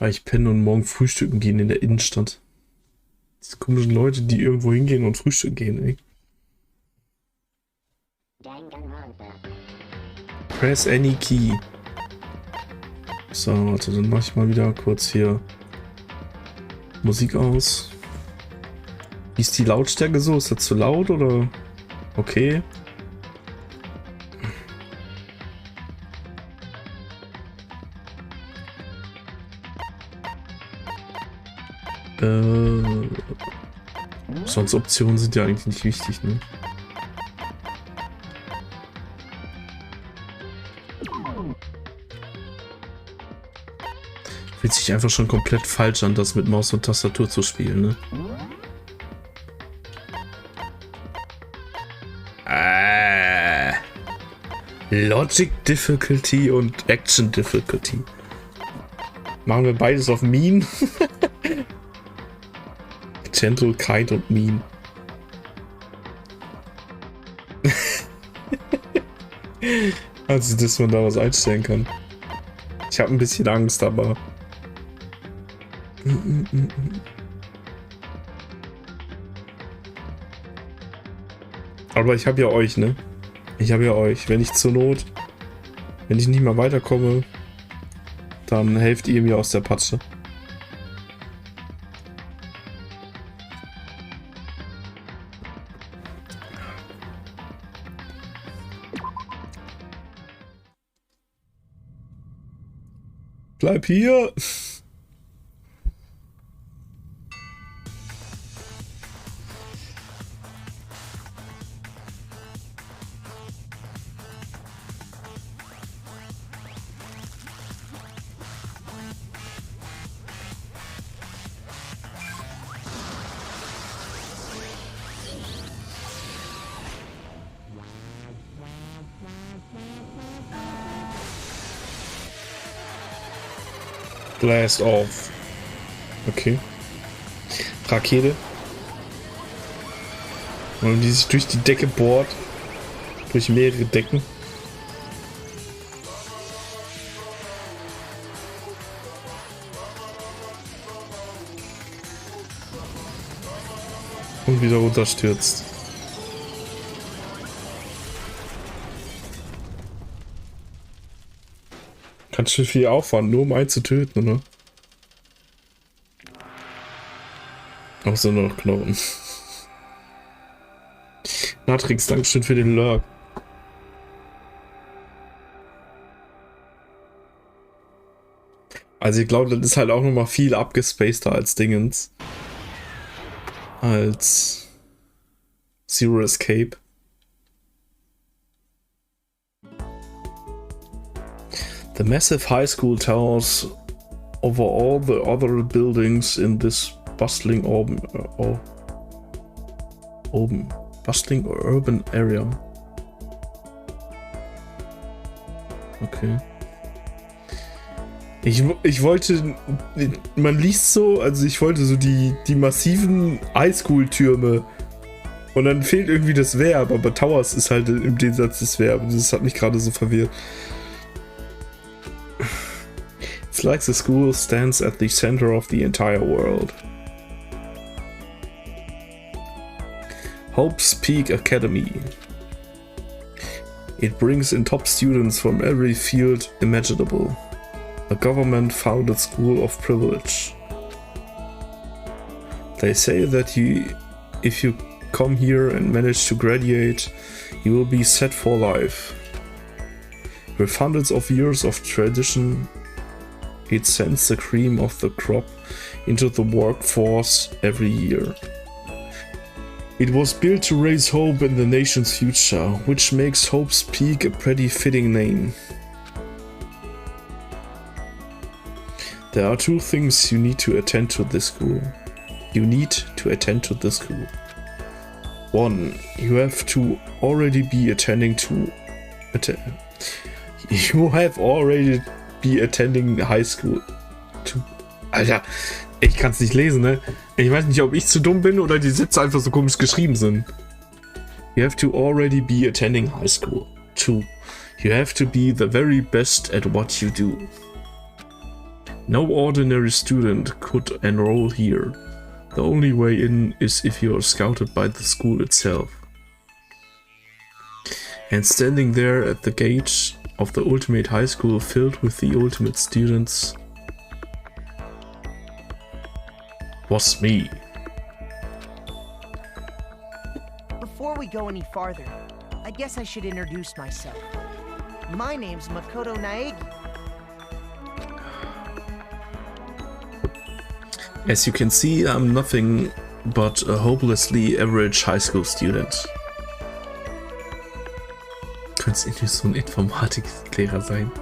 Ich penne und morgen frühstücken gehen in der Innenstadt. Diese komischen Leute, die irgendwo hingehen und frühstücken gehen, ey. Press any key. So, warte, dann mache ich mal wieder kurz hier Musik aus. Wie ist die Lautstärke so? Ist das zu laut oder? Okay. Sonst Optionen sind ja eigentlich nicht wichtig, ne? Fühlt sich einfach schon komplett falsch an, das mit Maus und Tastatur zu spielen, ne? Logic Difficulty und Action Difficulty. Machen wir beides auf Mean? Gentle, Kind und Mean. Also, dass man da was einstellen kann. Ich habe ein bisschen Angst, aber... Aber ich habe ja euch, ne? Ich habe ja euch. Wenn ich zur Not... Wenn ich nicht mehr weiterkomme, dann helft ihr mir aus der Patsche. Bleib hier! Blast off. Okay. Rakete. Und die sich durch die Decke bohrt. Durch mehrere Decken. Und wieder runterstürzt. Ganz schön viel Aufwand, nur um einen zu töten, oder? Auch so noch Knochen. Natrix, Dankeschön für den Lurk. Also ich glaube, das ist halt auch nochmal viel abgespaceder als Dingens. Als Zero Escape. The massive high school towers over all the other buildings in this bustling urban area. Okay. Ich wollte, man liest so, also ich wollte so die massiven Highschool-Türme und dann fehlt irgendwie das Verb, aber Towers ist halt im Gegensatz das Verb. Das hat mich gerade so verwirrt. It's like the school stands at the center of the entire world. Hope's Peak Academy. It brings in top students from every field imaginable. A government-founded school of privilege. They say that if you come here and manage to graduate, you will be set for life. With hundreds of years of tradition, it sends the cream of the crop into the workforce every year. It was built to raise hope in the nation's future, which makes Hope's Peak a pretty fitting name. There are two things you need to attend to this school. One, you have to already be attending high school. Alter, ich kann es nicht lesen, ne? Ich weiß nicht, ob ich zu dumm bin oder die Sätze einfach so komisch geschrieben sind. You have to already be attending high school. 2. You have to be the very best at what you do. No ordinary student could enroll here. The only way in is if you are scouted by the school itself. And standing there at the gate of the ultimate high school filled with the ultimate students was me. Before we go any farther, I guess I should introduce myself. My name's Makoto Naegi. As you can see, I'm nothing but a hopelessly average high school student. Könntest irgendwie so ein Informatiklehrer sein.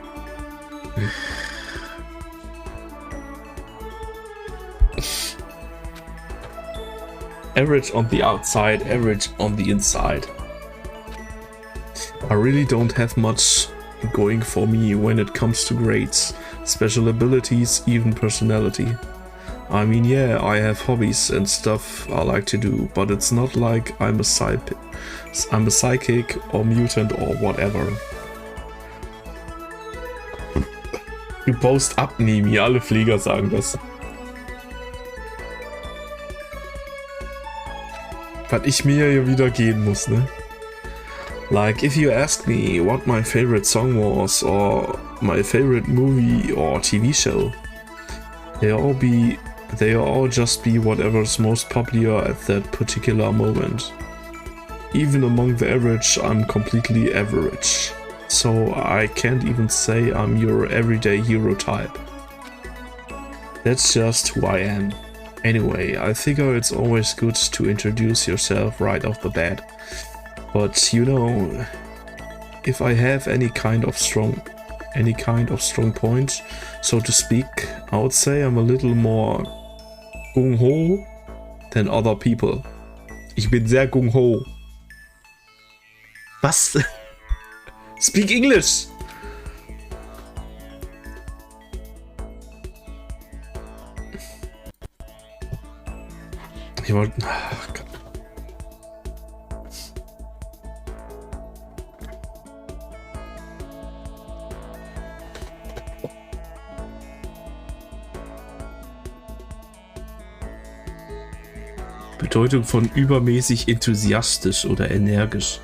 Average on the outside, average on the inside. I really don't have much going for me when it comes to grades, special abilities, even personality. I mean, yeah, I have hobbies and stuff I like to do, but it's not like I'm a psychic or mutant or whatever. Du baust ab, Nemi, alle Flieger sagen das. Was ich mir ja wieder geben muss, ne? Like, if you ask me what my favorite song was or my favorite movie or TV show, they'll all just be whatever's most popular at that particular moment. Even among the average, I'm completely average. So I can't even say I'm your everyday hero type. That's just who I am. Anyway, I figure it's always good to introduce yourself right off the bat. But you know, if I have any kind of strong point, so to speak, I would say I'm a little more gung-ho than other people. Ich bin sehr gung-ho. Was? Speak English! Ich wollte... Ach Gott. Bedeutung von übermäßig enthusiastisch oder energisch.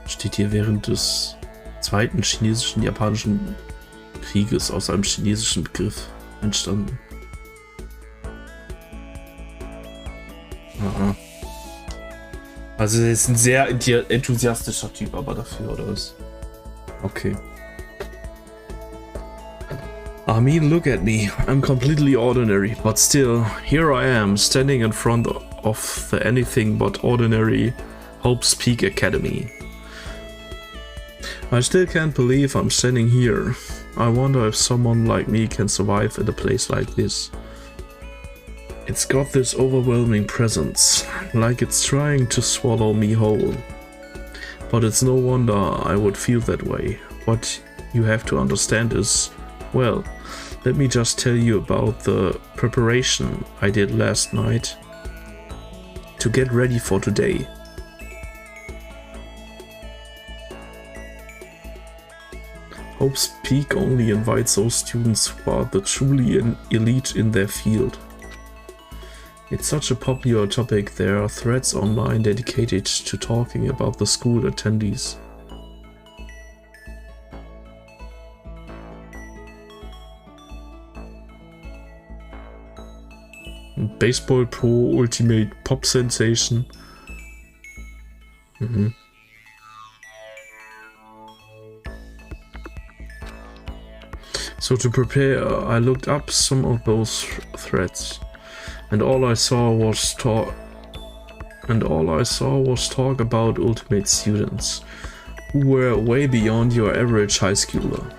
Steht hier während des Zweiten Chinesischen-Japanischen Krieges aus einem chinesischen Begriff entstanden. Aha. Also er ist ein sehr enthusiastischer Typ, aber dafür, oder was? Okay. I mean, look at me. I'm completely ordinary, but still, here I am, standing in front of the anything but ordinary Hope's Peak Academy. I still can't believe I'm standing here. I wonder if someone like me can survive in a place like this. It's got this overwhelming presence, like it's trying to swallow me whole. But it's no wonder I would feel that way. What you have to understand is, well, let me just tell you about the preparation I did last night to get ready for today. Hope's Peak only invites those students who are the truly elite in their field. It's such a popular topic, there are threads online dedicated to talking about the school attendees. Baseball Pro Ultimate Pop Sensation. So to prepare, I looked up some of those threads, and all I saw was talk about ultimate students who were way beyond your average high schooler.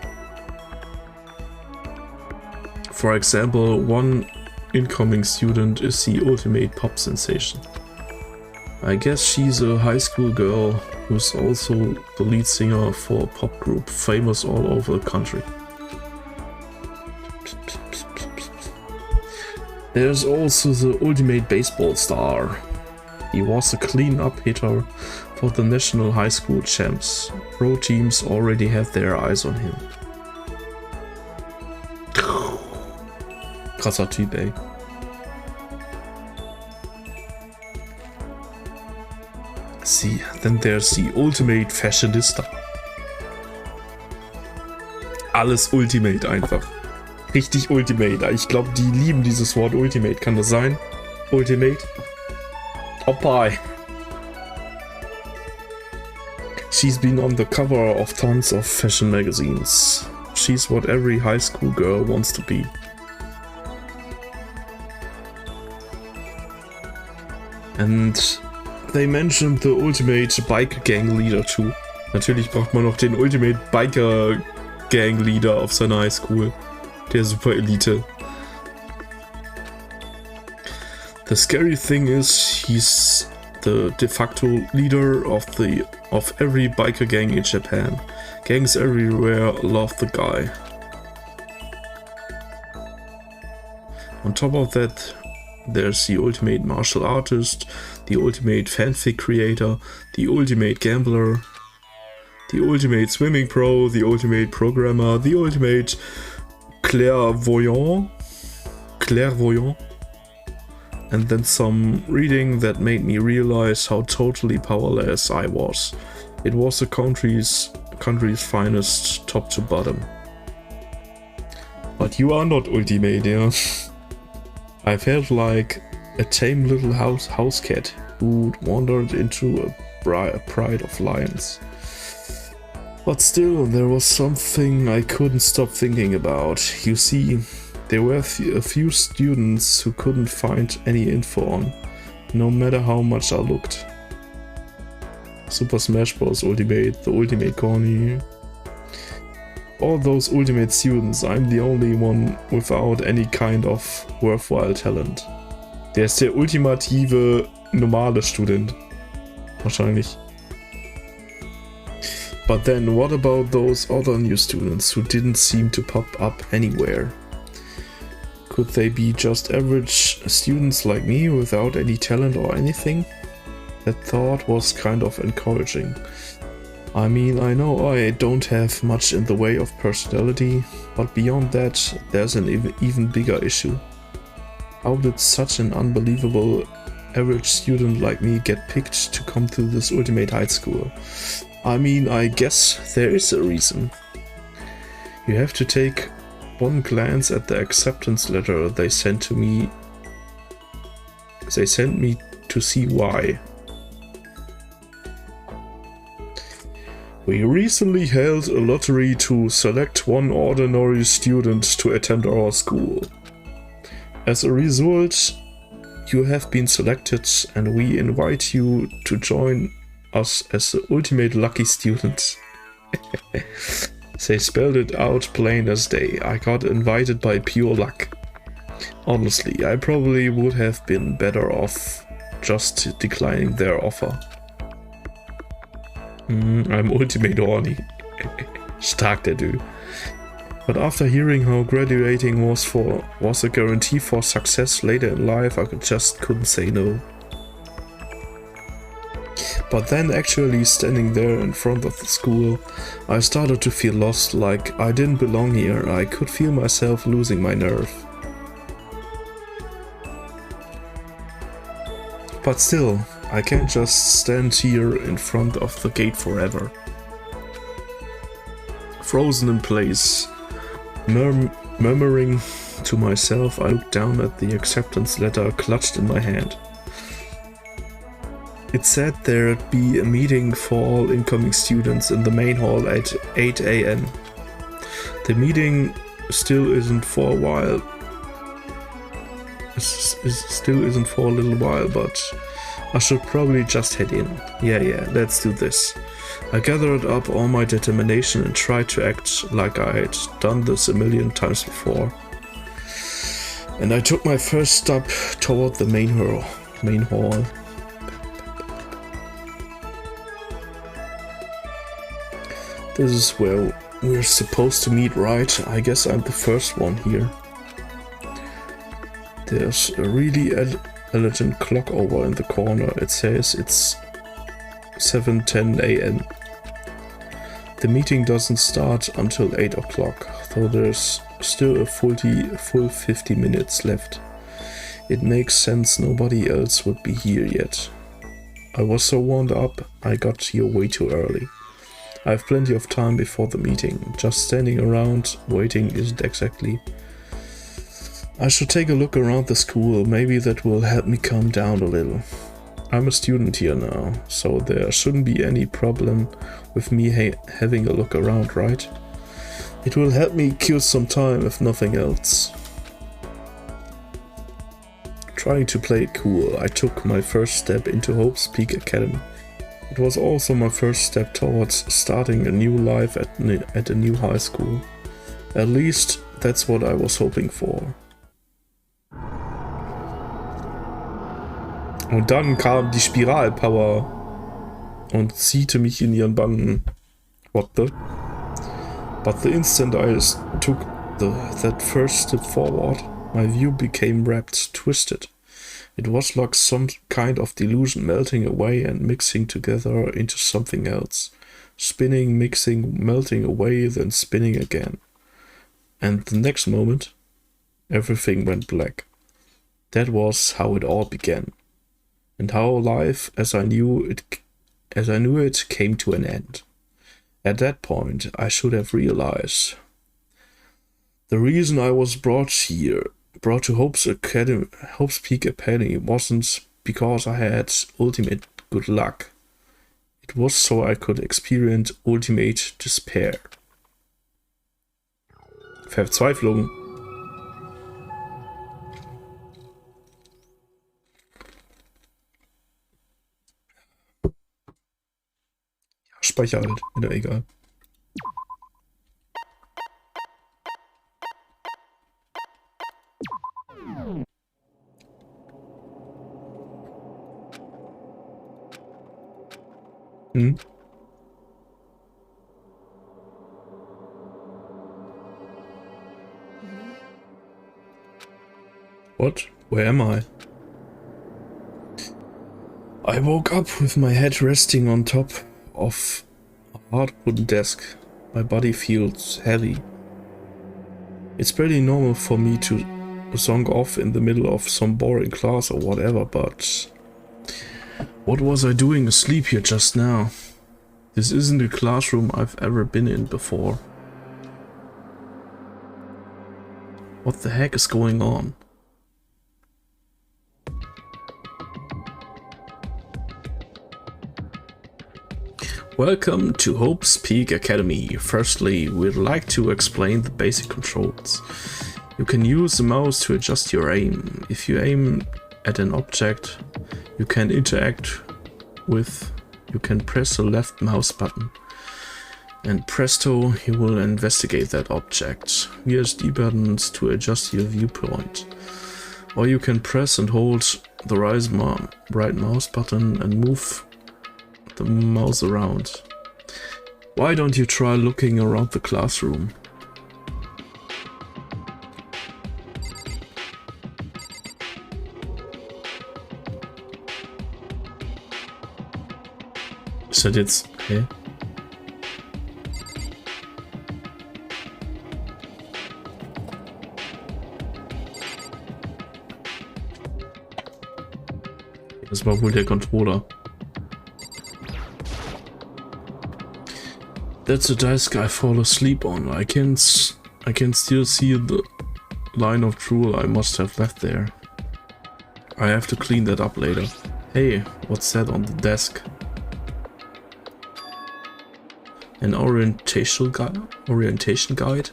For example, one incoming student is the ultimate pop sensation. I guess she's a high school girl who's also the lead singer for a pop group famous all over the country. There's also the ultimate baseball star. He was a clean-up hitter for the national high school champs. Pro teams already have their eyes on him. Krasser Typ, ey. See, then there's the ultimate fashionista. Alles Ultimate einfach. Richtig Ultimate. Ich glaube, die lieben dieses Wort Ultimate. Kann das sein? Ultimate? Oh bye. She's been on the cover of tons of fashion magazines. She's what every high school girl wants to be. And they mentioned the ultimate biker gang leader too. Natürlich braucht man noch den ultimate biker gang leader auf seiner High School. Der Super Elite. The scary thing is he's the de facto leader of every biker gang in Japan. Gangs everywhere love the guy. On top of that, there's the ultimate martial artist, the ultimate fanfic creator, the ultimate gambler, the ultimate swimming pro, the ultimate programmer, the ultimate clairvoyant, and then some reading that made me realize how totally powerless I was. It was the country's finest, top to bottom. But you are not ultimate, yeah. I felt like a tame little house cat who'd wandered into a pride of lions. But still, there was something I couldn't stop thinking about. You see, there were a few students who couldn't find any info on, no matter how much I looked. Super Smash Bros. Ultimate, the ultimate corny. All those ultimate students, I'm the only one without any kind of worthwhile talent. Der ist der ultimative normale Student. Wahrscheinlich. But then what about those other new students who didn't seem to pop up anywhere? Could they be just average students like me without any talent or anything? That thought was kind of encouraging. I mean, I know I don't have much in the way of personality, but beyond that, there's an even bigger issue. How did such an unbelievable average student like me get picked to come to this ultimate high school? I mean, I guess there is a reason. You have to take one glance at the acceptance letter they sent to me. They sent me to see why. We recently held a lottery to select one ordinary student to attend our school. As a result, you have been selected and we invite you to join us as the ultimate lucky students. They spelled it out plain as day. I got invited by pure luck. Honestly, I probably would have been better off just declining their offer. I'm ultimate horny. Stark, der Dude. But after hearing how graduating was a guarantee for success later in life, I couldn't say no. But then actually standing there in front of the school, I started to feel lost, like I didn't belong here. I could feel myself losing my nerve. But still, I can't just stand here in front of the gate forever. Frozen in place, murmuring to myself, I looked down at the acceptance letter clutched in my hand. It said there'd be a meeting for all incoming students in the main hall at 8 AM. The meeting still isn't for a while. Still isn't for a little while, but I should probably just head in. Yeah, let's do this. I gathered up all my determination and tried to act like I'd done this a million times before. And I took my first step toward the main hall. This is where we're supposed to meet, right? I guess I'm the first one here. There's a really elegant clock over in the corner. It says it's 7:10 AM. The meeting doesn't start until 8 o'clock, though there's still a full 50 minutes left. It makes sense nobody else would be here yet. I was so wound up, I got here way too early. I have plenty of time before the meeting. Just standing around waiting isn't exactly. I should take a look around the school, maybe that will help me calm down a little. I'm a student here now, so there shouldn't be any problem with me having a look around, right? It will help me kill some time if nothing else. Trying to play it cool, I took my first step into Hope's Peak Academy. It was also my first step towards starting a new life at a new high school. At least that's what I was hoping for. Und dann kam die Spiralpower und ziehte mich in ihren Bann. What the? But the instant I took that first step forward, my view became wrapped, twisted. It was like some kind of delusion melting away and mixing together into something else. Spinning, mixing, melting away, then spinning again. And the next moment, everything went black. That was how it all began. And how life, as I knew it, came to an end. At that point, I should have realized the reason I was brought to Hope's Peak Academy wasn't because I had ultimate good luck. It was so I could experience ultimate despair. Verzweiflung. Speicher halt, wieder egal. What? Where am I? I woke up with my head resting on top of a hard wooden desk. My body feels heavy. It's pretty normal for me to zonk off in the middle of some boring class or whatever, but what was I doing asleep here just now? This isn't a classroom I've ever been in before. What the heck is going on? Welcome to Hope's Peak Academy. Firstly, we'd like to explain the basic controls. You can use the mouse to adjust your aim. If you aim at an object you can interact with, you can press the left mouse button. And presto, you will investigate that object. Here's D buttons to adjust your viewpoint. Or you can press and hold the right mouse button and move the mouse around. Why don't you try looking around the classroom? Ist das jetzt... Hä? Das war wohl der Controller. That's a desk I fall asleep on. I can still see the line of drool I must have left there. I have to clean that up later. Hey, what's that on the desk? An orientation guide?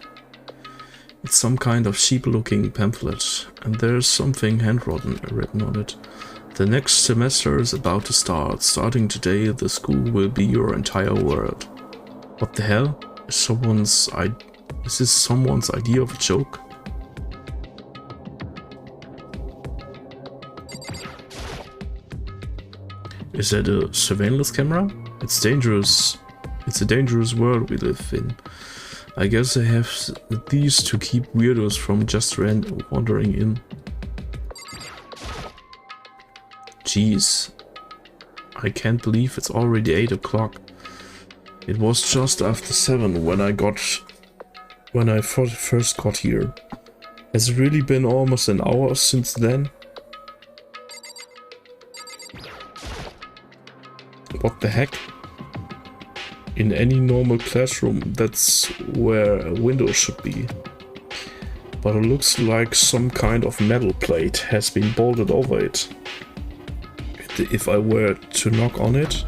It's some kind of sheep-looking pamphlet, and there's something handwritten on it. The next semester is about to start. Starting today, the school will be your entire world. What the hell? Is this someone's idea of a joke? Is that a surveillance camera? It's dangerous. It's a dangerous world we live in. I guess they have these to keep weirdos from just wandering in. Jeez. I can't believe it's already 8 o'clock. It was just after 7 when I got when I first got here. Has it really been almost an hour since then? What the heck? In any normal classroom, that's where a window should be. But it looks like some kind of metal plate has been bolted over it. If I were to knock on it?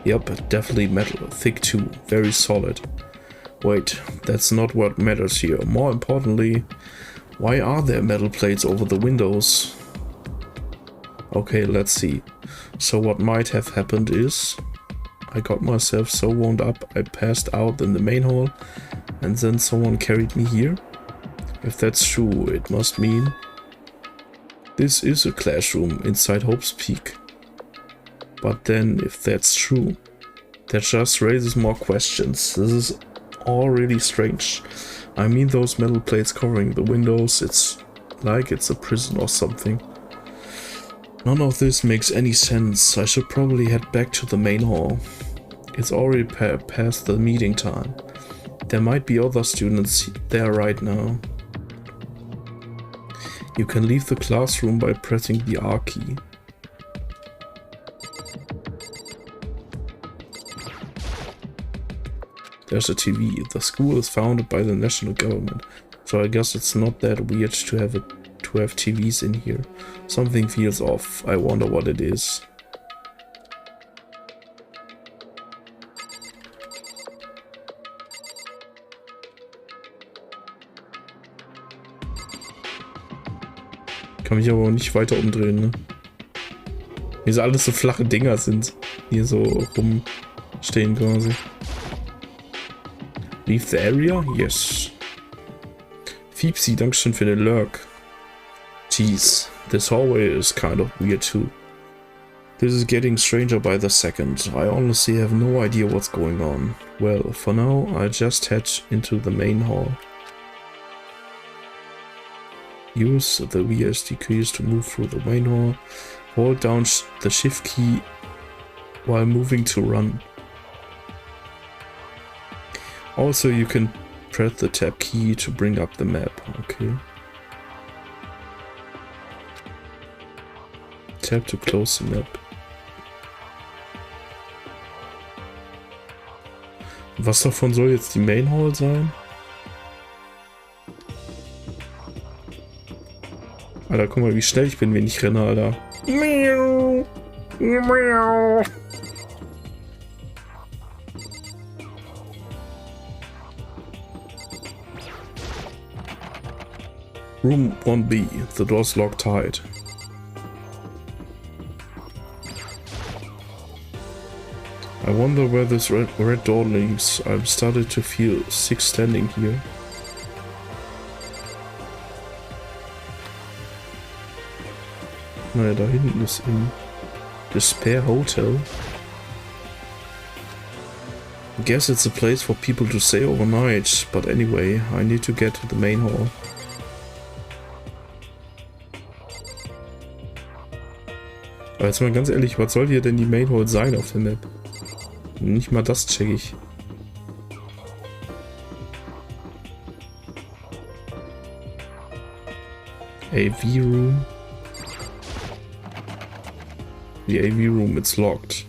Yep, definitely metal, thick too, very solid. Wait, that's not what matters here. More importantly, why are there metal plates over the windows? Okay, let's see. So what might have happened is, I got myself so wound up I passed out in the main hall and then someone carried me here? If that's true, it must mean this is a classroom inside Hope's Peak. But then, if that's true, that just raises more questions. This is all really strange. I mean, those metal plates covering the windows, it's like it's a prison or something. None of this makes any sense. I should probably head back to the main hall. It's already past the meeting time. There might be other students there right now. You can leave the classroom by pressing the R key. There's a TV. The school is founded by the national government, so I guess it's not that weird to have TVs in here. Something feels off. I wonder what it is. Kann mich aber auch nicht weiter umdrehen, ne? Wie so alles so flache Dinger sind, die hier so rumstehen quasi. Leave the area? Yes. Fiepsi, Dankeschön für den Lurk. Jeez, this hallway is kind of weird too. This is getting stranger by the second. I honestly have no idea what's going on. Well, for now, I'll just head into the main hall. Use the WSD keys to move through the main hall. Hold down the shift key while moving to run. Also, you can press the tab key to bring up the map. Okay. Tab to close the map. Was davon soll jetzt die Main Hall sein? Alter, guck mal, wie schnell ich bin, wenn ich renne, Alter. Miau. Miau. Room 1B. The door's locked tight. I wonder where this red door leads. I'm starting to feel sick standing here. Naja, da hinten ist in Despair Hotel. I guess it's a place for people to stay overnight, but anyway, I need to get to the main hall. Aber jetzt mal ganz ehrlich, was soll hier denn die Main Hall sein auf der Map? Nicht mal das check ich. AV Room. The AV Room, it's locked.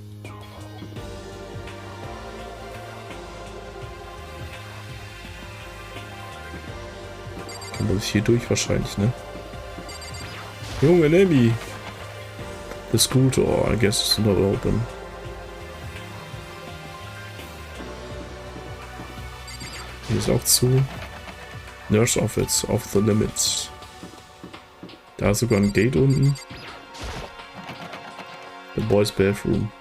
Da muss ich hier durch wahrscheinlich, ne? Junge, Nelly! The school door, I guess, is not open. Hier ist auch zu. Nurse Office, off the limits. Da ist sogar ein Gate unten. The boys' bathroom.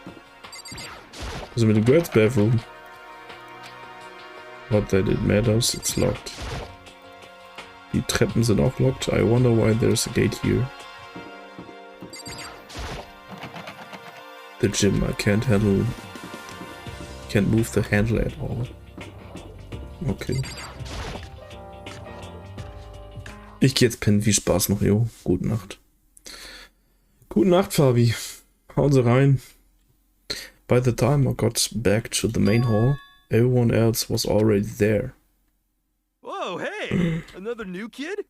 Was ist mit dem girls' bathroom? Not that it matters, it's locked. Die Treppen sind auch locked. I wonder why there's a gate here. The gym, I can't move the handle at all. Okay. Ich gehe jetzt pennen. Viel Spaß noch, jo. Gute Nacht. Gute Nacht, Fabi. Hauen Sie rein. By the time I got back to the main hall, Everyone else was already there. Whoa, hey! Another new kid?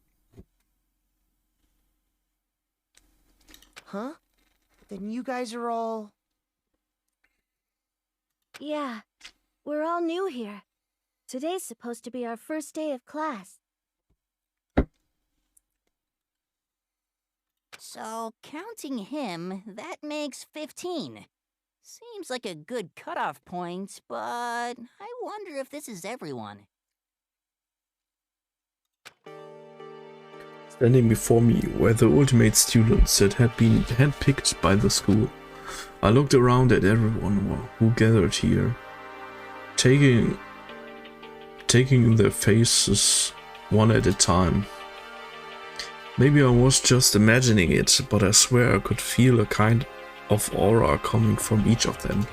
Huh? Then you guys are all... Yeah, we're all new here. Today's supposed to be our first day of class. So, counting him, that makes 15. Seems like a good cutoff point, but I wonder if this is everyone. Standing before me were the ultimate students that had been handpicked by the school. I looked around at everyone who gathered here, taking their faces one at a time. Maybe I was just imagining it, but I swear I could feel a kind of aura coming from each of them.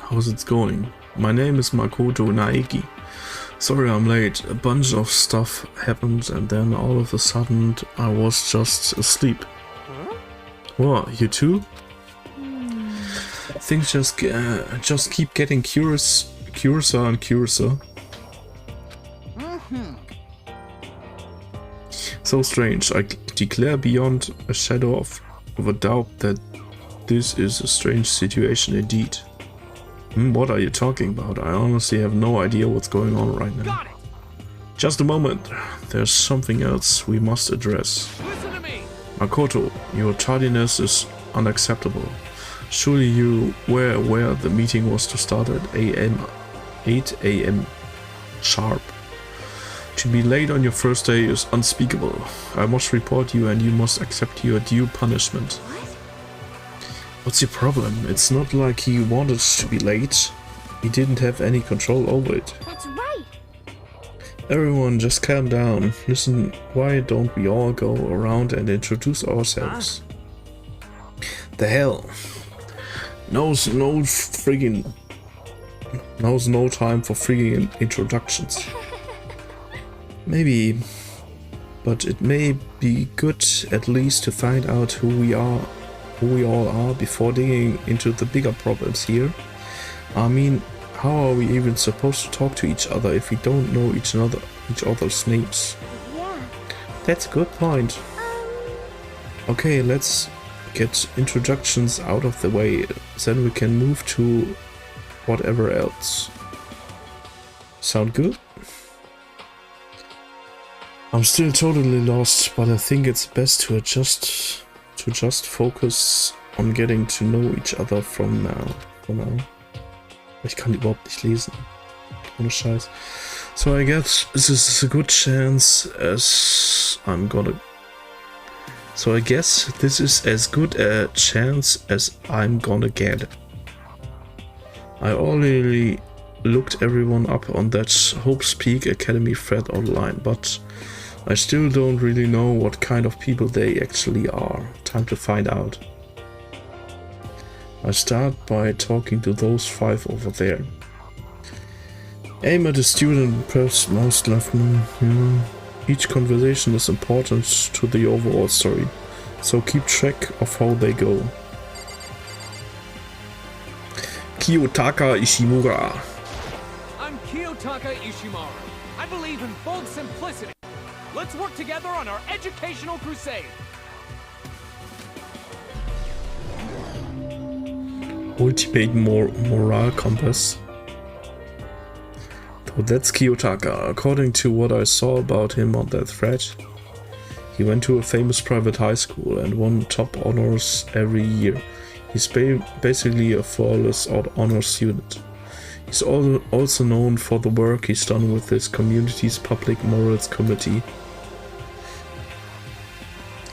How's it going? My name is Makoto Naegi. Sorry I'm late. A bunch of stuff happened and then all of a sudden I was just asleep. What, you too? Things just keep getting curiouser and curiouser. So strange. I declare beyond a shadow of a doubt that this is a strange situation indeed. What are you talking about? I honestly have no idea what's going on right now. Just a moment. There's something else we must address. Listen to me! Makoto, your tardiness is unacceptable. Surely you were aware the meeting was to start at 8 AM sharp. To be late on your first day is unspeakable. I must report you and you must accept your due punishment. What's your problem? It's not like he wanted to be late. He didn't have any control over it. That's right. Everyone just calm down. Listen, why don't we all go around and introduce ourselves? The hell? Knows no time for freaking introductions. Maybe, but it may be good at least to find out who we all are before digging into the bigger problems here. I mean, how are we even supposed to talk to each other if we don't know each other's names? Yeah. That's a good point. Okay, let's get introductions out of the way, then we can move to whatever else. Sound good? I'm still totally lost, but I think it's best to just focus on getting to know each other from now. Ich kann überhaupt nicht lesen. Ohne Scheiß. So I guess this is a good chance as I'm gonna... So I guess this is as good a chance as I'm gonna get. I already looked everyone up on that Hope's Peak Academy thread online, but I still don't really know what kind of people they actually are. Time to find out. I start by talking to those 5 over there. Aim at the student, press mouse left. Each conversation is important to the overall story, so keep track of how they go. Kiyotaka Ishimura. I'm Kiyotaka Ishimura. I believe in bold simplicity. Let's work together on our educational crusade. Ultimate morale compass. So that's Kiyotaka. According to what I saw about him on that thread, he went to a famous private high school and won top honors every year. He's basically a flawless honor student. He's also known for the work he's done with his community's public morals committee.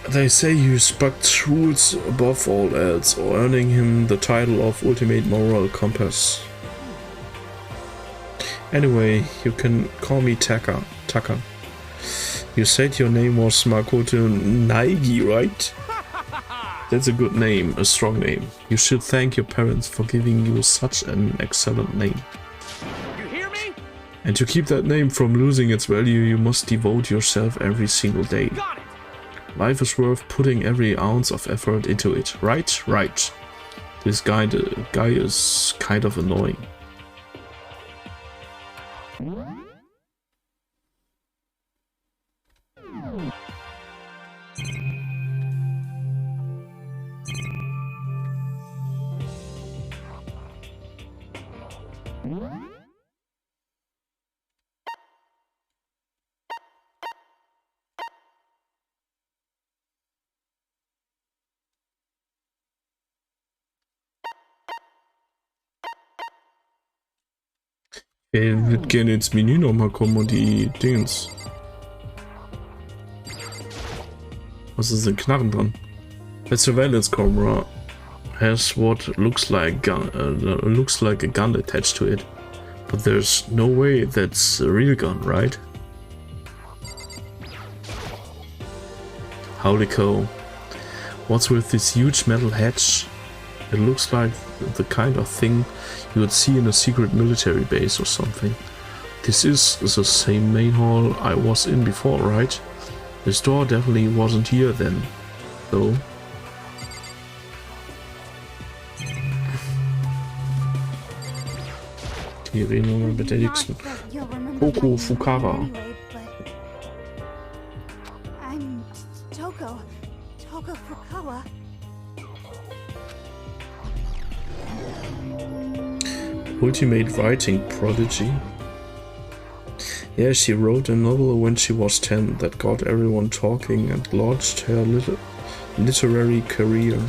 They say he respects rules above all else, earning him the title of Ultimate Moral Compass. Anyway, you can call me Taka. You said your name was Makoto Naegi, right? That's a good name, a strong name. You should thank your parents for giving you such an excellent name. You hear me? And to keep that name from losing its value, you must devote yourself every single day. Got it. Life is worth putting every ounce of effort into it. Right? Right. This guy, the guy is kind of annoying. Ich würde gerne ins Menü nochmal kommen und die Dingens. Was ist denn Knarren dran? The surveillance camera has what looks like a gun attached to it, but there's no way that's a real gun, right? Howdy Co. What's with this huge metal hatch? It looks like the kind of thing you would see in a secret military base or something. This is the same main hall I was in before, right? This door definitely wasn't here then, though. Die Erinnerungen betätigsten. Koko Fukara. I'm Toko Fukawa. Ultimate writing prodigy. Yeah, she wrote a novel when she was 10 that got everyone talking and launched her literary career.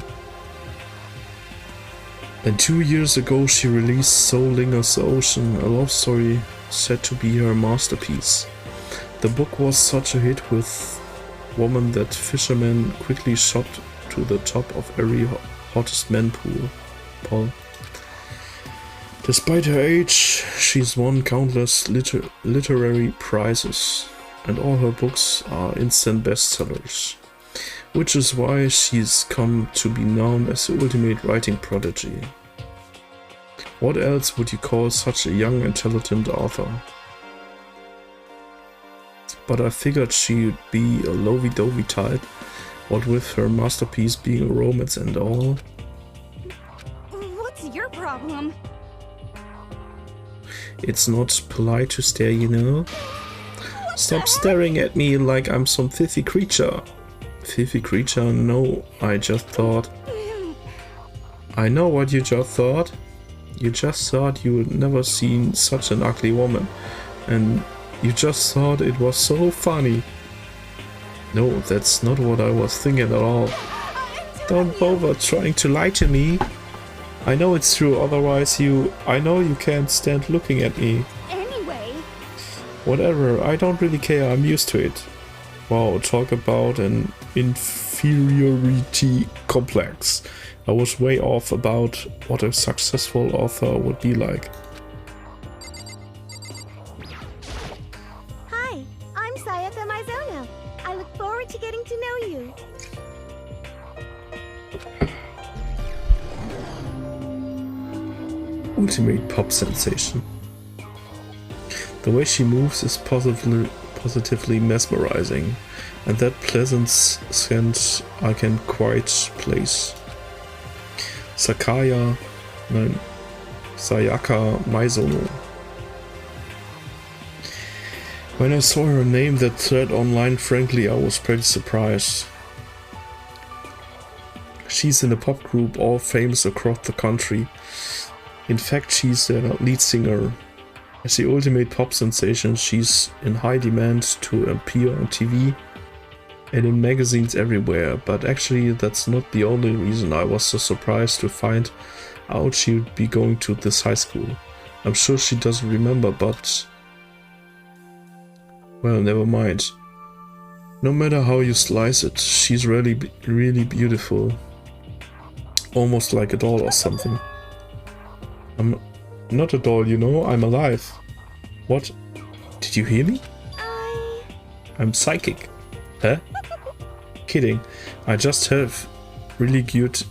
And 2 years ago she released So Lingers the Ocean, a love story said to be her masterpiece. The book was such a hit with woman that fishermen quickly shot to the top of every hottest man poll. Despite her age, she's won countless literary prizes, and all her books are instant bestsellers, which is why she's come to be known as the ultimate writing prodigy. What else would you call such a young, intelligent author? But I figured she'd be a lovey-dovey type, what with her masterpiece being a romance and all. What's your problem? It's not polite to stare, you know? Stop staring at me like I'm some filthy creature. Filthy creature? No, I just thought... I know what you just thought. You just thought you'd never seen such an ugly woman. And you just thought it was so funny. No, that's not what I was thinking at all. Don't bother trying to lie to me. I know it's true, otherwise I know you can't stand looking at me. Anyway. Whatever, I don't really care, I'm used to it. Wow, talk about an inferiority complex. I was way off about what a successful author would be like. Hi, I'm Sayaka Mizono. I look forward to getting to know you. Ultimate pop sensation. The way she moves is positively mesmerizing, and that pleasant scent I can quite place. Sayaka Mizono. When I saw her name that thread online, frankly I was pretty surprised. She's in a pop group all famous across the country. In fact, she's a lead singer. As the ultimate pop sensation, she's in high demand to appear on TV and in magazines everywhere, but actually that's not the only reason I was so surprised to find out she would be going to this high school. I'm sure she doesn't remember, but... well, never mind. No matter how you slice it, she's really beautiful. Almost like a doll or something. I'm not a doll, you know, I'm alive. What? Did you hear me? I'm psychic. Huh? Kidding. I just have really good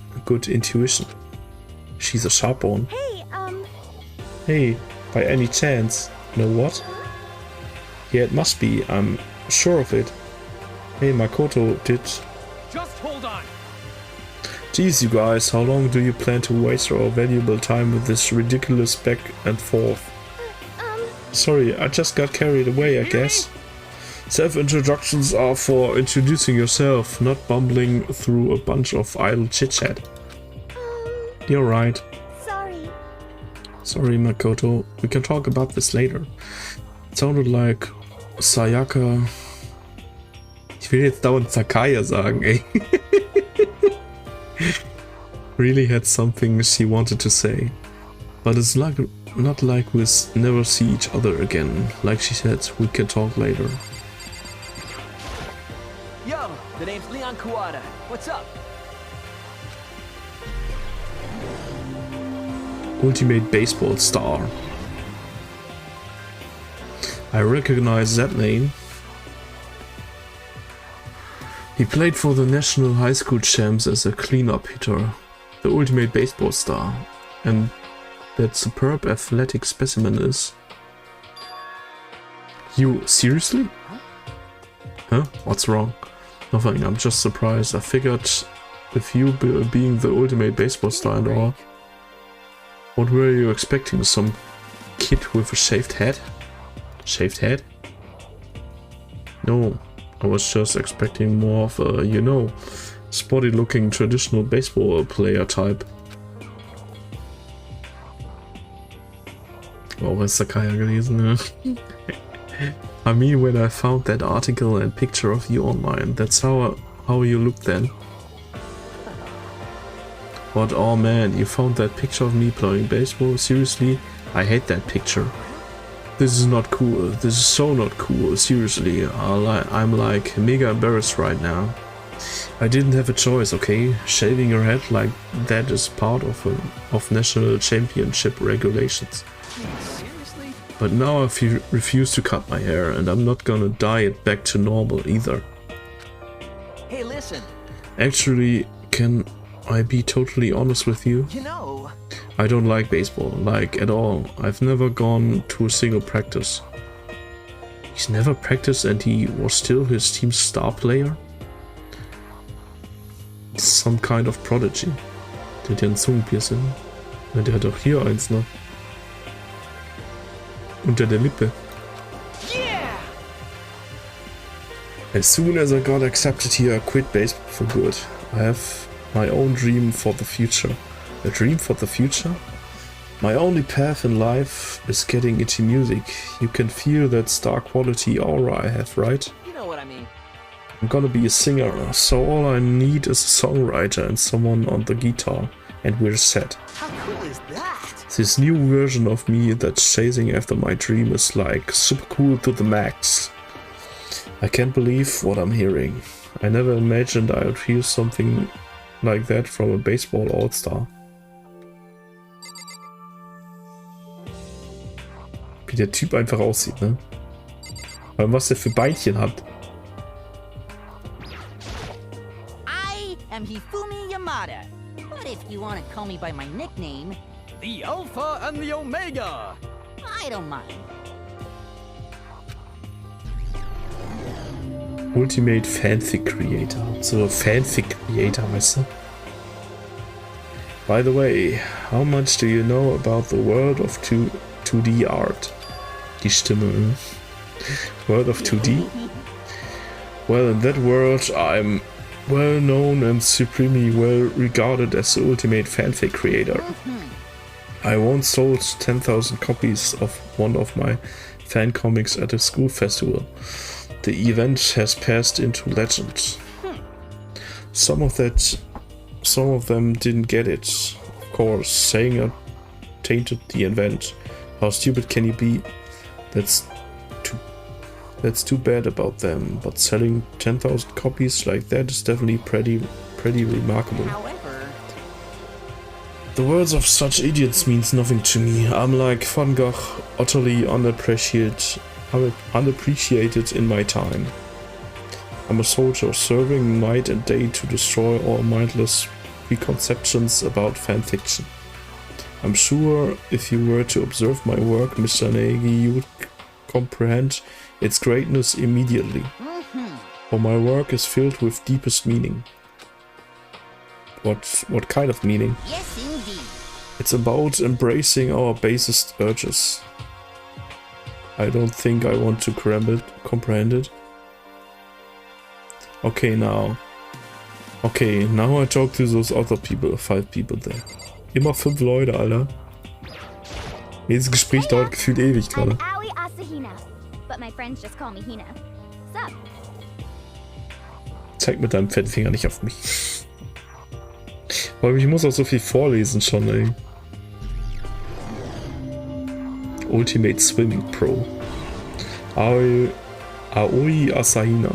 intuition. She's a sharp one. Hey, by any chance, know what? Yeah, it must be, I'm sure of it. Hey, Makoto did. Just hold on. Geez, you guys, how long do you plan to waste our valuable time with this ridiculous back and forth? Sorry, I just got carried away, I guess. Self-introductions are for introducing yourself, not bumbling through a bunch of idle chit-chat. You're right. Sorry, Makoto. We can talk about this later. It sounded like Sayaka. Ich will jetzt dauernd Sakaya sagen, ey. Really had something she wanted to say. But it's like, not like we never see each other again. Like she said, we can talk later. Yo, the name's Leon Kawada. What's up? Ultimate baseball star. I recognize that name. He played for the national high school champs as a cleanup hitter, the ultimate baseball star, and that superb athletic specimen is... You seriously? Huh? What's wrong? Nothing, I'm just surprised. I figured with you being the ultimate baseball star and all. What were you expecting? Some kid with a shaved head? Shaved head? No, I was just expecting more of a, you know, sporty looking traditional baseball player type. Oh, ist Sakaya gelesen, ne? I mean, when I found that article and picture of you online, that's how you look then. But oh man, you found that picture of me playing baseball? Seriously? I hate that picture. This is not cool. This is so not cool. Seriously, I'm like mega embarrassed right now. I didn't have a choice, okay? Shaving your head like that is part of national championship regulations. Seriously? But now I refuse to cut my hair, and I'm not gonna dye it back to normal either. Hey, listen. Actually, can I be totally honest with you? You know... I don't like baseball, like at all. I've never gone to a single practice. He's never practiced and he was still his team's star player? Some kind of prodigy. Der hat ja ein Zungenpiercing. Na, der hat auch hier eins noch. Unter der Lippe. Yeah! As soon as I got accepted here, I quit baseball for good. I have my own dream for the future. A dream for the future? My only path in life is getting into music. You can feel that star quality aura I have, right? You know what I mean. I'm gonna be a singer, so all I need is a songwriter and someone on the guitar, and we're set. How cool is that? This new version of me that's chasing after my dream is like super cool to the max. I can't believe what I'm hearing. I never imagined I would hear something like that from a baseball all-star. Wie der Typ einfach aussieht, ne? Aber was der für Beinchen hat. I am Hifumi Yamada. But if you want to call me by my nickname, The Alpha and the Omega! I don't mind. Ultimate Fanfic Creator. So Fanfic Creator, weißt du? By the way, how much do you know about the world of 2D art? Die Stimme. World of 2D? Well, in that world, I'm well known and supremely well regarded as the ultimate fanfic creator. I once sold 10,000 copies of one of my fan comics at a school festival. The event has passed into legend. Some of them didn't get it. Of course, saying I tainted the event. How stupid can you be? That's too bad about them, but selling 10,000 copies like that is definitely pretty remarkable. However, The words of such idiots means nothing to me. I'm like Van Gogh, utterly unappreciated in my time. I'm a soldier serving night and day to destroy all mindless preconceptions about fanfiction. I'm sure if you were to observe my work, Mr. Negi, you would comprehend its greatness immediately. For my work is filled with deepest meaning. What kind of meaning? Yes, indeed. It's about embracing our basest urges. I don't think I want to comprehend it. Okay, now I talk to those other people, 5 people there. Immer 5 Leute, Alter. Jedes Gespräch dauert gefühlt ewig gerade. I'm Aoi Asahina, but my friends just call me Hina. Sup? Zeig mit deinem fetten Finger nicht auf mich. Weil ich muss auch so viel vorlesen schon, ey. Ultimate Swimming Pro. Aoi Asahina.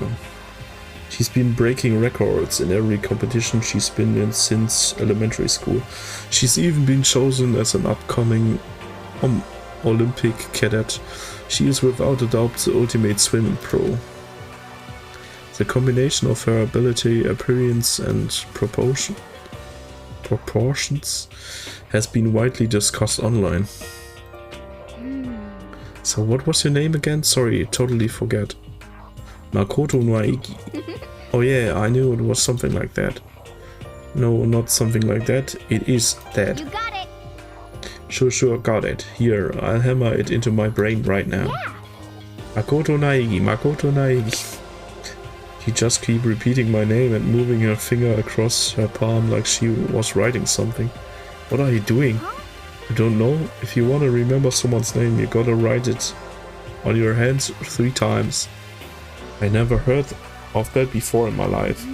She's been breaking records in every competition she's been in since elementary school. She's even been chosen as an upcoming Olympic cadet. She is without a doubt the ultimate swimming pro. The combination of her ability, appearance and proportions has been widely discussed online. So what was your name again? Sorry, totally forget. Makoto Naegi. Oh yeah, I knew it was something like that. No, not something like that. It is that. You got it! Sure, got it. Here, I'll hammer it into my brain right now. Yeah. Makoto Naegi. She just keep repeating my name and moving her finger across her palm like she was writing something. What are you doing? Huh? You don't know? If you want to remember someone's name, you gotta write it on your hands 3 times. I never heard of that before in my life.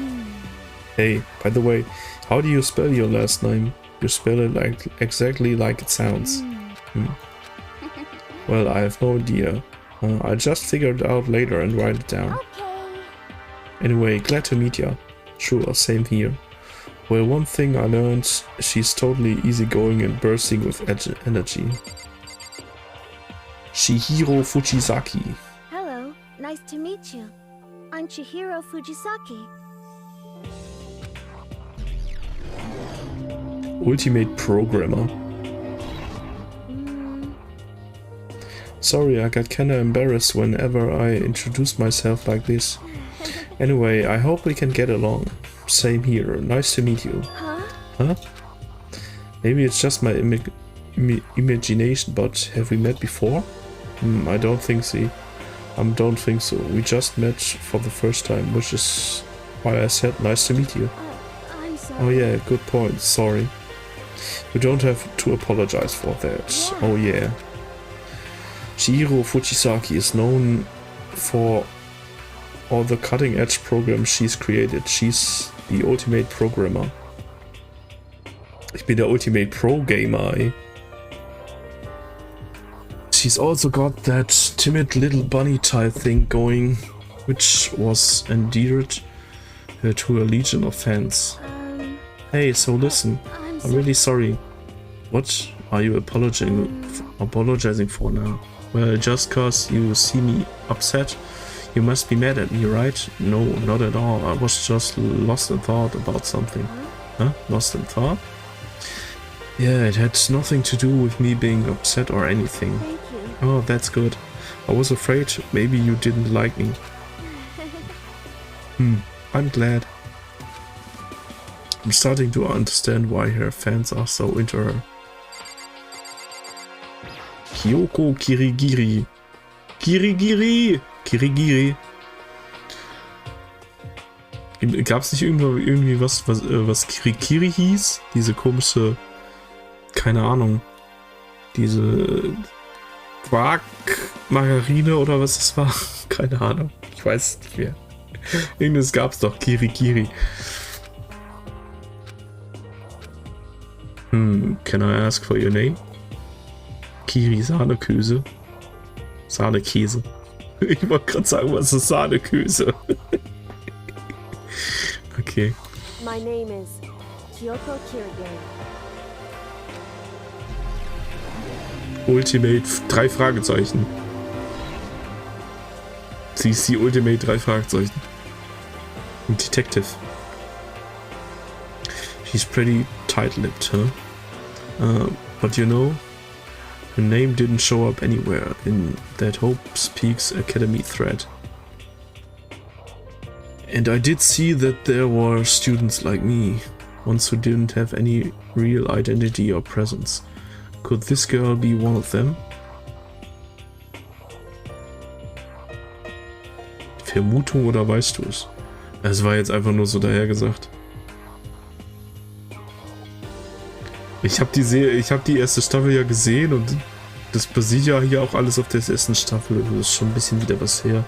Hey, by the way, how do you spell your last name? You spell it like exactly like it sounds. Well, I have no idea. I'll just figure it out later and write it down. Okay. Anyway, glad to meet ya. Sure, same here. Well, one thing I learned, she's totally easygoing and bursting with energy. Chihiro Fujisaki. Hello, nice to meet you. I'm Chihiro Fujisaki. Ultimate Programmer. Sorry, I get kinda embarrassed whenever I introduce myself like this. Anyway, I hope we can get along. Same here, nice to meet you. Huh? Maybe it's just my imagination, but have we met before? I don't think so. We just met for the first time, which is why I said nice to meet you. I'm sorry. Oh yeah, good point, sorry. You don't have to apologize for that. Yeah. Oh yeah. Chihiro Fujisaki is known for all the cutting-edge programs she's created. She's the ultimate programmer. Ich bin der Ultimate Pro Gamer, ey. She's also got that timid little bunny type thing going, which was endeared her to a legion of fans. Hey, so listen, I'm really sorry. What are you apologizing for now? Well, just cause you see me upset, you must be mad at me, right? No, not at all. I was just lost in thought about something. Huh? Lost in thought? Yeah, it had nothing to do with me being upset or anything. Thank you. Oh, that's good. I was afraid maybe you didn't like me. I'm glad. I'm starting to understand why her fans are so into her. Kyoko Kirigiri. Kirigiri. Gab's nicht irgendwie was Kirigiri hieß? Diese komische, keine Ahnung, diese Quark-Margarine oder was es war? Keine Ahnung, ich weiß es nicht mehr. Irgendwas gab's doch, Kirigiri. Can I ask for your name? Kiri Sahnekäse. Sahnekäse. Ich wollte gerade sagen, was ist Sahnekäse? Okay. My name is Kyoko Kirigiri. Ultimate 3 Fragezeichen. Sie ist die Ultimate 3 Fragezeichen. Detective. She's pretty tight-lipped, huh? But you know, her name didn't show up anywhere in that Hope Speaks Academy thread. And I did see that there were students like me, ones who didn't have any real identity or presence. Could this girl be one of them? Vermutung oder weißt du es? Es war jetzt einfach nur so dahergesagt. Ich habe die erste Staffel ja gesehen und das basiert ja hier auch alles auf der ersten Staffel. Das ist schon ein bisschen wieder was her.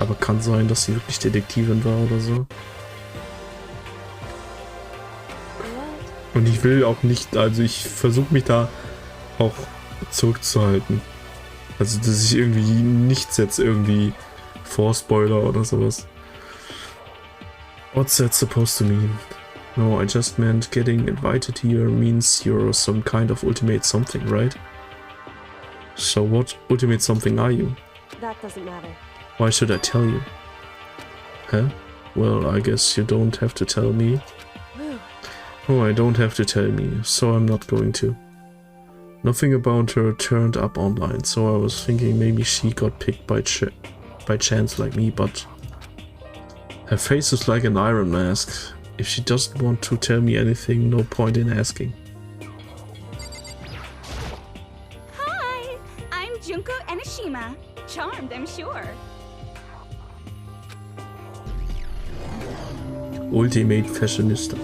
Aber kann sein, dass sie wirklich Detektivin war oder so. Und ich will auch nicht, also ich versuche mich da auch zurückzuhalten. Also dass ich irgendwie nichts jetzt irgendwie vorspoiler oder sowas. What's that supposed to mean? No, I just meant getting invited here means you're some kind of ultimate something, right? So what ultimate something are you? That doesn't matter. Why should I tell you? Huh? Well, I guess you don't have to tell me. Oh, I don't have to tell me, so I'm not going to. Nothing about her turned up online, so I was thinking maybe she got picked by chance like me, but her face is like an iron mask. If she doesn't want to tell me anything, no point in asking. Hi, I'm Junko Enoshima. Charmed, I'm sure. Ultimate Fashionista.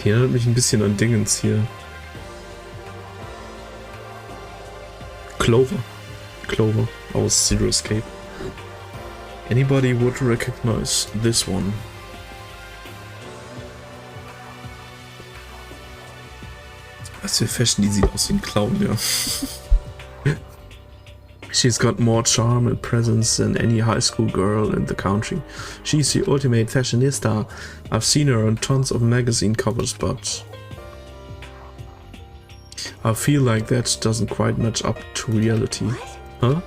Die erinnert mich ein bisschen an Dingens hier. Clover aus Zero Escape. Anybody would recognize this one. Was für Fashion, die sieht aus wie ein Clown, ja. She's got more charm and presence than any high school girl in the country. She's the ultimate fashionista. I've seen her on tons of magazine covers, but I feel like that doesn't quite match up to reality. Huh?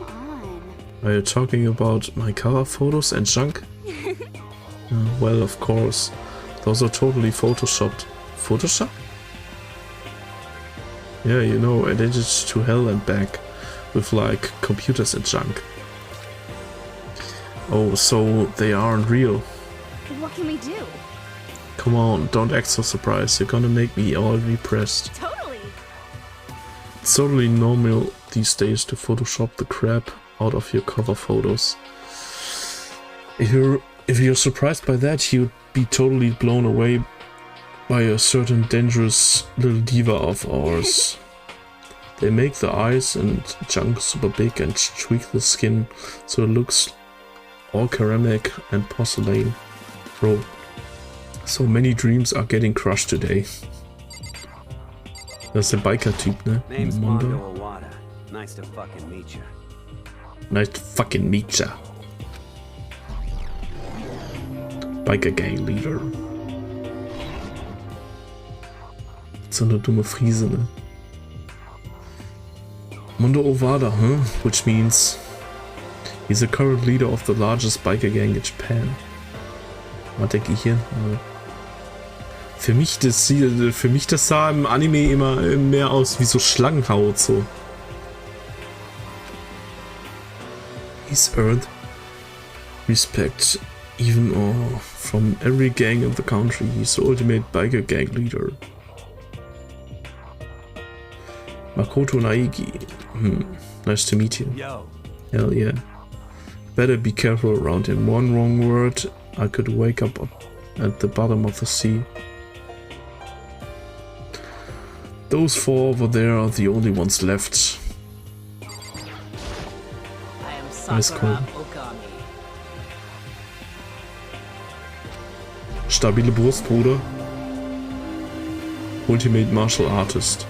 Come on. Are you talking about my cover photos and junk? Well, of course. Those are totally photoshopped. Photoshop? Yeah, you know, edited to hell and back. With like computers and junk. Oh, so they aren't real. What can we do? Come on, don't act so surprised. You're gonna make me all repressed. Totally. It's totally normal these days to Photoshop the crap out of your cover photos. If you're surprised by that, you'd be totally blown away by a certain dangerous little diva of ours. They make the eyes and junk super big and tweak the skin so it looks all ceramic and porcelain. Bro, so many dreams are getting crushed today. Das ist der Biker-Typ, ne? Name's Mondo. Mondo Owada. Nice to fucking meet you. Nice to fucking meet ya. Biker Gang Leader. So eine dumme Friese, ne? Mondo Owada, huh? Which means he's the current leader of the largest biker gang in Japan. Was denke ich hier? Für mich das sah im Anime immer mehr aus wie so Schlangenhaut so. He's earned respect even from every gang in the country. He's the ultimate biker gang leader. Makoto Naegi. Nice to meet you. Yo. Hell yeah. Better be careful around him. One wrong word, I could wake up at the bottom of the sea. Those four over there are the only ones left. I am Nice Sakura call. Okami. Stabile Brust, Bruder. Ultimate Martial Artist.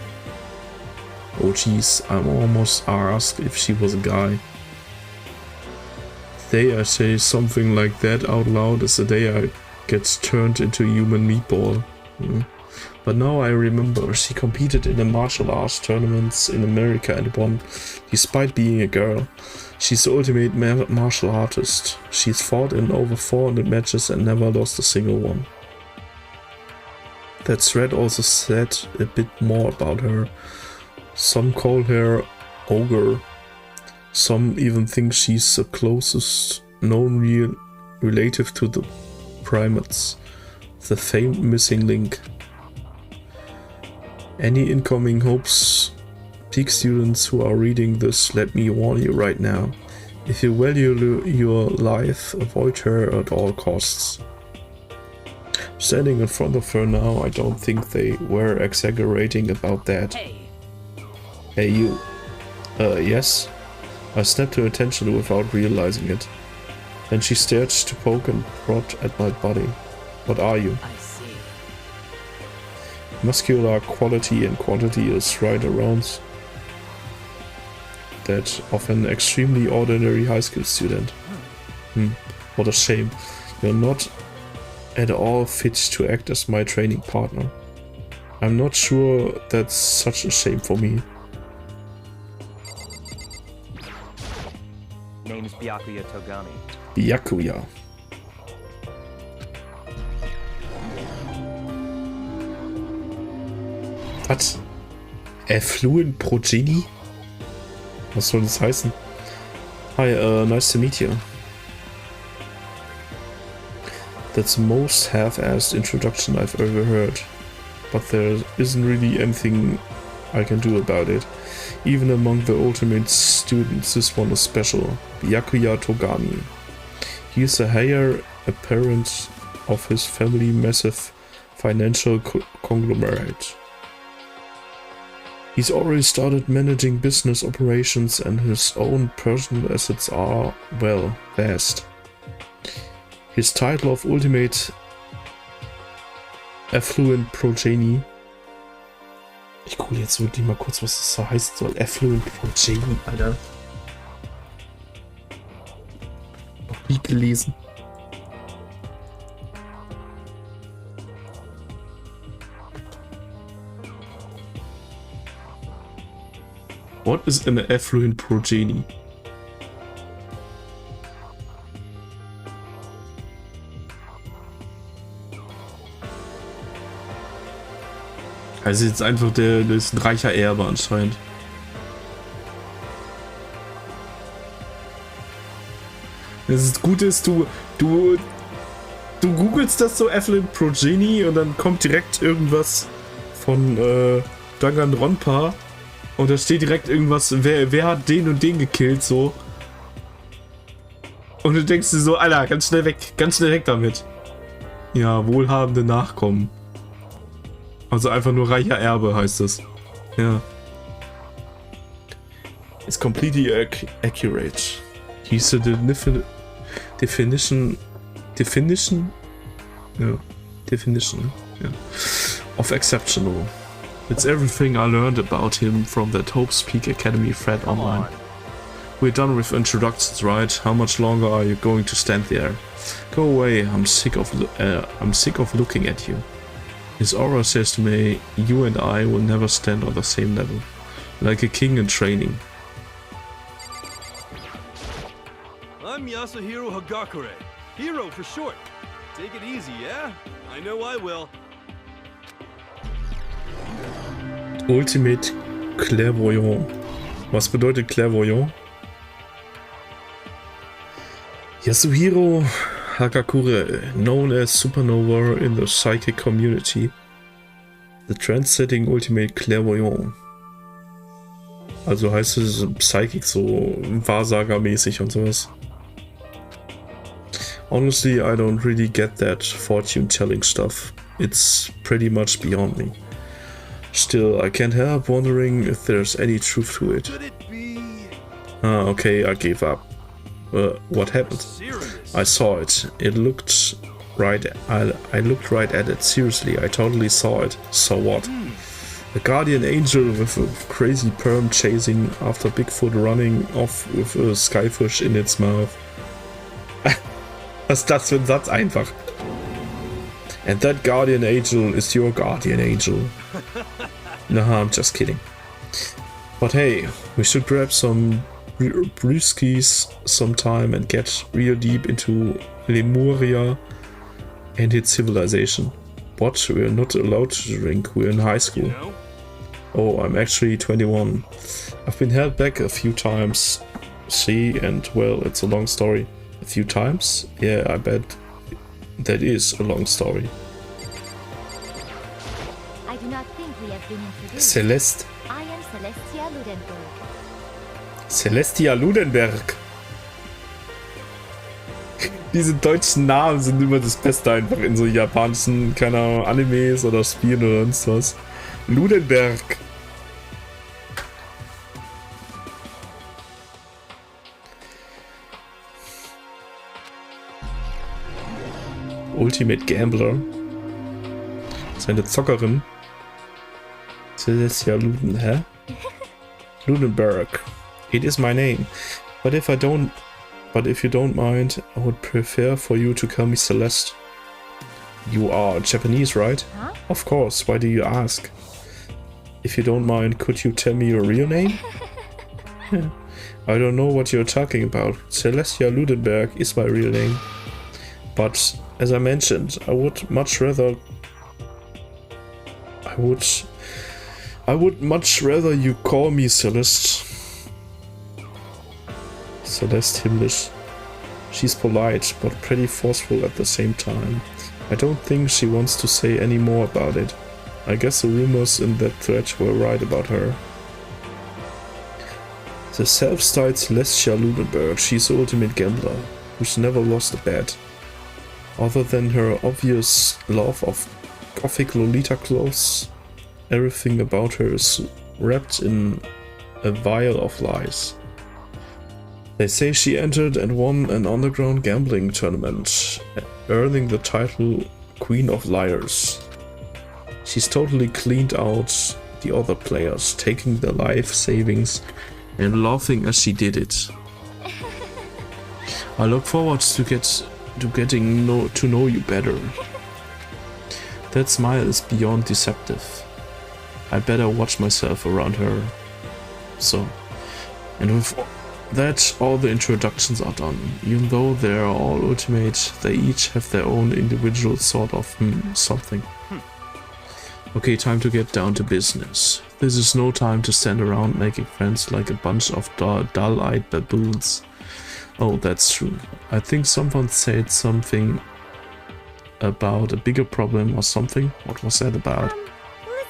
Oh jeez, I'm almost asked if she was a guy. The day I say something like that out loud is the day I get turned into a human meatball. But now I remember she competed in the martial arts tournaments in America and won, despite being a girl. She's the ultimate martial artist. She's fought in over 400 matches and never lost a single one. That thread also said a bit more about her. Some call her ogre, Some even think she's the closest known real relative to the primates, the famed missing link. Any incoming Hopes Peak students who are reading this, let me warn you right now. If you value your life, avoid her at all costs. Standing in front of her now, I don't think they were exaggerating about that. Hey you. Yes? I snapped her attention without realizing it. Then she stared to poke and prod at my body. What are you? I see. Muscular quality and quantity is right around that of an extremely ordinary high school student. What a shame. You're not at all fit to act as my training partner. I'm not sure that's such a shame for me. Name's Byakuya Togami. Byakuya. Was? Affluent Progeny? Was soll das heißen? Hi, nice to meet you. That's the most half-assed introduction I've ever heard. But there isn't really anything I can do about it. Even among the ultimate students, this one is special. Byakuya Togami. He is the heir apparent of his family massive financial conglomerate. He's already started managing business operations and his own personal assets are, well, vast. His title of Ultimate Affluent Progeny. Ich google jetzt wirklich mal kurz, was das da heißen soll. Affluent Progeny, Alter. Noch nie gelesen. What is an affluent progeny? Also jetzt einfach das ist ein reicher Erbe anscheinend. Das Gute ist, du googelst das so Affluent Progeny und dann kommt direkt irgendwas von Danganronpa und da steht direkt irgendwas, wer hat den und den gekillt, so. Und du denkst dir so, Alter, ganz schnell weg damit. Ja, wohlhabende Nachkommen. Also einfach nur reicher Erbe heißt das. Ja. It's completely accurate. He's the definition of exceptional. It's everything I learned about him from that Hope's Peak Academy thread online. We're done with introductions, right? How much longer are you going to stand there? Go away, I'm sick of looking at you. His aura says to me, you and I will never stand on the same level. Like a king in training. I'm Yasuhiro Hagakure. Hero for short. Take it easy, yeah? I know I will. Ultimate Clairvoyant. Was bedeutet Clairvoyant? Yasuhiro Hagakure, known as Supernova in the psychic community. The trend-setting Ultimate Clairvoyant. Also heißt es Psychic, so Wahrsagermäßig und sowas. Honestly, I don't really get that fortune-telling stuff. It's pretty much beyond me. Still, I can't help wondering if there's any truth to it. Ah, okay, I gave up. What happened? I saw it. It looked right. I looked right at it. Seriously, I totally saw it. So what? A guardian angel with a crazy perm chasing after Bigfoot running off with a skyfish in its mouth. Was ist das für ein Satz einfach? And that guardian angel is your guardian angel. Nah, I'm just kidding. But hey, we should grab some brewskis sometime and get real deep into Lemuria and its civilization. What? We're not allowed to drink, we're in high school. Oh, I'm actually 21. I've been held back a few times see, and well, it's a long story. A few times? Yeah, I bet that is a long story. I do not think we have been introduced. Celeste. I am Celestia Ludenberg. Celestia Ludenberg. Diese deutschen Namen sind immer das Beste einfach in so japanischen, keine Ahnung, Animes oder Spielen oder sonst was. Ludenberg. Ultimate Gambler. Seine Zockerin. Celestia Ludenberg. It is my name. But if you don't mind, I would prefer for you to call me Celeste. You are Japanese, right? Huh? Of course, why do you ask? If you don't mind, could you tell me your real name? I don't know what you're talking about. Celestia Ludenberg is my real name. But, as I mentioned, I would much rather you call me Celeste. Celeste himmlisch. She's polite, but pretty forceful at the same time. I don't think she wants to say any more about it. I guess the rumors in that thread were right about her. The self-styled Celestia Ludenberg, she's the ultimate gambler, who's never lost a bet. Other than her obvious love of gothic Lolita clothes, everything about her is wrapped in a vial of lies. They say she entered and won an underground gambling tournament, earning the title Queen of Liars. She's totally cleaned out the other players, taking their life savings and laughing as she did it. I look forward to getting to know you better. That smile is beyond deceptive. I better watch myself around her. So, and with that, all the introductions are done. Even though they are all ultimate, they each have their own individual sort of something. Okay, time to get down to business. This is no time to stand around making friends like a bunch of dull-eyed baboons. Oh, that's true. I think someone said something about a bigger problem or something. What was that about?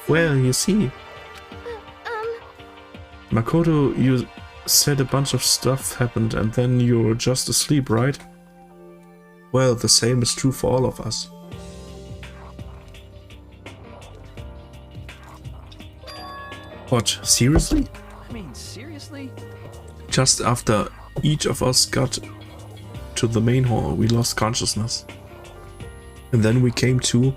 Well, you see. Makoto, you said a bunch of stuff happened and then you were just asleep, right? Well, the same is true for all of us. What, seriously? I mean, seriously? Just after each of us got to the main hall, we lost consciousness. And then we came to,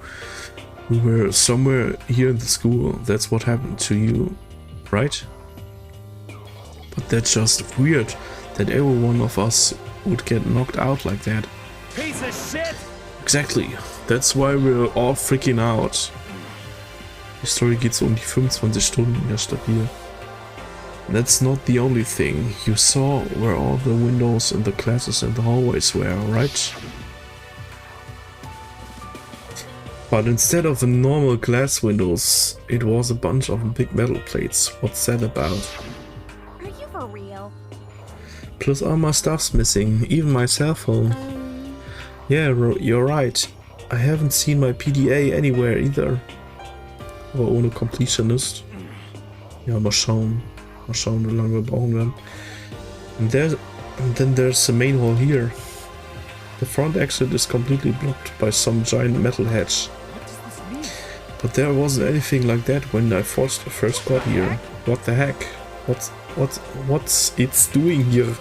we were somewhere here in the school. That's what happened to you, right? But that's just weird that every one of us would get knocked out like that. Piece of shit! Exactly. That's why we're all freaking out. Die Story geht so um die 25 Stunden, ja stabil. That's not the only thing. You saw where all the windows in the classes and the hallways were, right? But instead of the normal glass windows, it was a bunch of big metal plates. What's that about? Are you for real? Plus all my stuff's missing, even my cell phone. Yeah, you're right. I haven't seen my PDA anywhere either. Aber ohne Completionist. Ja, mal schauen. Mal schauen, wie lange wir brauchen werden. And then there's the main hall here. The front exit is completely blocked by some giant metal hedge. But there wasn't anything like that when I first got here. What the heck? What's it's doing here?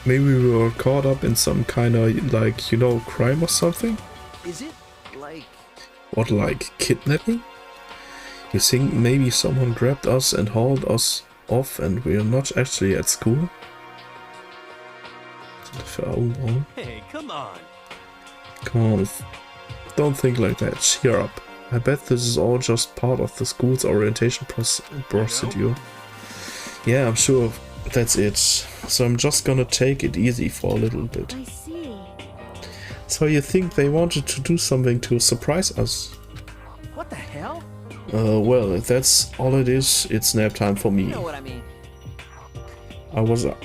Maybe we were caught up in some kind of, like, you know, crime or something? Is it like... What, like kidnapping? You think maybe someone grabbed us and hauled us off and we're not actually at school? Hey, come on. Come on, don't think like that, cheer up. I bet this is all just part of the school's orientation procedure. Yeah, I'm sure that's it. So I'm just gonna take it easy for a little bit. I see. So you think they wanted to do something to surprise us? What the hell? Well, if that's all it is, it's nap time for me. You know what I mean. I was up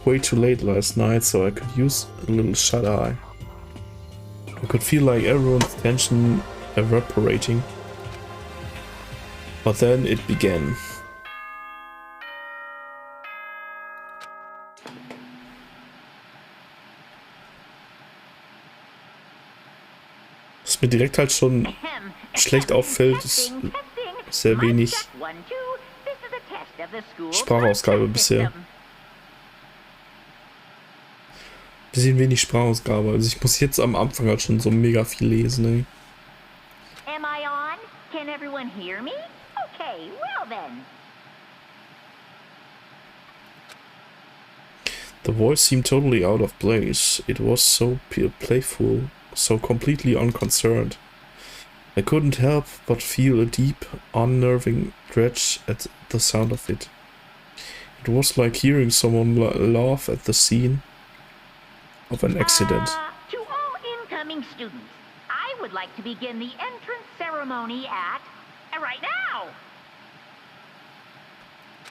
way too late last night, so I could use a little shut-eye. I could feel like everyone's tension evaporating. But then it began. Was mir direkt halt schon schlecht auffällt, ist sehr wenig Sprachausgabe bisher. Bisschen wenig Sprachausgabe. Also ich muss jetzt am Anfang halt schon so mega viel lesen, ey. Am I on? Can everyone hear me? Okay, well then. The voice seemed totally out of place. It was so playful, so completely unconcerned. I couldn't help but feel a deep, unnerving dread at the sound of it. It was like hearing someone laugh at the scene of an accident. To all incoming students, I would like to begin the entrance ceremony at right now.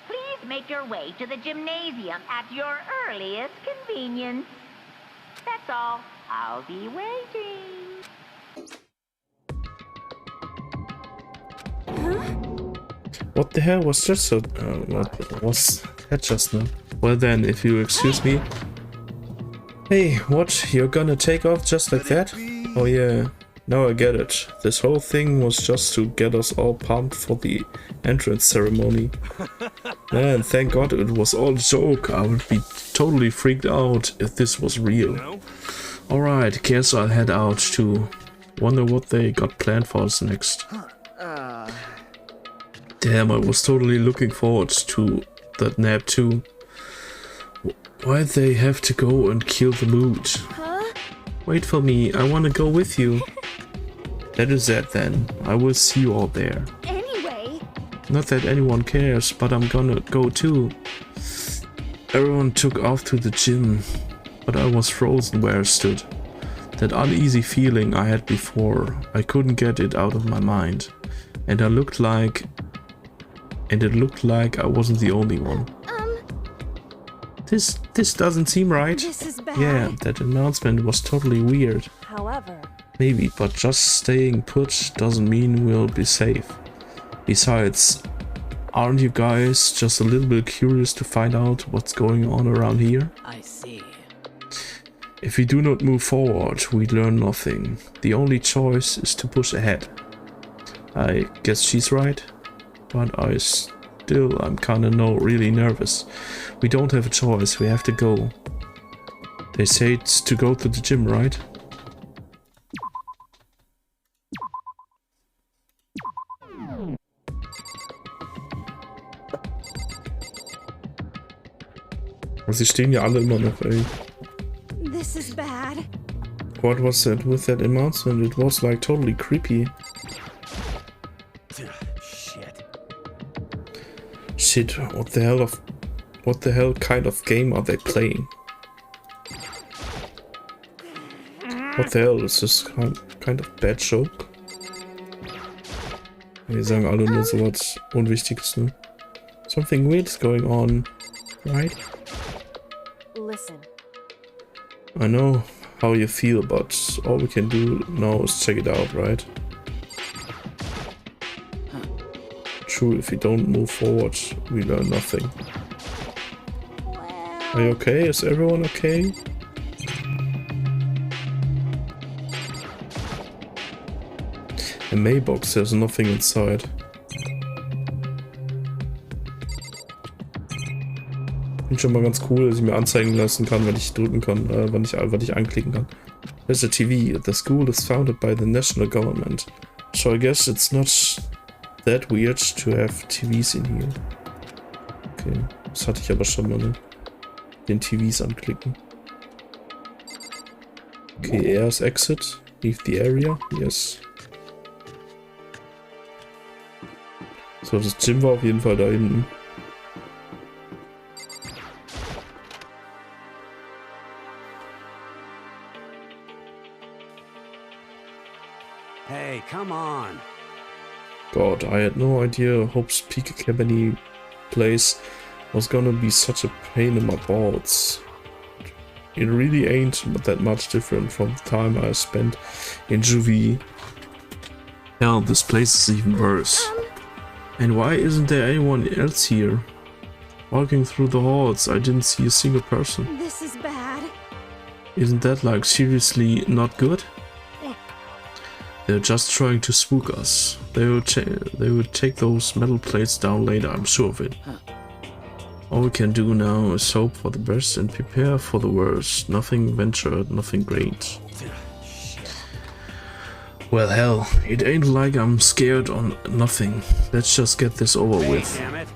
Please make your way to the gymnasium at your earliest convenience. That's all. I'll be waiting. What the hell was just so? What was that just now? Well then, if you excuse me. Hey, what? You're gonna take off just like that? Oh yeah, now I get it. This whole thing was just to get us all pumped for the entrance ceremony. Man, thank God it was all a joke. I would be totally freaked out if this was real. Alright, guess I'll head out too. Wonder what they got planned for us next. Damn, I was totally looking forward to that nap too. Why'd they have to go and kill the mood? Huh? Wait for me, I wanna go with you. That is that then. I will see you all there. Anyway. Not that anyone cares, but I'm gonna go too. Everyone took off to the gym, but I was frozen where I stood. That uneasy feeling I had before, I couldn't get it out of my mind. And it looked like I wasn't the only one. This doesn't seem right. This is bad. Yeah, that announcement was totally weird. However, Maybe, but just staying put doesn't mean we'll be safe. Besides, aren't you guys just a little bit curious to find out what's going on around here? I see. If we do not move forward, we learn nothing. The only choice is to push ahead. I guess she's right, but I'm kinda really nervous. We don't have a choice, we have to go. They say it's to go to the gym, right? Sie stehen ja alle immer noch, ey. this is bad. What was that with that announcement? It was like totally creepy. Shit, what the hell kind of game are they playing? What the hell is this kind of bad joke? Wir sagen alle nur so was Unwichtiges, ne? Something weird is going on, right? Listen. I know how you feel, but all we can do now is check it out, right? True, if we don't move forward, we learn nothing. Are you okay? Is everyone okay? A mailbox, there's nothing inside. Finde schon mal ganz cool, dass ich mir anzeigen lassen kann, wenn ich drücken kann, wenn ich anklicken kann. There's a TV. The school is founded by the national government. So I guess it's not that weird to have TVs in here. Okay, das hatte ich aber schon mal, ne? Den TVs anklicken. Okay, erst exit. Leave the area. Yes. So, das Gym war auf jeden Fall da hinten. Hey, come on. God, I had no idea Hope's Peak Academy place was gonna be such a pain in my balls. It really ain't that much different from the time I spent in juvie. Hell, this place is even worse. And why isn't there anyone else here? Walking through the halls, I didn't see a single person. This is bad. Isn't that like seriously not good? They're just trying to spook us. They will take those metal plates down later, I'm sure of it. All we can do now is hope for the best and prepare for the worst. Nothing ventured, nothing great. Well, hell, it ain't like I'm scared on nothing. Let's just get this over with. Damn it.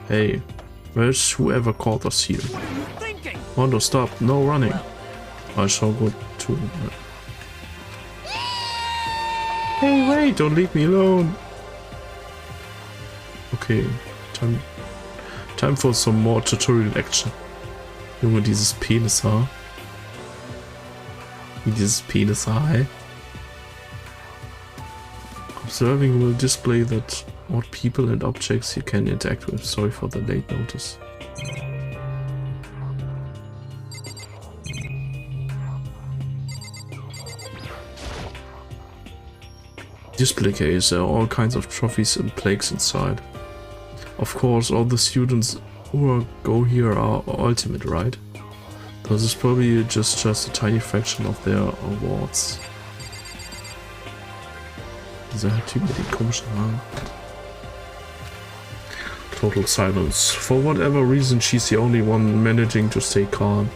Hey, where's whoever called us here? What are you thinking? Mondo, stop, no running. I shall go to... Hey, wait, don't leave me alone. Okay, time for some more tutorial action. Junge, dieses Penishaar. Wie dieses Penishaar, hey? Observing will display that what people and objects you can interact with. Sorry for the late notice. Display case, there are all kinds of trophies and plaques inside. Of course, all the students who go here are ultimate, right? This is probably just a tiny fraction of their awards. Dieser Typ mit den komischen Haaren. Total silence. For whatever reason, she's the only one managing to stay calm.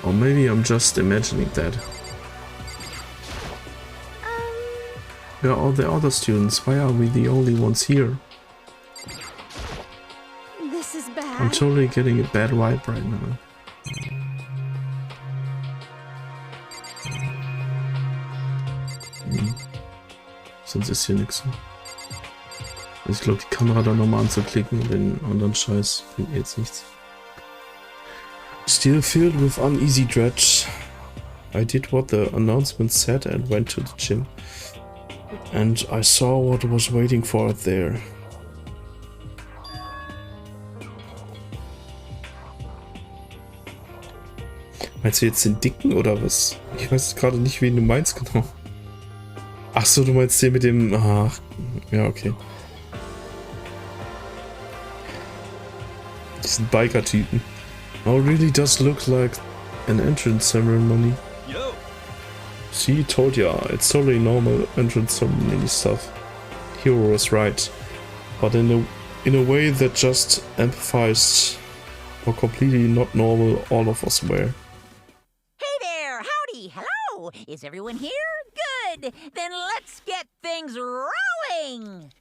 Or maybe I'm just imagining that. Where are all the other students? Why are we the only ones here? This is bad. I'm totally getting a bad vibe right now. Sonst ist hier nichts. Also ich glaube, die Kamera da nochmal anzuklicken und den anderen Scheiß bringt jetzt nichts. Still filled with uneasy dread, I did what the announcement said and went to the gym. And I saw what was waiting for it there. Meinst du jetzt den Dicken oder was? Ich weiß gerade nicht, wen du meinst genau. Ach so, du meinst den mit dem... Ach, ja, okay. Diesen Biker-Typen. Oh, really does look like an entrance ceremony. Yo. See, told ya, it's totally normal entrance ceremony stuff. Hero was right. But in a way that just amplifies how completely not normal all of us were. Hey there! Howdy! Hello! Is everyone here? Good! Then let's get things rolling!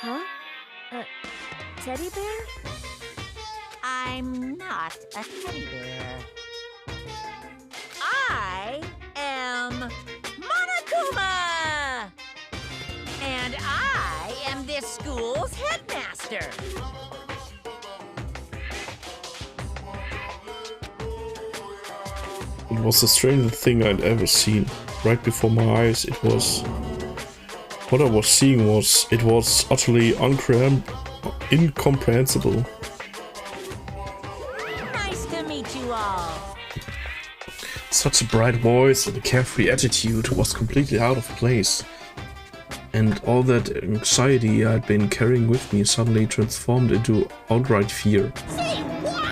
Huh? Teddy bear? I'm not a teddy bear. I am Monokuma! And I am this school's headmaster. It was the strangest thing I'd ever seen. Right before my eyes, it was... What I was seeing was... It was utterly incomprehensible. Nice to meet you all. Such a bright voice and a carefree attitude was completely out of place. And all that anxiety I'd been carrying with me suddenly transformed into outright fear. Say what?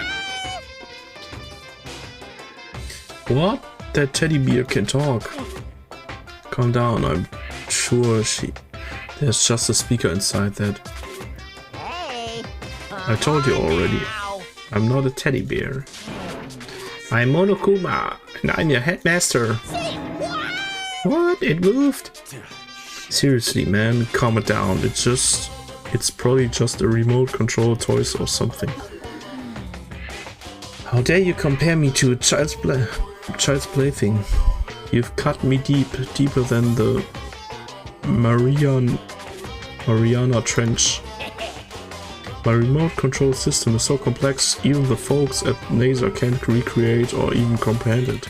What? That teddy bear can talk. Calm down, I'm sure there's just a speaker inside that. Hey. I told you already. Now. I'm not a teddy bear. I'm Monokuma, and I'm your headmaster. Say what? What? It moved? Seriously, man, calm it down. It's probably just a remote control toys or something. How dare you compare me to a child's plaything? You've cut me deeper than the Mariana Trench. My remote control system is so complex, even the folks at NASA can't recreate or even comprehend it.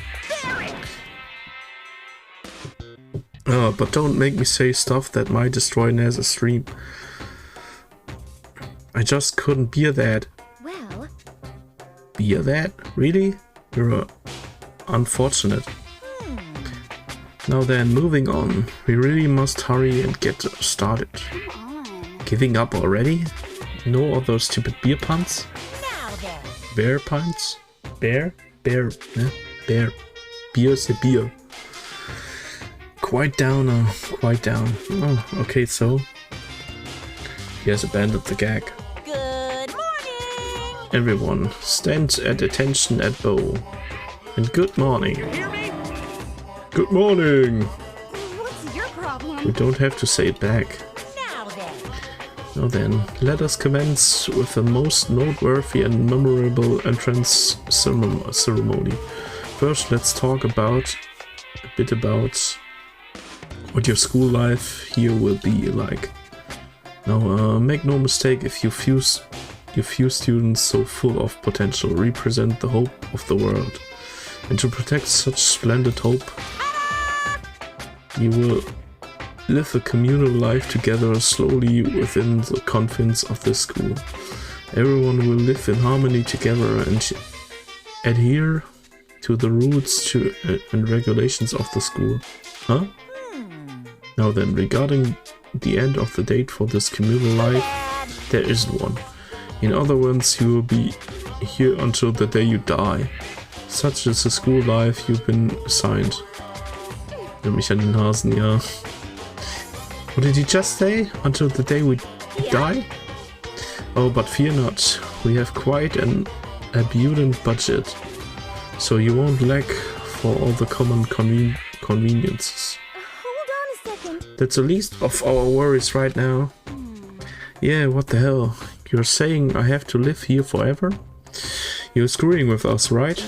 But don't make me say stuff that might destroy NASA's dream. I just couldn't bear that. Well... Bear that? Really? You're unfortunate. Now then, moving on. We really must hurry and get started. Giving up already? No other stupid beer puns? Bear puns? Bear? Bear. Bear. Beer's a beer. Quite down, quite down. Oh, okay, so... He has abandoned the gag. Good morning! Everyone, stand at attention at bow. And good morning. Hear me? Good morning! What's your problem? We don't have to say it back. Now then, let us commence with the most noteworthy and memorable entrance ceremony. First, let's talk a bit about what your school life here will be like. Now, make no mistake, if you few students so full of potential represent the hope of the world, and to protect such splendid hope, you will live a communal life together slowly within the confines of the school. Everyone will live in harmony together and adhere to the rules and regulations of the school. Huh? Now then, regarding the end of the date for this communal life, there isn't one. In other words, you will be here until the day you die. Such is the school life you've been assigned. Nimm mich an den Hasen, ja. What did you just say? Until the day we die? Oh, but fear not. We have quite an abundant budget, so you won't lack for all the common conveniences. Hold on a second. That's the least of our worries right now. Yeah, what the hell? You're saying I have to live here forever? You're screwing with us, right?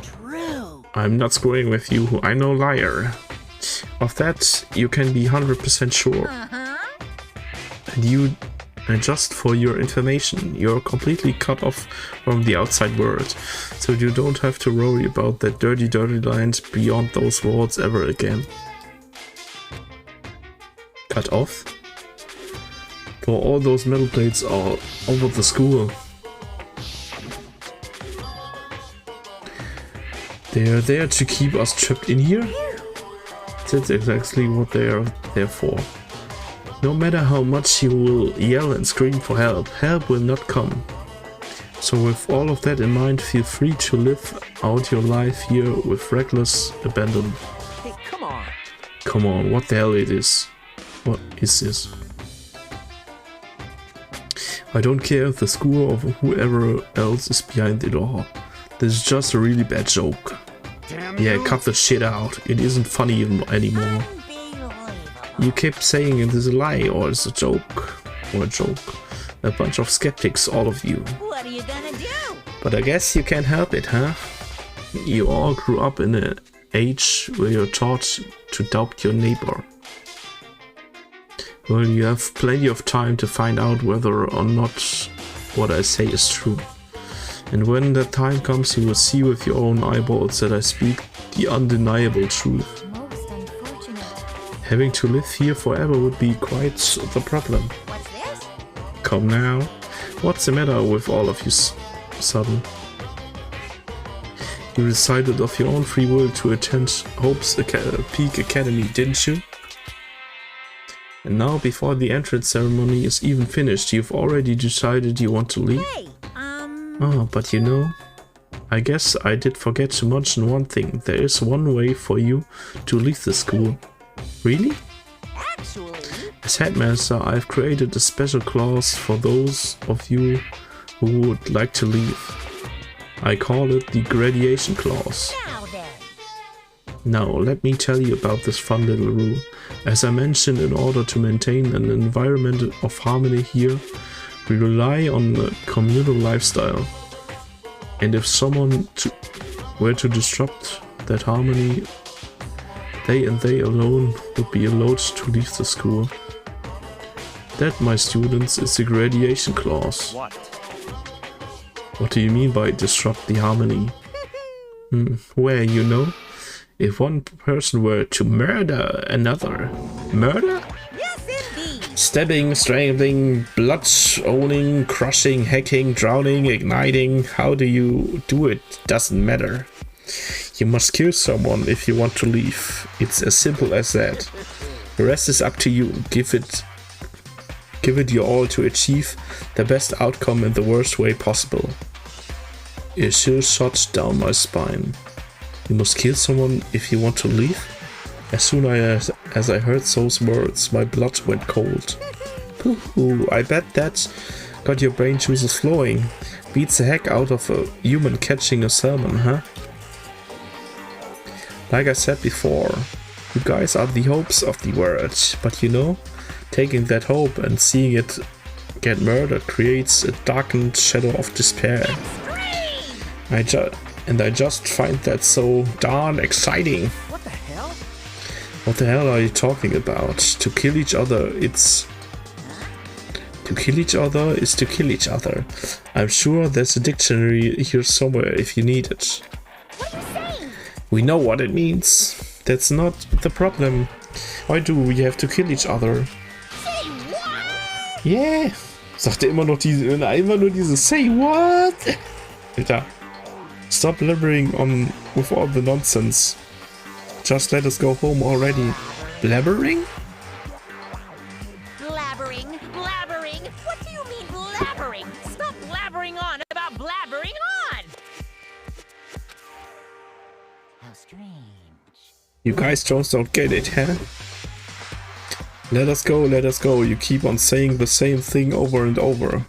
True. I'm not screwing with you, I know, liar. Of that, you can be 100% sure. And just for your information, you're completely cut off from the outside world, so you don't have to worry about that dirty lines beyond those walls ever again. Cut off? For all those metal plates all over the school. They are there to keep us trapped in here? That's exactly what they are there for. No matter how much you will yell and scream for help, help will not come. So with all of that in mind, feel free to live out your life here with reckless abandon. Hey, come on. Come on, what the hell it is? What is this? I don't care if the school or whoever else is behind it all. This is just a really bad joke. Damn Yeah, you. cut the shit out. It isn't funny anymore. You keep saying it is a lie or it's a joke. Or a joke. A bunch of skeptics, all of you. What are you gonna do? But I guess you can't help it, huh? You all grew up in an age where you're taught to doubt your neighbor. Well, you have plenty of time to find out whether or not what I say is true. And when that time comes, you will see with your own eyeballs that I speak the undeniable truth. Most unfortunate. Having to live here forever would be quite the problem. What's this? Come now. What's the matter with all of you sudden? You decided of your own free will to attend Hope's Peak Academy, didn't you? And now, before the entrance ceremony is even finished, you've already decided you want to leave? Hey, Oh, but you know, I guess I did forget to mention one thing. There is one way for you to leave the school. Really? actually, As headmaster, I've created a special clause for those of you who would like to leave. I call it the graduation clause. now then. Now, let me tell you about this fun little rule. As I mentioned, in order to maintain an environment of harmony here, we rely on a communal lifestyle. And if someone were to disrupt that harmony, they and they alone would be allowed to leave the school. That, my students, is the graduation clause. What? What do you mean by disrupt the harmony? Where, you know, if one person were to murder another. Murder? Yes, indeed. Stabbing, strangling, blood owning, crushing, hacking, drowning, igniting. How do you do it? Doesn't matter. You must kill someone if you want to leave. It's as simple as that. The rest is up to you. Give it your all to achieve the best outcome in the worst way possible. A chill shot down my spine. You must kill someone if you want to leave? As soon as I heard those words, my blood went cold. Ooh, I bet that got your brain juices flowing. Beats the heck out of a human catching a salmon, huh? Like I said before, you guys are the hopes of the world, but you know, taking that hope and seeing it get murdered creates a darkened shadow of despair. I just find that so darn exciting. What the hell? What the hell are you talking about? To kill each other, it's... To kill each other is to kill each other. I'm sure there's a dictionary here somewhere if you need it. What are you saying? We know what it means. That's not the problem. Why do we have to kill each other? Say what? Yeah. Sagt er immer nur diese say what? Alter. Stop blabbering on with all the nonsense. Just let us go home already. Blabbering? Blabbering? What do you mean blabbering? Stop blabbering on about blabbering on! How strange. You guys just don't get it, huh? Let us go. You keep on saying the same thing over and over.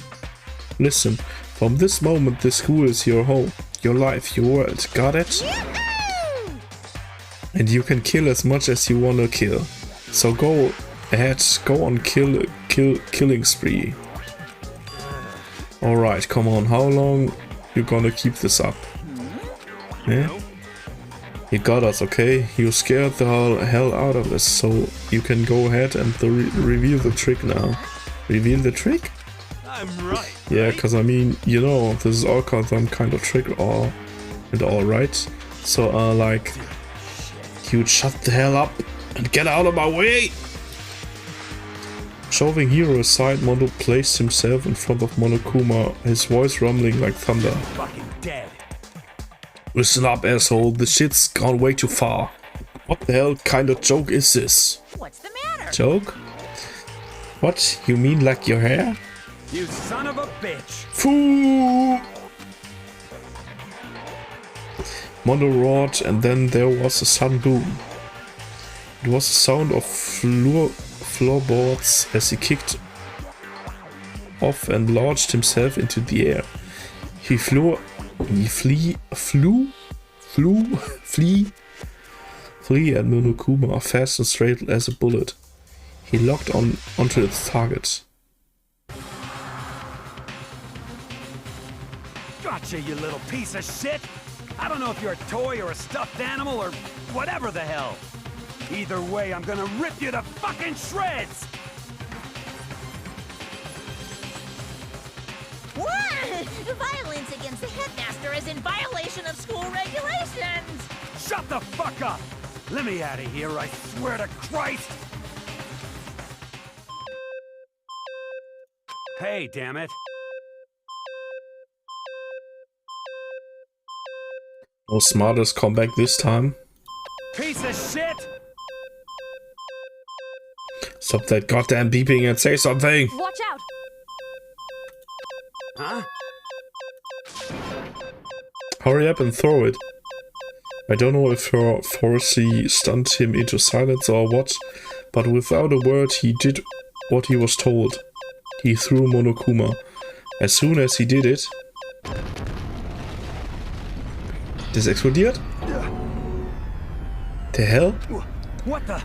Listen, from this moment, this school is your home, your life, your world. Got it? And you can kill as much as you wanna kill. So go ahead, go on killing spree. Alright, come on, how long you gonna keep this up? Yeah? You got us, okay? You scared the hell out of us, so you can go ahead and reveal the trick now. Reveal the trick? I'm right. Yeah, cause I mean, you know, this is all some kind of trick all right. So like, you'd shut the hell up and get out of my way! Shoving Hero aside, Mondo placed himself in front of Monokuma, his voice rumbling like thunder. Fucking dead. Listen up, asshole, the shit's gone way too far. What the hell kind of joke is this? What's the matter? Joke? What? You mean like your hair? You son of a bitch. Foo! Mondo roared, and then there was a sudden boom. It was the sound of floorboards as he kicked off and launched himself into the air. He flew at Monokuma fast and straight as a bullet. He locked onto its target. Gotcha, you little piece of shit! I don't know if you're a toy or a stuffed animal or whatever the hell. Either way, I'm gonna rip you to fucking shreds! What? Violence against the headmaster is in violation of school regulations! Shut the fuck up! Let me out of here, I swear to Christ! Hey, damn it. No smartest comeback this time. Piece of shit! Stop that goddamn beeping and say something! Watch out! Huh? Hurry up and throw it. I don't know if her Forsey stunned him into silence or what, but without a word he did what he was told. He threw Monokuma. As soon as he did it... Das explodiert? The hell? What the?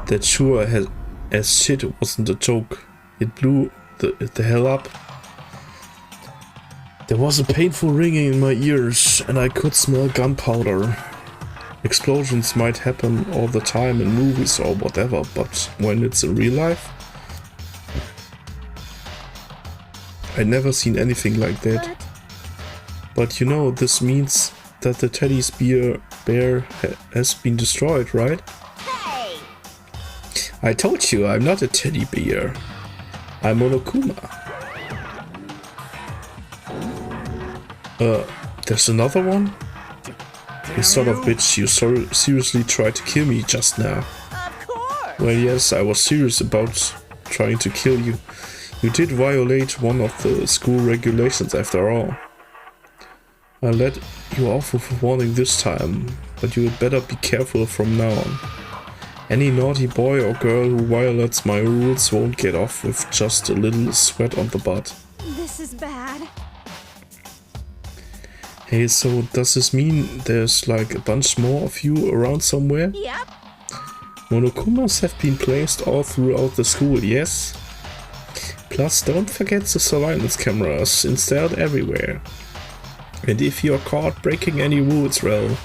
That sure as shit wasn't a joke. It blew the hell up. There was a painful ringing in my ears, and I could smell gunpowder. Explosions might happen all the time in movies or whatever, but when it's in real life? I'd never seen anything like that. But you know, this means that the teddy bear has been destroyed, right? Hey! I told you, I'm not a teddy bear. I'm Monokuma. There's another one? You son of a bitch, you seriously tried to kill me just now. Of course! Well, yes, I was serious about trying to kill you. You did violate one of the school regulations after all. I'll let you off with a warning this time, but you had better be careful from now on. Any naughty boy or girl who violates my rules won't get off with just a little sweat on the butt. This is bad. Hey, so does this mean there's like a bunch more of you around somewhere? Yep. Monokumas have been placed all throughout the school, yes? Plus, don't forget the surveillance cameras installed everywhere. And if you're caught breaking any rules, well,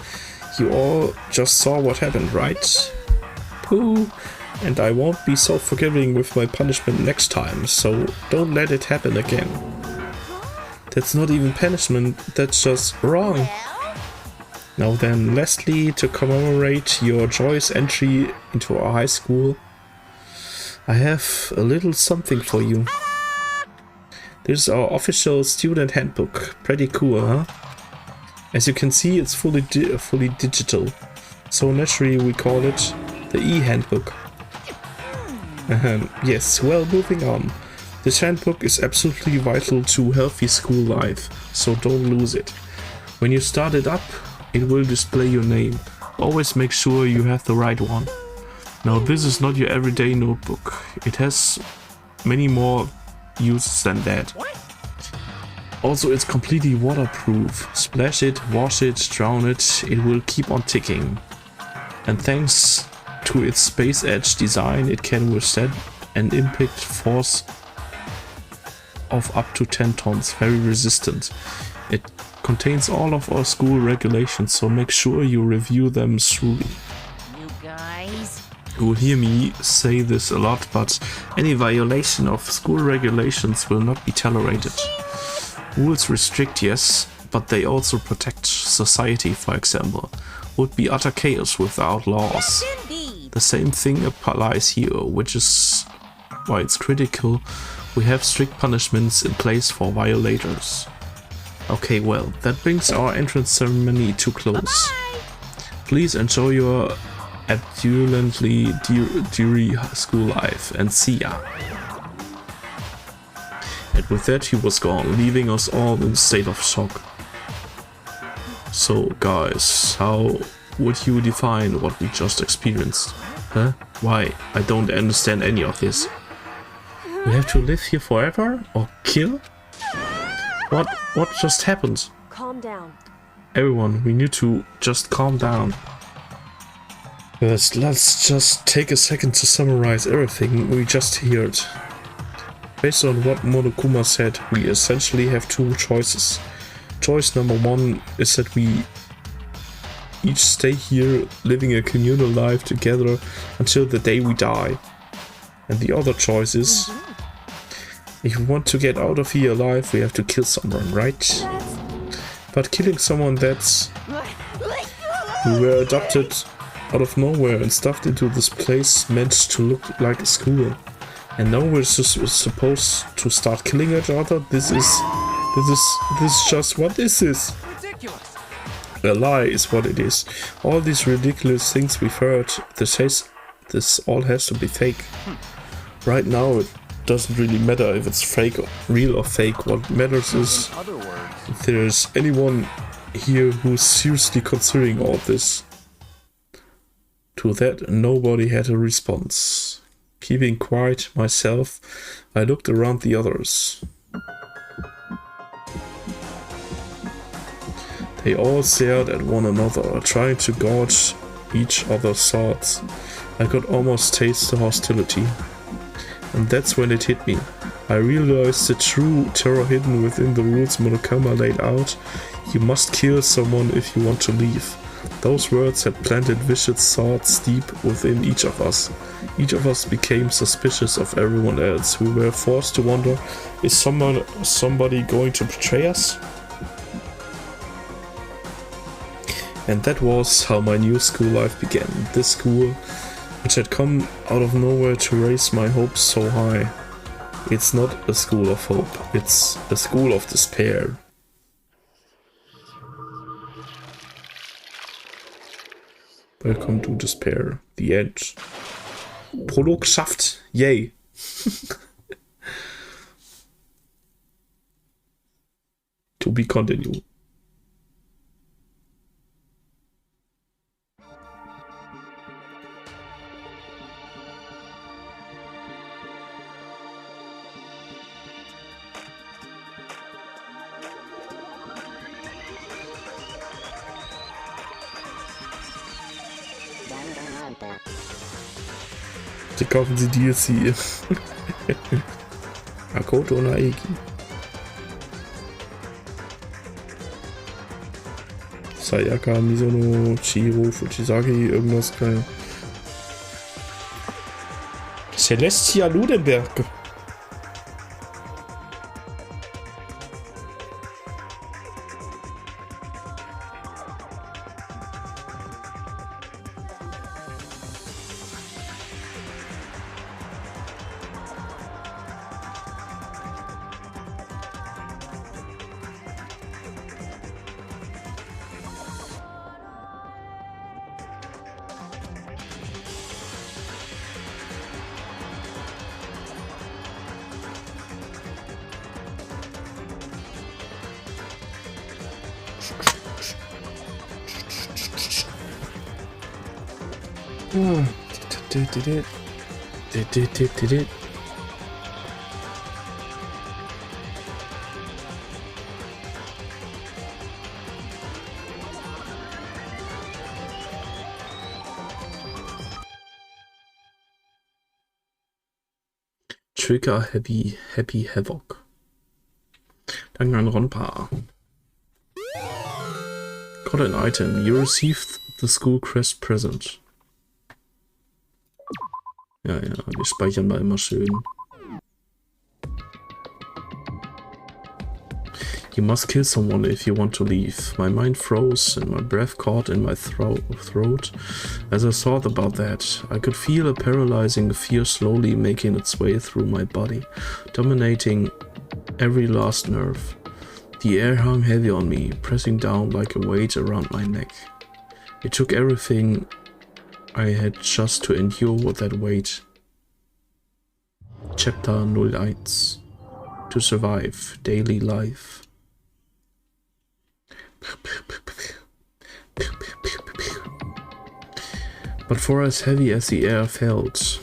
you all just saw what happened, right? Pooh! And I won't be so forgiving with my punishment next time, so don't let it happen again. That's not even punishment, that's just wrong. Well? Now then, Leslie, to commemorate your joyous entry into our high school, I have a little something for you. This is our official student handbook. Pretty cool, huh? As you can see, it's fully digital. So naturally we call it the e-handbook. Yes, well, moving on. This handbook is absolutely vital to healthy school life, so don't lose it. When you start it up, it will display your name. Always make sure you have the right one. Now, this is not your everyday notebook. It has many more uses than that. Also, it's completely waterproof. Splash it, wash it, drown it, it will keep on ticking. And thanks to its space edge design, it can withstand an impact force of up to 10 tons, very resistant. It contains all of our school regulations, so make sure you review them thoroughly. You guys? You will hear me say this a lot, but any violation of school regulations will not be tolerated. Rules restrict, yes, but they also protect society, for example. Would be utter chaos without laws. Indeed. The same thing applies here, which is why it's critical we have strict punishments in place for violators. Okay, well, that brings our entrance ceremony to close. Bye-bye. Please enjoy your abundantly deary school life, and see ya. And with that he was gone, leaving us all in a state of shock. So guys, how would you define what we just experienced? Huh? Why? I don't understand any of this. We have to live here forever? Or kill? What just happened? Calm down. Everyone, we need to just calm down. Let's just take a second to summarize everything we just heard. Based on what Monokuma said, we essentially have two choices. Choice number one is that we each stay here living a communal life together until the day we die. And the other choice is, if we want to get out of here alive, we have to kill someone, right? But killing someone, that's... We were adopted out of nowhere and stuffed into this place meant to look like a school. And now we're supposed to start killing each other? This is just, what is this? Ridiculous. A lie is what it is. All these ridiculous things we've heard, this all has to be fake. Right now it doesn't really matter if it's fake, real or fake. What matters is if there's anyone here who's seriously considering all this. To that, nobody had a response. Keeping quiet myself, I looked around the others. They all stared at one another, trying to gauge each other's thoughts. I could almost taste the hostility. And that's when it hit me. I realized the true terror hidden within the rules Monokuma laid out. You must kill someone if you want to leave. Those words had planted vicious thoughts deep within each of us. Each of us became suspicious of everyone else. We were forced to wonder, is somebody going to betray us? And that was how my new school life began. This school, which had come out of nowhere to raise my hopes so high. It's not a school of hope, it's a school of despair. Welcome to Despair. The End. Prolog geschafft. Yay. To be continued. Bitte kaufen Sie DLC. Makoto Naegi. Sayaka, Misono, Chiro, Fujisaki, irgendwas geil. Celestia Ludenberg. Trigger Happy Havoc. Danganronpa. Got an item. You received the school crest present. Ja, wir speichern mal immer schön. You must kill someone if you want to leave. My mind froze and my breath caught in my throat as I thought about that. I could feel a paralyzing fear slowly making its way through my body, dominating every last nerve. The air hung heavy on me, pressing down like a weight around my neck. It took everything I had just to endure that weight. Chapter 01. To survive daily life. But for as heavy as the air felt,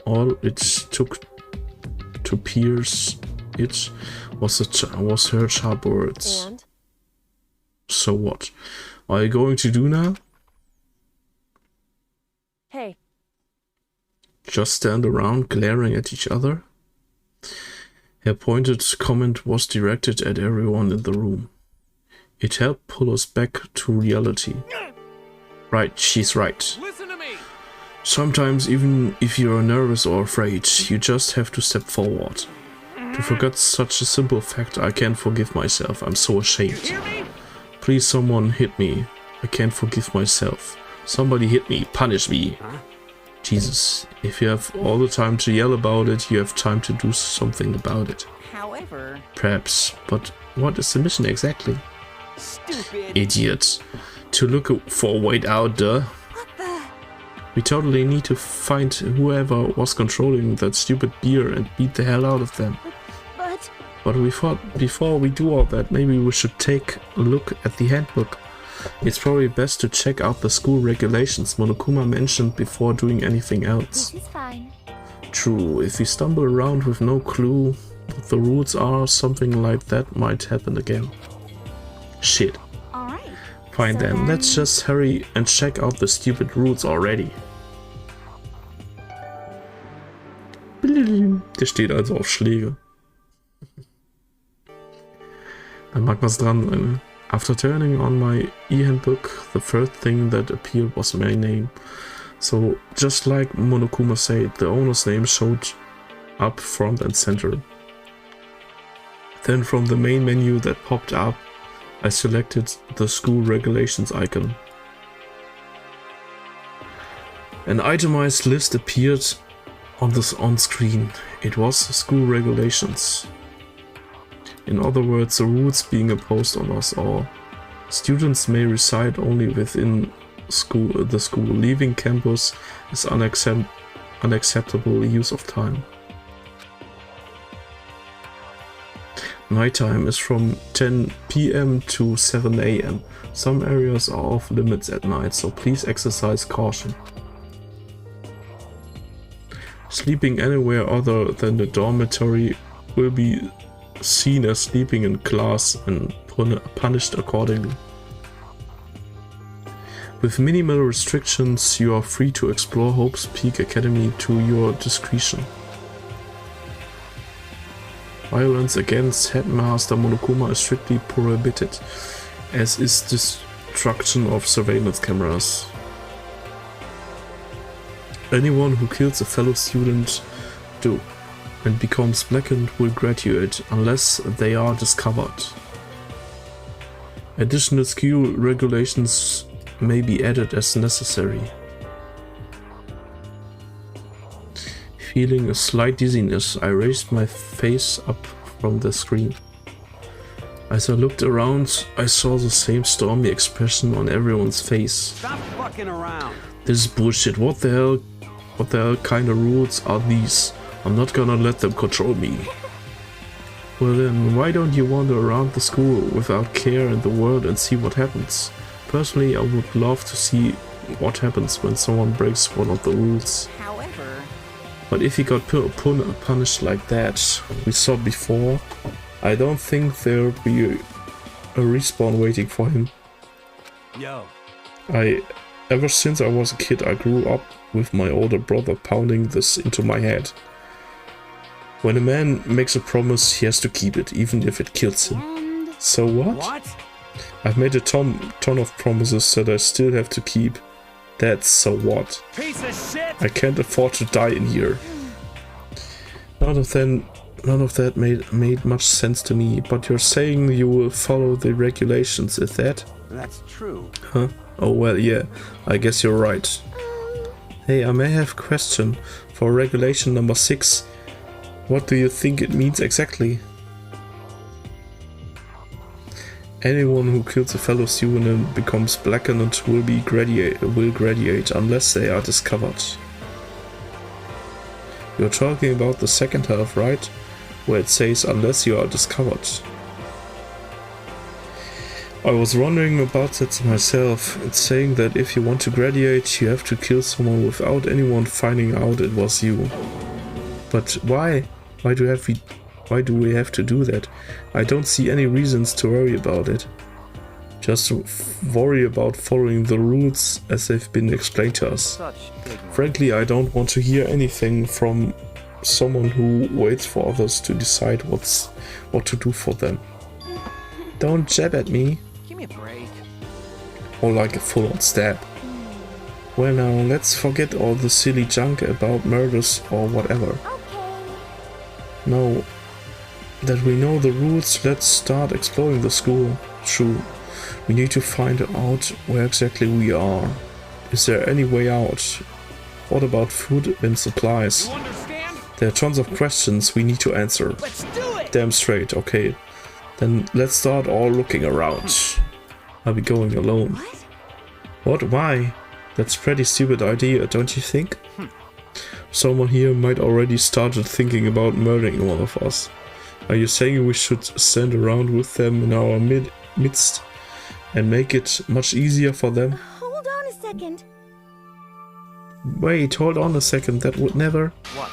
all it took to pierce it was her sharp words. And? So what are you going to do now? Hey. Just stand around glaring at each other? Her pointed comment was directed at everyone in the room. It helped pull us back to reality. Right, she's right. Listen to me. Sometimes even if you're nervous or afraid, you just have to step forward. To forget such a simple fact, I can't forgive myself. I'm so ashamed. Please, someone hit me. I can't forgive myself. Somebody hit me. Punish me. Jesus, if you have all the time to yell about it, you have time to do something about it. However... Perhaps, but what is the mission exactly? Stupid. Idiot. To look for a way out, duh. We totally need to find whoever was controlling that stupid beer and beat the hell out of them. But we thought before we do all that, maybe we should take a look at the handbook. It's probably best to check out the school regulations Monokuma mentioned before doing anything else. This is fine. True, if we stumble around with no clue what the rules are, something like that might happen again. Shit. Alright. Fine So then, let's just hurry and check out the stupid rules already. Der steht also auf Schläge. Da mag was dran sein. After turning on my e-handbook, the first thing that appeared was my name. So, just like Monokuma said, the owner's name showed up front and center. Then from the main menu that popped up, I selected the school regulations icon. An itemized list appeared on screen. It was school regulations. In other words, the rules being imposed on us all. Students may reside only within the school. Leaving campus is unacceptable use of time. Nighttime is from 10 PM to 7 AM. Some areas are off limits at night, so please exercise caution. Sleeping anywhere other than the dormitory will be seen as sleeping in class and punished accordingly. With minimal restrictions, you are free to explore Hope's Peak Academy to your discretion. Violence against Headmaster Monokuma is strictly prohibited, as is destruction of surveillance cameras. Anyone who kills a fellow student and becomes blackened will graduate unless they are discovered. Additional school regulations may be added as necessary. Feeling a slight dizziness, I raised my face up from the screen. As I looked around, I saw the same stormy expression on everyone's face. Stop fucking around. This is bullshit. What the hell kind of rules are these? I'm not gonna let them control me. Well then, why don't you wander around the school without care in the world and see what happens? Personally, I would love to see what happens when someone breaks one of the rules. However... But if he got punished like that, we saw before, I don't think there'll be a respawn waiting for him. Yo. Ever since I was a kid, I grew up with my older brother pounding this into my head. When a man makes a promise, he has to keep it, even if it kills him. So what? What? I've made a ton of promises that I still have to keep. That's so what? Piece of shit! I can't afford to die in here. None of that made much sense to me, but you're saying you will follow the regulations, is that? That's true. Huh? Oh well, yeah, I guess you're right. Hey, I may have a question. For regulation number 6, what do you think it means exactly? Anyone who kills a fellow student and becomes blackened will graduate unless they are discovered. You're talking about the second half, right? Where it says unless you are discovered. I was wondering about that myself. It's saying that if you want to graduate, you have to kill someone without anyone finding out it was you. But why? Why do we have to do that? I don't see any reasons to worry about it. Just worry about following the rules as they've been explained to us. Frankly, I don't want to hear anything from someone who waits for others to decide what to do for them. Don't jab at me. Give me a break. Or like a full-on stab. Well now, let's forget all the silly junk about murders or whatever. Now that we know the rules, let's start exploring the school. True. We need to find out where exactly we are. Is there any way out? What about food and supplies? You understand? There are tons of questions we need to answer. Let's do it! Damn straight, okay. Then let's start all looking around. I'll be going alone. What? Why? That's a pretty stupid idea, don't you think? Someone here might already started thinking about murdering one of us. Are you saying we should stand around with them in our midst and make it much easier for them? Hold on a second. Wait, hold on a second, that would never... What?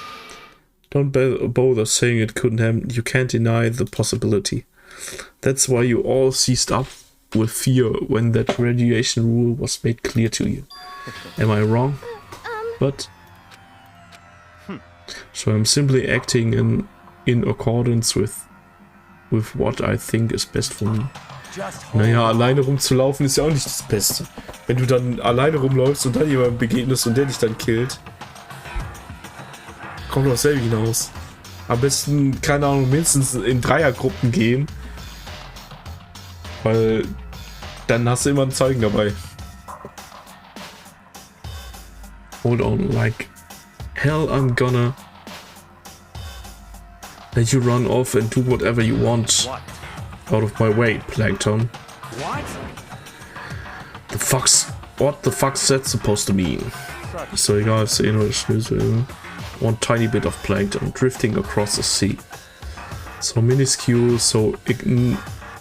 Don't bother saying it couldn't happen, you can't deny the possibility. That's why you all seized up with fear when that graduation rule was made clear to you. Am I wrong? But... So I'm simply acting in accordance with what I think is best for me. Naja, alleine rumzulaufen ist ja auch nicht das Beste. Wenn du dann alleine rumläufst und dann jemandem begegnest und der dich dann killt, kommt doch selber hinaus. Am besten, keine Ahnung, mindestens in Dreiergruppen gehen. Weil dann hast du immer einen Zeugen dabei. Hold on, like hell I'm gonna let you run off and do whatever you want. What? Out of my way, Plankton. What? What the fuck's that supposed to mean? Ist so egal, ist eh nur das Schnösel. One tiny bit of plankton drifting across the sea. So minuscule, so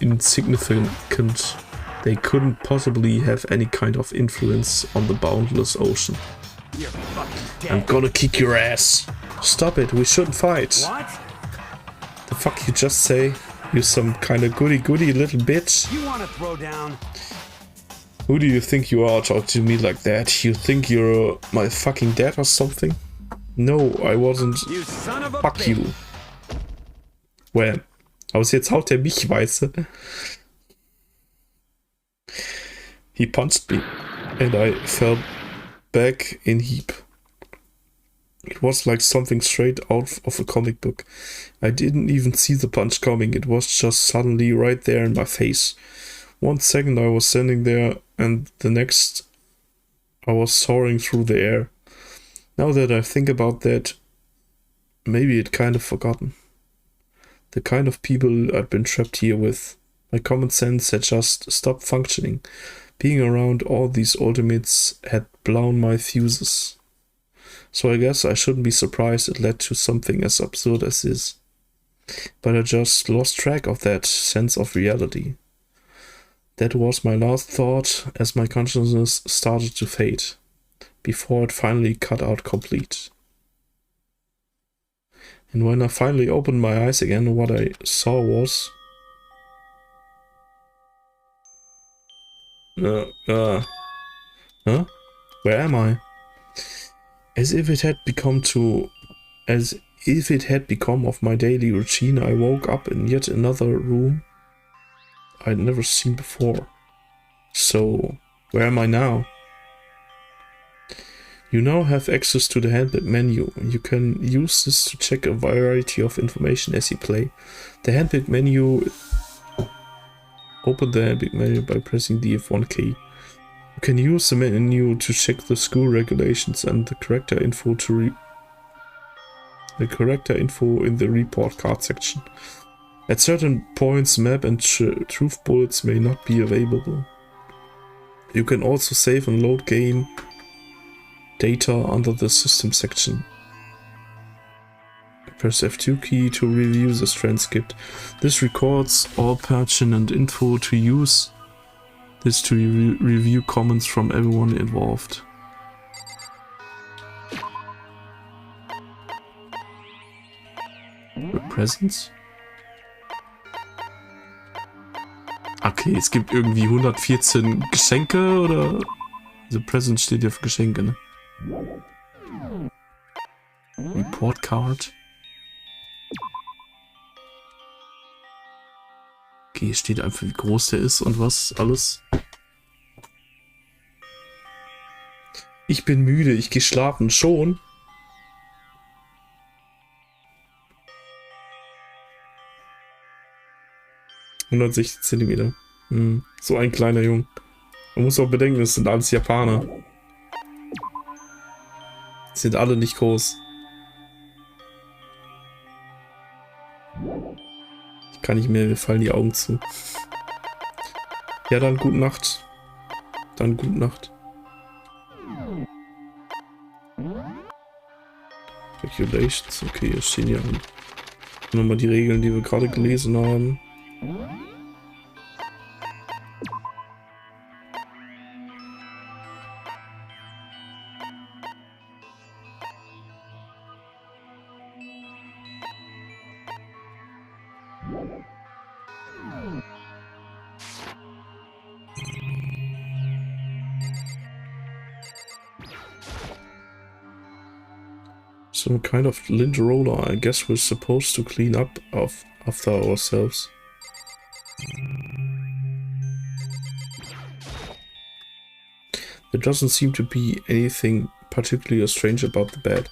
insignificant, they couldn't possibly have any kind of influence on the boundless ocean. You're fucking dead. I'm gonna kick your ass. Stop it, we shouldn't fight. What? The fuck you just say? You some kind of goody little bitch. You want to throw down? Who do you think you are talking to me like that? You think you're my fucking dad or something? No, I wasn't. You son of a Fuck bitch. you. Well, aber jetzt haut er mich, weißt du? He punched me and I fell back in heap. It was like something straight out of a comic book. I didn't even see the punch coming. It was just suddenly right there in my face. 1 second I was standing there and the next I was soaring through the air. Now that I think about that, maybe it kind of forgotten. The kind of people I'd been trapped here with. My common sense had just stopped functioning. Being around all these ultimates had blown my fuses. So I guess I shouldn't be surprised it led to something as absurd as this. But I just lost track of that sense of reality. That was my last thought as my consciousness started to fade, before it finally cut out complete. And when I finally opened my eyes again, what I saw was... Huh? Where am I? As if it had become of my daily routine, I woke up in yet another room I'd never seen before. So, where am I now? You now have access to the handbook menu. You can use this to check a variety of information as you play. The handbook menu... Open the handbook menu by pressing the F1 key. You can use the menu to check the school regulations and the character info in the report card section. At certain points, map and truth bullets may not be available. You can also save and load game data under the system section. Press F2 key to review this transcript. This records all pertinent info to use this to review comments from everyone involved. Presents? Okay, es gibt irgendwie 114 Geschenke oder? The Present steht ja für Geschenke, ne? Report Card. Okay, steht einfach, wie groß der ist und was alles. Ich bin müde, ich gehe schlafen. Schon? ...160 Zentimeter. So ein kleiner Junge. Man muss auch bedenken, das sind alles Japaner. Die sind alle nicht groß. Ich kann nicht mehr, mir fallen die Augen zu. Ja, dann gute Nacht. Dann gute Nacht. Regulations, okay, hier stehen ja nochmal die Regeln, die wir gerade gelesen haben. Some kind of lint roller. I guess we're supposed to clean up after ourselves. There doesn't seem to be anything particularly strange about the bed.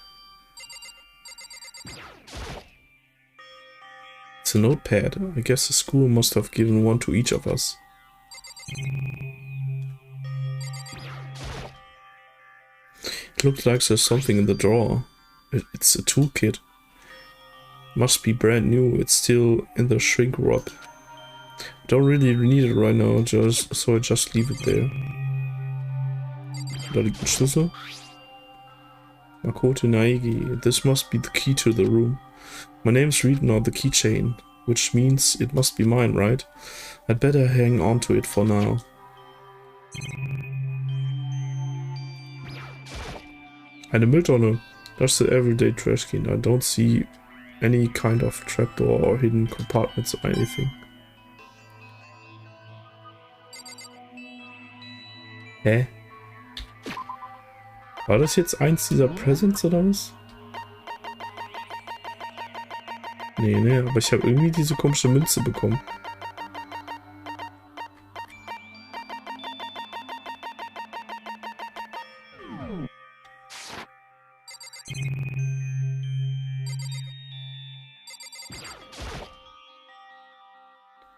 It's a notepad. I guess the school must have given one to each of us. It looks like there's something in the drawer. It's a toolkit. Must be brand new. It's still in the shrink wrap. Don't really need it right now, so I just leave it there. Da liegt ein Schlüssel. Makoto Naegi. This must be the key to the room. My name's written on the keychain, which means it must be mine, right? I'd better hang on to it for now. Eine Mülltonne. That's the everyday trash can. I don't see any kind of trapdoor or hidden compartments or anything. Hä? War das jetzt eins dieser Presents oder was? Nee, aber ich habe irgendwie diese komische Münze bekommen.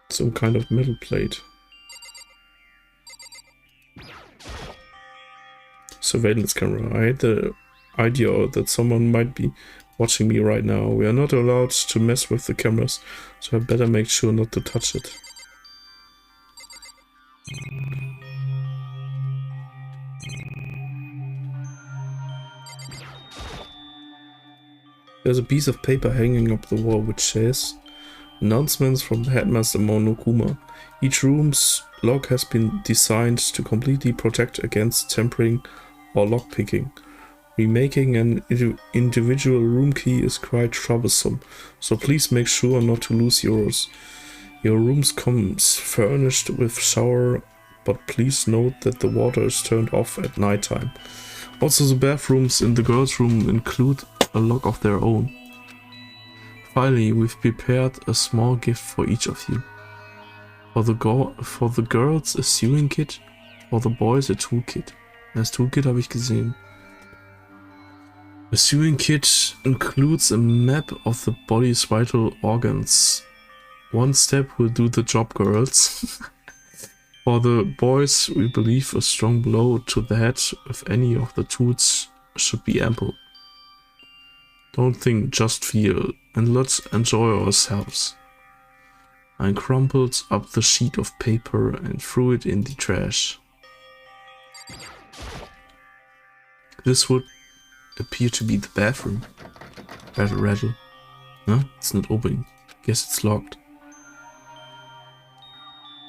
Some kind of metal plate. Surveillance camera. I had the idea that someone might be watching me right now. We are not allowed to mess with the cameras, so I better make sure not to touch it. There's a piece of paper hanging up the wall which says announcements from the headmaster Monokuma. Each room's lock has been designed to completely protect against tampering or lockpicking. Remaking an individual room key is quite troublesome, so please make sure not to lose yours. Your room comes furnished with shower, but please note that the water is turned off at nighttime. Also, the bathrooms in the girls' room include a lock of their own. Finally, we've prepared a small gift for each of you. For the girls a sewing kit, for the boys a toolkit. Das Toolkit habe ich gesehen. The sewing kit includes a map of the body's vital organs. One step will do the job, girls. For the boys, we believe a strong blow to the head with any of the tools should be ample. Don't think, just feel, and let's enjoy ourselves. I crumpled up the sheet of paper and threw it in the trash. This would appear to be the bathroom. Rattle, rattle. Huh? It's not opening. Guess it's locked.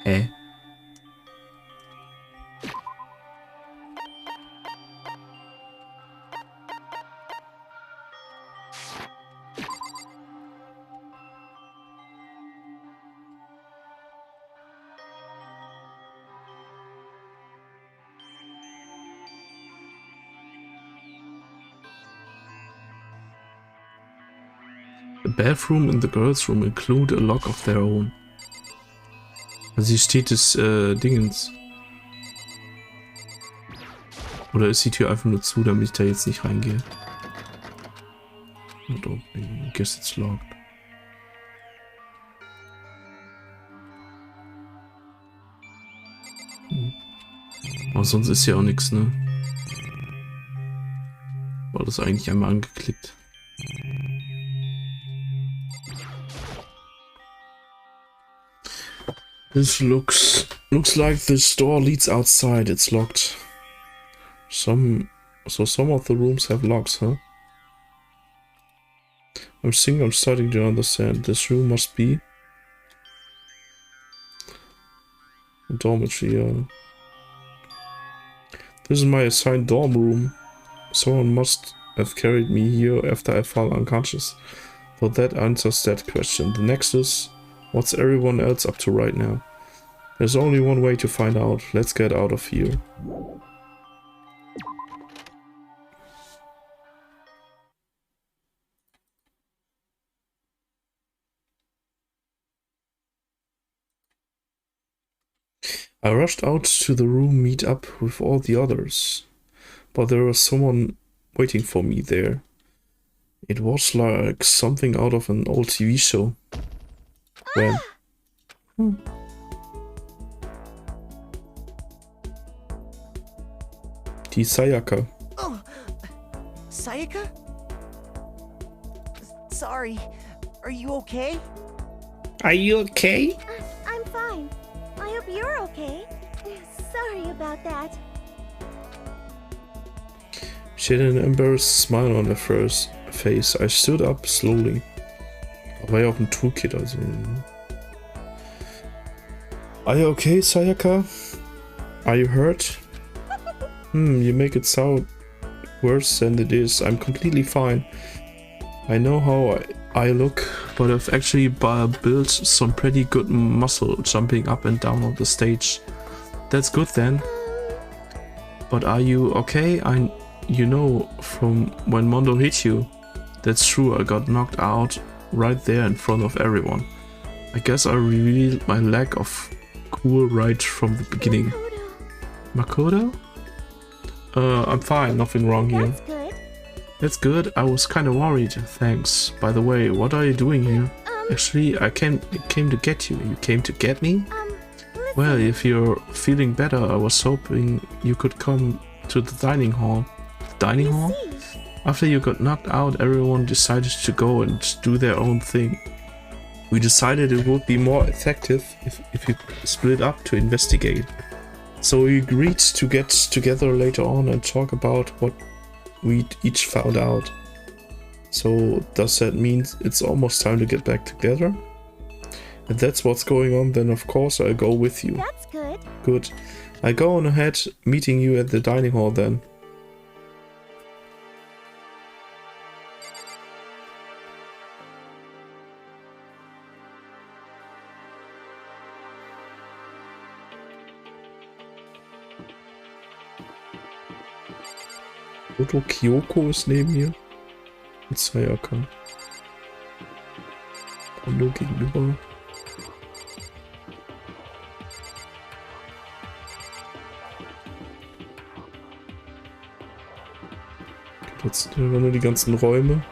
Hä? The bathroom and the girls' room include a lock of their own. Also hier steht es Dingens. Oder ist die Tür einfach nur zu, damit ich da jetzt nicht reingehe? Not opening. I guess it's locked. Aber sonst ist ja auch nichts, ne? War das eigentlich einmal angeklickt? This looks like this door leads outside. It's locked. So some of the rooms have locks, huh? I'm starting to understand. This room must be a dormitory. This is my assigned dorm room. Someone must have carried me here after I fell unconscious. So that answers that question. The next is, what's everyone else up to right now? There's only one way to find out. Let's get out of here. I rushed out to the room, meet up with all the others, but there was someone waiting for me there. It was like something out of an old TV show. When? Die Sayaka. Oh, Sayaka? Sorry. Are you okay? Are you okay? I'm fine. I hope you're okay. Sorry about that. She had an embarrassed smile on her face. I stood up slowly. War ja auch ein Toolkit, also. Are you okay, Sayaka? Are you hurt? You make it sound worse than it is. I'm completely fine. I know how I look, but I've actually built some pretty good muscle jumping up and down on the stage. That's good then. But are you okay? You know, from when Mondo hit you. That's true, I got knocked out right there in front of everyone. I guess I revealed my lack of cool right from the beginning. Makoto? I'm fine, nothing wrong here. That's good. That's good, I was kinda worried, thanks. By the way, what are you doing here? Actually, I came to get you. You came to get me? Listen. Well, if you're feeling better, I was hoping you could come to the dining hall. Dining You hall? see, After you got knocked out, everyone decided to go and do their own thing. We decided it would be more effective if we split up to investigate. So we agreed to get together later on and talk about what we each found out. So does that mean it's almost time to get back together? If that's what's going on, then of course I'll go with you. that's good. Good. I go on ahead, meeting you at the dining hall then. Foto Kyoko ist neben mir. Und Sayaka. Mondo gegenüber. Jetzt haben wir nur die ganzen Räume.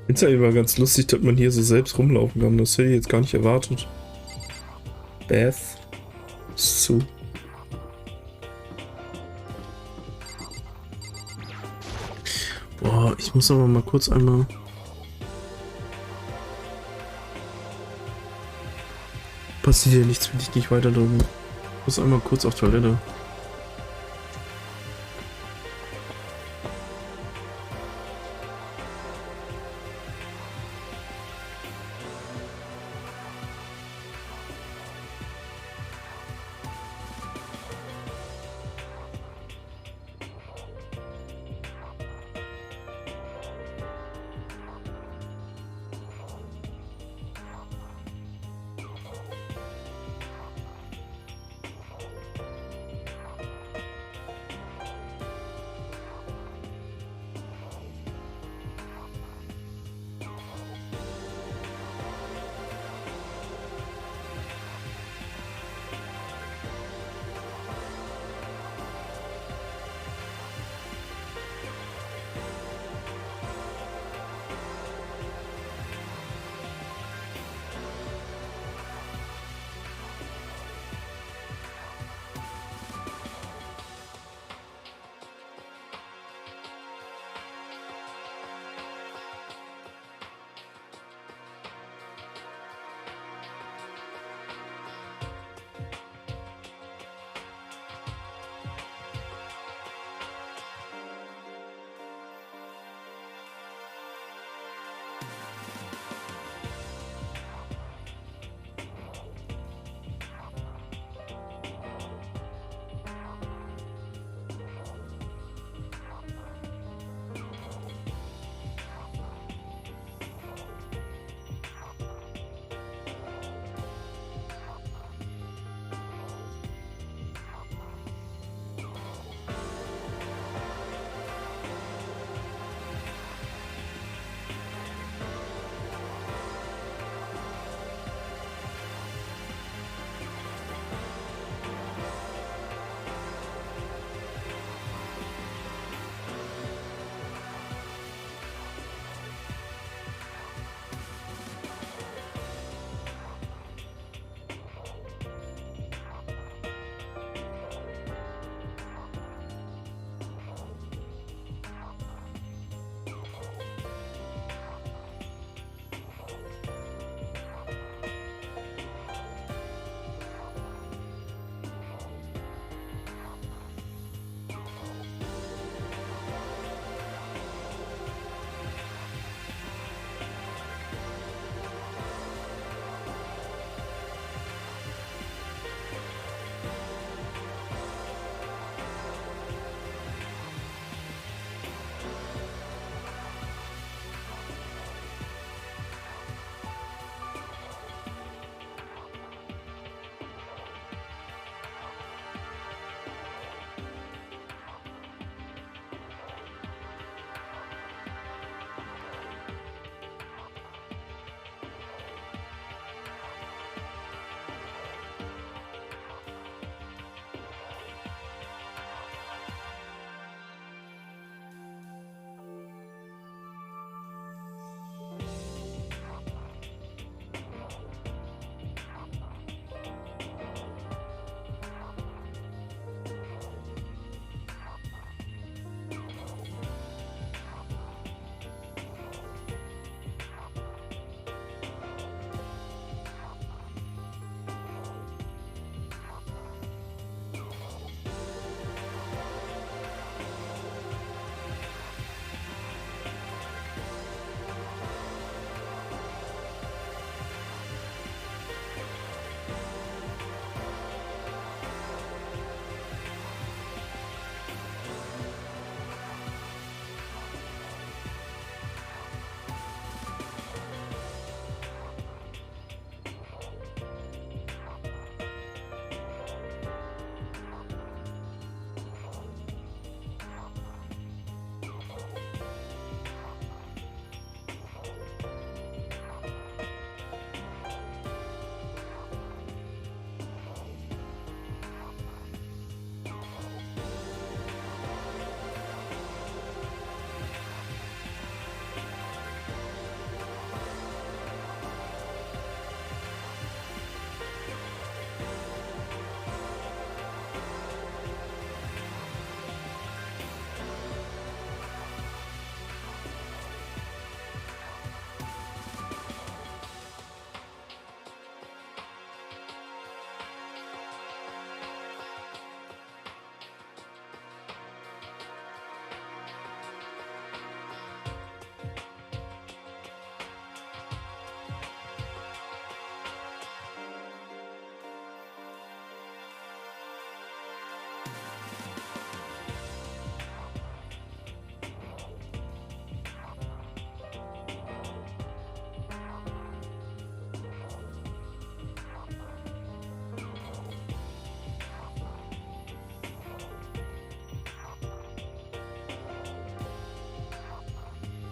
Ist ja immer ganz lustig, dass man hier so selbst rumlaufen kann. Das hätte ich jetzt gar nicht erwartet. Beth ist zu. Boah, ich muss aber mal kurz einmal... Passiert hier nichts, will ich nicht weiter drüben. Ich muss einmal kurz auf Toilette.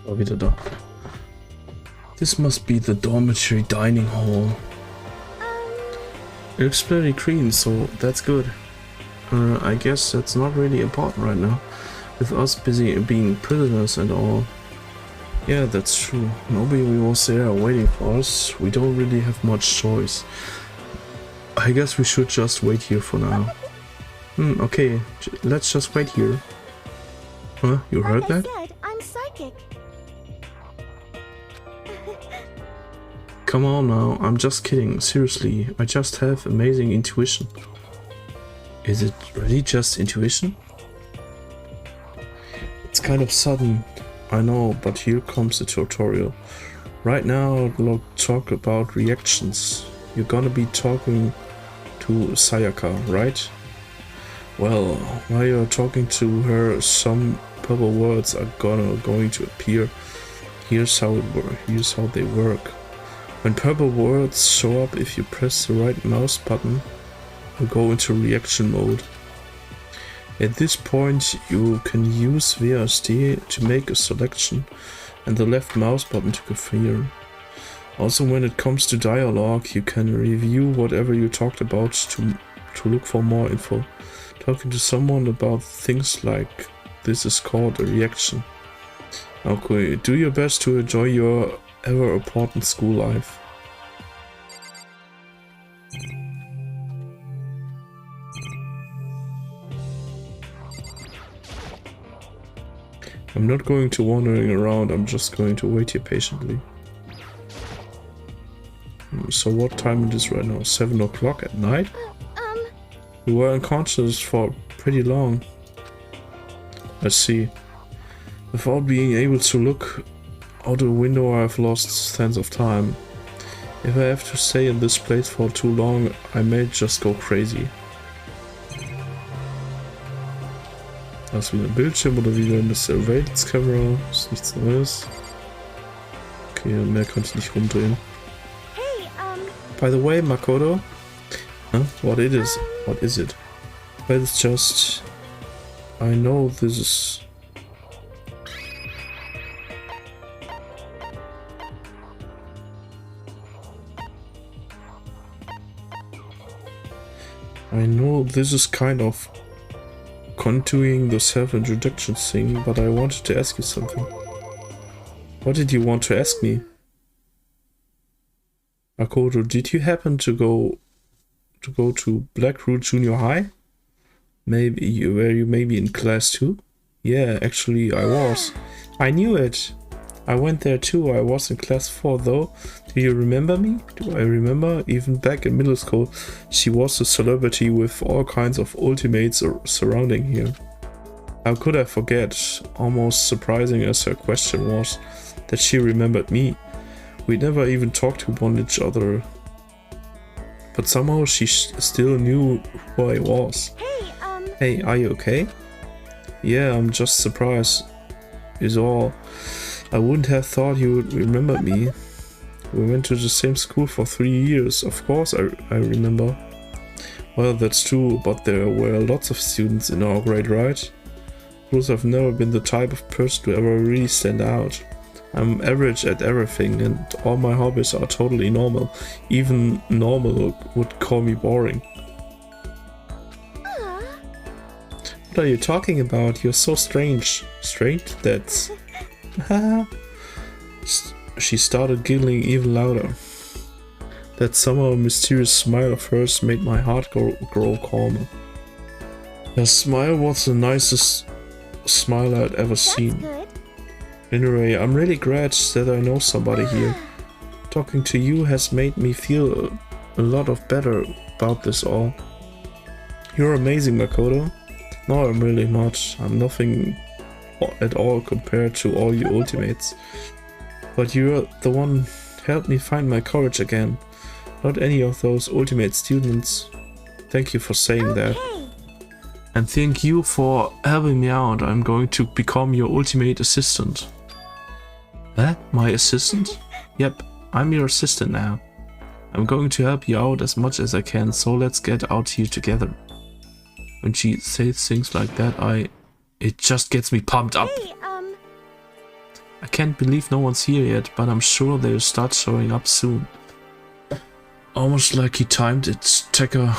War wieder da. This must be the dormitory dining hall. It looks pretty clean, so that's good. I guess that's not really important right now, with us busy being prisoners and all. Yeah, that's true. Nobody was there waiting for us. We don't really have much choice. I guess we should just wait here for now. Okay, let's just wait here. Huh? You heard that? Like I said, I'm psychic. Come on now, I'm just kidding. Seriously, I just have amazing intuition. Is it really just intuition? It's kind of sudden, I know, but here comes the tutorial. Right now, I'll talk about reactions. You're gonna be talking to Sayaka, right? Well, while you're talking to her, some purple words are going to appear. Here's how they work. When purple words show up, if you press the right mouse button, you'll go into reaction mode. At this point, you can use WASD to make a selection and the left mouse button to confirm. Also, when it comes to dialogue, you can review whatever you talked about to look for more info. Talking to someone about things like this is called a reaction. Okay, do your best to enjoy your ever important school life. I'm not going to wandering around, I'm just going to wait here patiently. So what time it is right now? 7 o'clock at night? We were unconscious for pretty long. I see. Without being able to look out the window, I've lost sense of time. If I have to stay in this place for too long, I may just go crazy. Da ist wieder ein Bildschirm oder wieder eine Surveillance Camera. Ist nichts Neues. Okay, mehr kann ich nicht rumdrehen. By the way, Makoto. Huh? What it is? What is it? Well, it's just... I know this is... I know this is kind of continuing the self-introduction thing, but I wanted to ask you something. What did you want to ask me? Makoto, did you happen to go to Blackroot Junior High? Maybe you were maybe in class 2? Yeah, actually I was. I knew it. I went there too. I was in class 4 though. Do you remember me? Do I remember? Even back in middle school, she was a celebrity with all kinds of ultimates surrounding here. How could I forget? Almost surprising as her question was, that she remembered me. We never even talked to one each other. But somehow she still knew who I was. Hey, are you okay? Yeah, I'm just surprised, is all. I wouldn't have thought you would remember me. We went to the same school for 3 years, of course I remember. Well, that's true, but there were lots of students in our grade, right? Plus, I've never been the type of person to ever really stand out. I'm average at everything, and all my hobbies are totally normal. Even normal would call me boring. What are you talking about? You're so strange. Strange? That's... She started giggling even louder. That somehow mysterious smile of hers made my heart grow calmer. Her smile was the nicest smile I'd ever seen. Anyway, I'm really glad that I know somebody here. Talking to you has made me feel a lot of better about this all. You're amazing, Makoto. No, I'm really not. I'm nothing at all compared to all you ultimates. But you're the one who helped me find my courage again. Not any of those ultimate students. Thank you for saying that. And thank you for helping me out. I'm going to become your ultimate assistant. Huh? My assistant? Yep, I'm your assistant now. I'm going to help you out as much as I can, so let's get out here together. When she says things like that, it just gets me pumped up. I can't believe no one's here yet, but I'm sure they'll start showing up soon. Almost like he timed it. Taka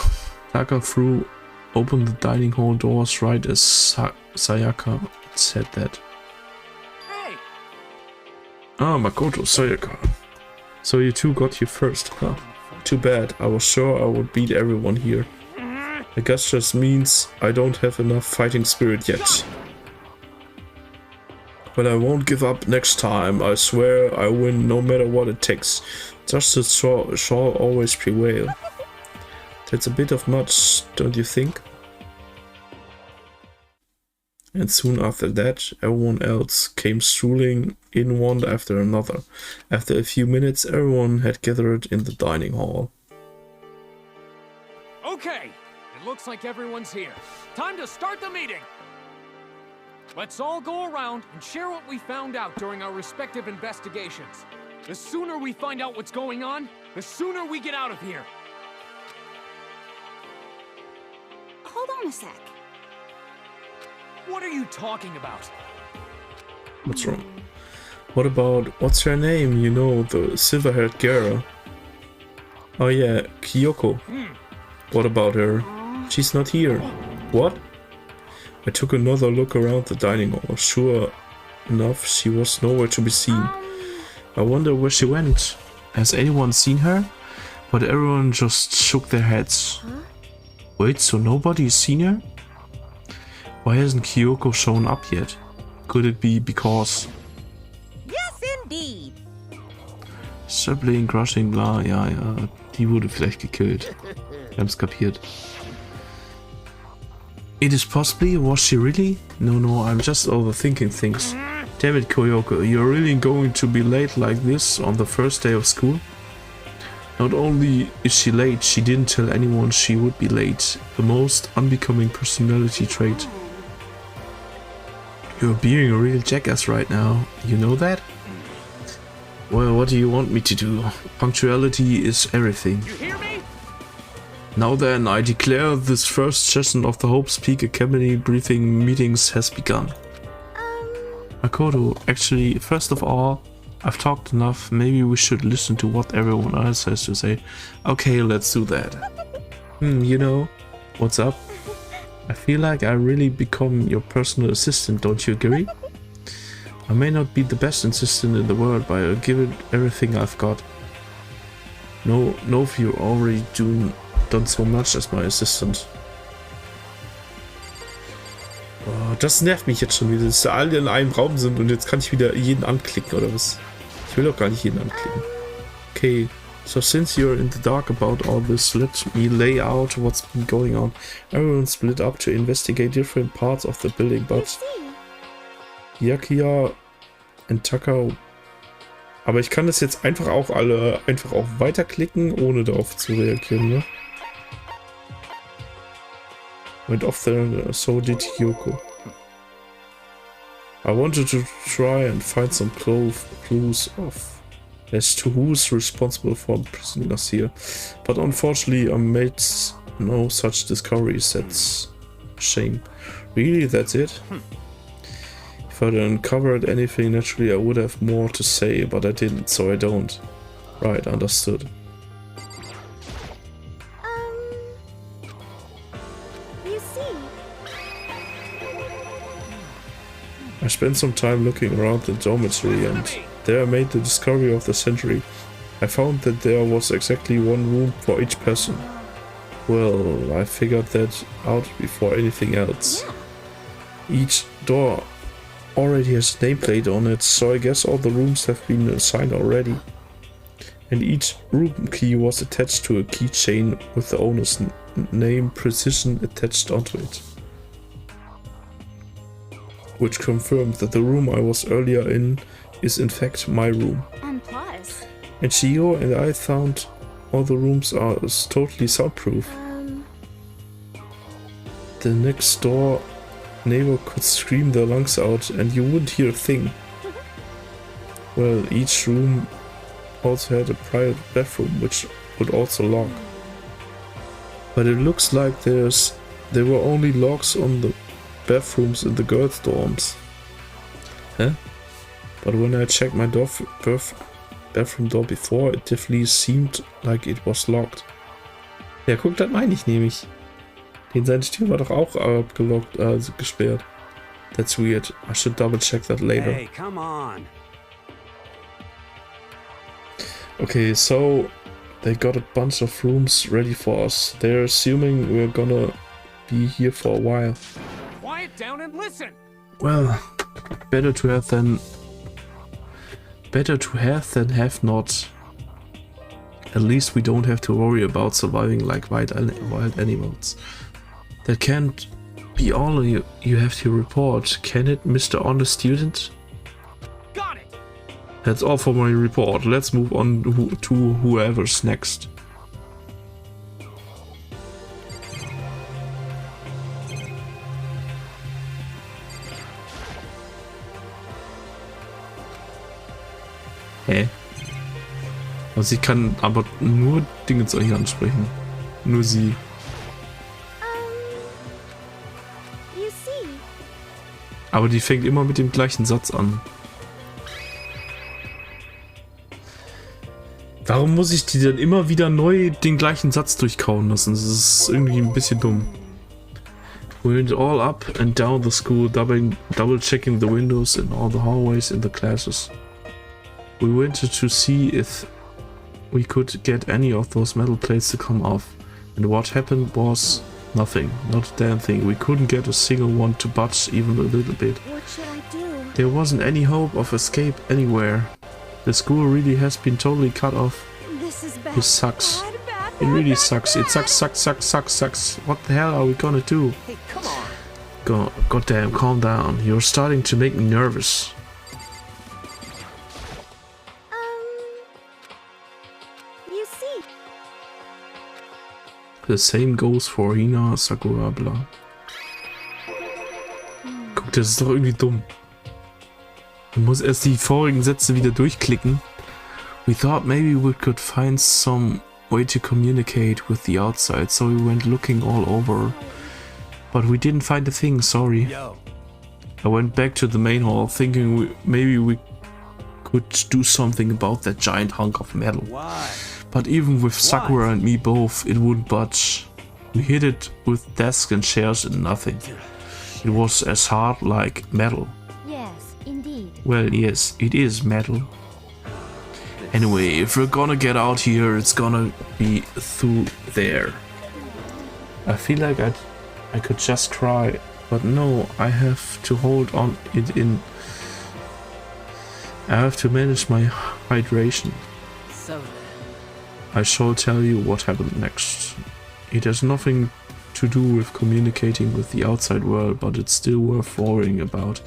threw open the dining hall doors right as Sayaka said that. Hey! Ah, Makoto, Sayaka. So you two got here first, huh? Too bad, I was sure I would beat everyone here. I guess just means I don't have enough fighting spirit yet. But I won't give up next time, I swear I win no matter what it takes. Justice shall always prevail. That's a bit of much, don't you think? And soon after that, everyone else came strolling in one after another. After a few minutes, everyone had gathered in the dining hall. Okay, it looks like everyone's here. Time to start the meeting! Let's all go around and share what we found out during our respective investigations. The sooner we find out what's going on, the sooner we get out of here. Hold on a sec. What are you talking about? What's wrong? What about, what's her name? You know, the silver-haired girl. Oh yeah, Kyoko. What about her? She's not here. What? I took another look around the dining hall. Sure enough, she was nowhere to be seen. I wonder where she went. Has anyone seen her? But everyone just shook their heads. Wait, so nobody's seen her? Why hasn't Kyoko shown up yet? Could it be because... Yes, indeed. Sibling crushing, bla, ja, die wurde vielleicht gekillt. Wir haben's kapiert. It is possibly, was she really? No, I'm just overthinking things. Damn it, Kyoko, you're really going to be late like this on the first day of school? Not only is she late, she didn't tell anyone she would be late. The most unbecoming personality trait. You're being a real jackass right now, you know that? Well, what do you want me to do? Punctuality is everything. You hear me? Now then, I declare this first session of the Hope's Peak Academy briefing meetings has begun. Makoto, actually, first of all, I've talked enough, maybe we should listen to what everyone else has to say. Okay, let's do that. You know, what's up? I feel like I really become your personal assistant, don't you agree? I may not be the best assistant in the world, but I'll give it everything I've got. No, if you're already done so much as my assistant. Oh, das nervt mich jetzt schon wieder, dass da alle in einem Raum sind und jetzt kann ich wieder jeden anklicken, oder was? Ich will doch gar nicht jeden anklicken. Okay, so since you're in the dark about all this, let me lay out what's been going on. Everyone split up to investigate different parts of the building, but Yakia und Taka... Aber ich kann das jetzt einfach auch weiterklicken, ohne darauf zu reagieren, ne? Went off there, so did Kyoko. I wanted to try and find some clues as to who's responsible for imprisoning us here, but unfortunately I made no such discoveries. That's a shame. Really, that's it? If I'd uncovered anything, naturally I would have more to say, but I didn't, so I don't. Right, understood. I spent some time looking around the dormitory and there I made the discovery of the century. I found that there was exactly one room for each person. Well, I figured that out before anything else. Each door already has a nameplate on it, so I guess all the rooms have been assigned already. And each room key was attached to a keychain with the owner's name precision attached onto it, which confirmed that the room I was earlier in is in fact my room. And plus... And Shio and I found all the rooms are totally soundproof. The next door neighbor could scream their lungs out and you wouldn't hear a thing. Well, each room also had a private bathroom which would also lock. But it looks like there were only locks on the bathrooms in the girls' dorms. Huh? But when I checked my bathroom door before, it definitely seemed like it was locked. Ja, guck, das meine ich nämlich. Seine Tür war doch auch abgelockt, also gesperrt. That's weird. I should double check that later. Hey, come on. Okay, so they got a bunch of rooms ready for us. They're assuming we're gonna be here for a while. Quiet down and listen. Well, better to have than have not. At least we don't have to worry about surviving like wild animals. That can't be all you have to report, can it, Mr. Honest Student? Got it. That's all for my report. Let's move on to whoever's next. Hä? Also sie kann aber nur Dinge zu euch ansprechen. Nur sie. You see. Aber die fängt immer mit dem gleichen Satz an. Warum muss ich die dann immer wieder neu den gleichen Satz durchkauen lassen? Das ist irgendwie ein bisschen dumm. We went all up and down the school, double checking the windows in all the hallways in the classes. We wanted to see if we could get any of those metal plates to come off. And what happened was nothing, not a damn thing. We couldn't get a single one to budge even a little bit. What should I do? There wasn't any hope of escape anywhere. The school really has been totally cut off. This is bad. This sucks. Bad, It really bad, sucks. bad. It sucks. What the hell are we gonna do? Hey, come on. Goddamn, calm down. You're starting to make me nervous. You see. The same goes for Hina, Sakura, bla. Guck, das ist doch irgendwie dumm. Man muss erst die vorigen Sätze wieder durchklicken. We thought maybe we could find some way to communicate with the outside, so we went looking all over. But we didn't find a thing, sorry. Yo. I went back to the main hall, thinking maybe we could do something about that giant hunk of metal. Why? But even with Sakura and me both, it wouldn't budge. We hit it with desks and chairs and nothing. It was as hard like metal. Yes, indeed. Well, yes, it is metal. Anyway, if we're gonna get out here, it's gonna be through there. I feel like I could just cry, but no, I have to hold on it in. I have to manage my hydration. So I shall tell you what happened next. It has nothing to do with communicating with the outside world, but it's still worth worrying about.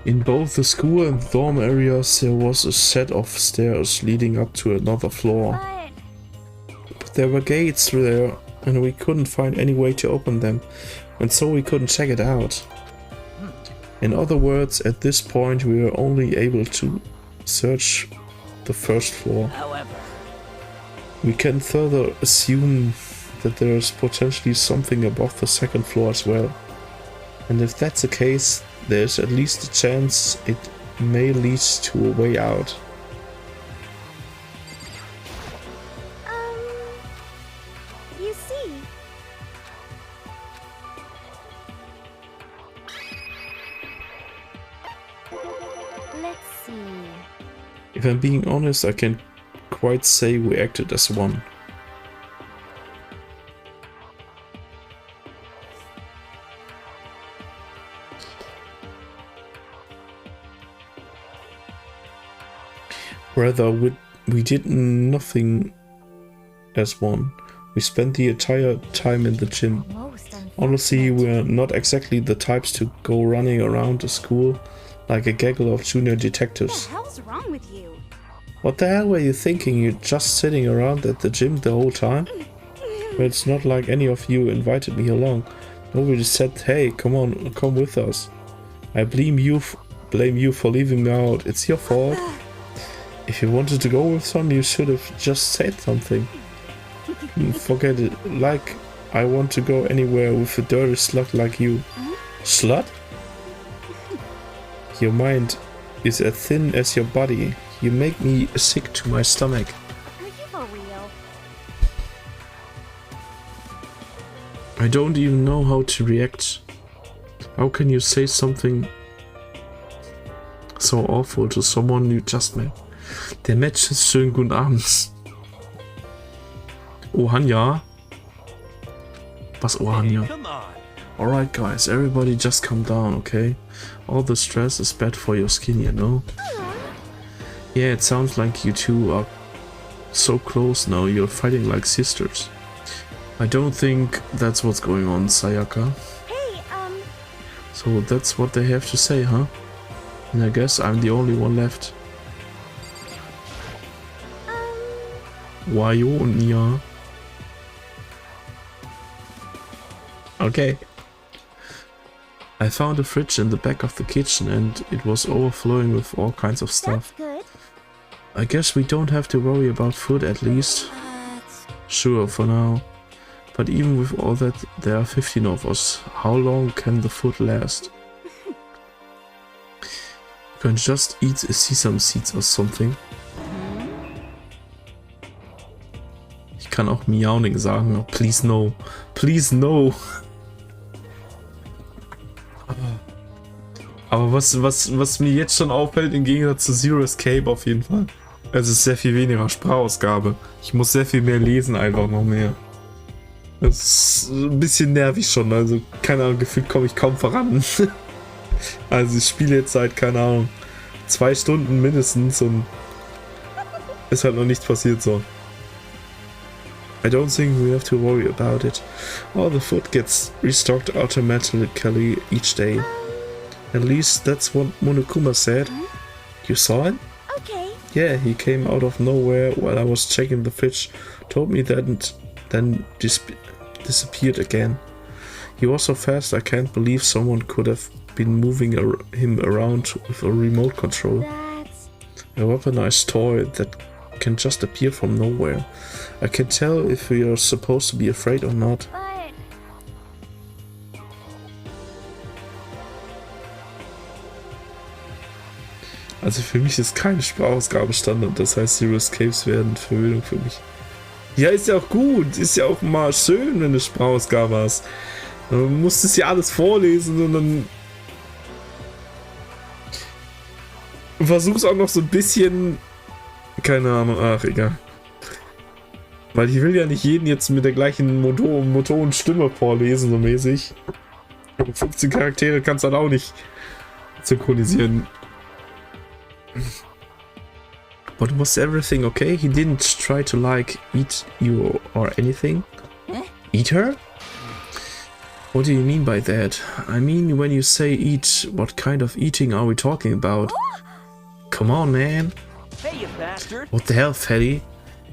In both the school and dorm areas there was a set of stairs leading up to another floor. But there were gates there and we couldn't find any way to open them, and so we couldn't check it out. In other words, at this point we were only able to search the first floor. however, We can further assume that there is potentially something above the second floor as well. And if that's the case, there's at least a chance it may lead to a way out. You see. Let's see. If I'm being honest, I can't quite say we acted as one. Rather, we did nothing as one. We spent the entire time in the gym. Honestly, we're not exactly the types to go running around the school like a gaggle of junior detectives. What the hell's wrong with you? What the hell were you thinking? You're just sitting around at the gym the whole time? Well, it's not like any of you invited me along. Nobody said, hey, come on, come with us. I blame you for leaving me out. It's your fault. If you wanted to go with some, you should have just said something. Forget it. Like, I want to go anywhere with a dirty slut like you. Slut? Your mind is as thin as your body. You make me sick to my stomach. Are you for real? I don't even know how to react. How can you say something so awful to someone you just met? Der Match ist schönen guten Abend. Oh, Hanja. Was, oh, Hanja? Come on. Alright guys, everybody just calm down, okay? All the stress is bad for your skin, you know? Yeah, it sounds like you two are so close now, you're fighting like sisters. I don't think that's what's going on, Sayaka. Hey, So that's what they have to say, huh? And I guess I'm the only one left. Wayo und Nia. Okay. I found a fridge in the back of the kitchen and it was overflowing with all kinds of that's stuff. good. I guess we don't have to worry about food at least. Sure, for now. But even with all that, there are 15 of us. How long can the food last? You can just eat sesame seeds or something. Ich kann auch Meowing sagen. Oh, please no. Please no. Aber was mir jetzt schon auffällt, im Gegensatz zu Zero Escape auf jeden Fall, es ist sehr viel weniger Sprachausgabe. Ich muss sehr viel mehr lesen, einfach noch mehr. Das ist ein bisschen nervig schon, also keine Ahnung, gefühlt komme ich kaum voran. Also ich spiele jetzt seit, keine Ahnung, 2 Stunden mindestens und ist halt noch nichts passiert so. I don't think we have to worry about it. All the food gets restocked automatically each day. At least that's what Monokuma said. You saw it? Okay. Yeah, he came out of nowhere while I was checking the fridge, told me that and then disappeared again. He was so fast I can't believe someone could have been moving him around with a remote control. That's... A weaponized toy that can just appear from nowhere. I can tell if we are supposed to be afraid or not. But... Also für mich ist keine Sprachausgabe Standard, das heißt Zero Escapes werden Verwöhnung für mich. Ja, ist ja auch gut, ist ja auch mal schön, wenn du Sprachausgabe hast. Du musst es ja alles vorlesen und dann versuch's auch noch so ein bisschen, keine Ahnung, ach egal. Weil ich will ja nicht jeden jetzt mit der gleichen Motor und Stimme vorlesen, so mäßig. Und 15 Charaktere kannst du dann auch nicht synchronisieren. But was everything okay? He didn't try to like eat you or anything? Eat her? What do you mean by that? I mean, when you say eat, what kind of eating are we talking about? Come on, man. Hey, you bastard! What the hell, fatty?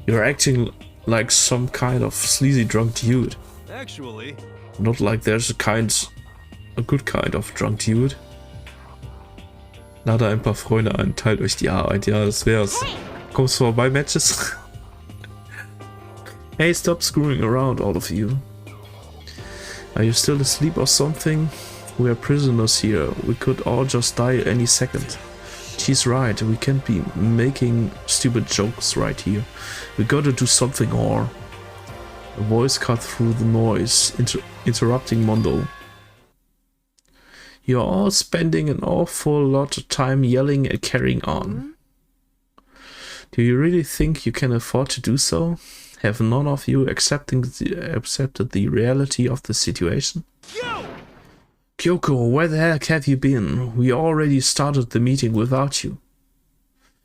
You're acting like some kind of sleazy drunk dude. Actually, Not like there's a good kind of drunk dude. Lade ein paar Freunde ein, teilt euch die Arbeit. Ja, das wär's. Kommst du vorbei, Matches? Hey, stop screwing around, all of you. Are you still asleep or something? We are prisoners here. We could all just die any second. She's right, we can't be making stupid jokes right here. We gotta do something or... A voice cut through the noise, interrupting Mondo. You're all spending an awful lot of time yelling and carrying on. Do you really think you can afford to do so? Have none of you accepted the reality of the situation? Kyoko, where the heck have you been? We already started the meeting without you.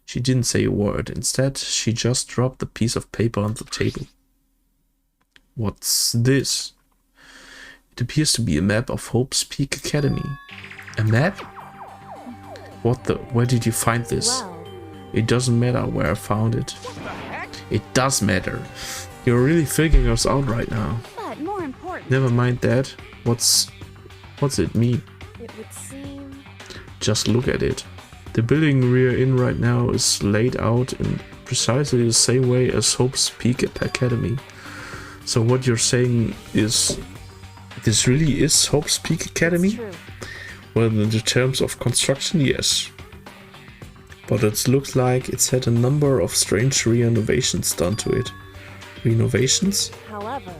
She didn't say a word. Instead, she just dropped the piece of paper on the table. What's this? It appears to be a map of Hope's Peak Academy. A map? What the? Where did you find this? Wow. It doesn't matter where I found it. It does matter. You're really figuring us out right now. But more important, Never mind that. What's it mean? it would seem... Just look at it. The building we're in right now is laid out in precisely the same way as Hope's Peak Academy. So what you're saying is, this really is Hope's Peak Academy? True. Well, in the terms of construction, yes. but it looks like it's had a number of strange renovations done to it. Renovations? However,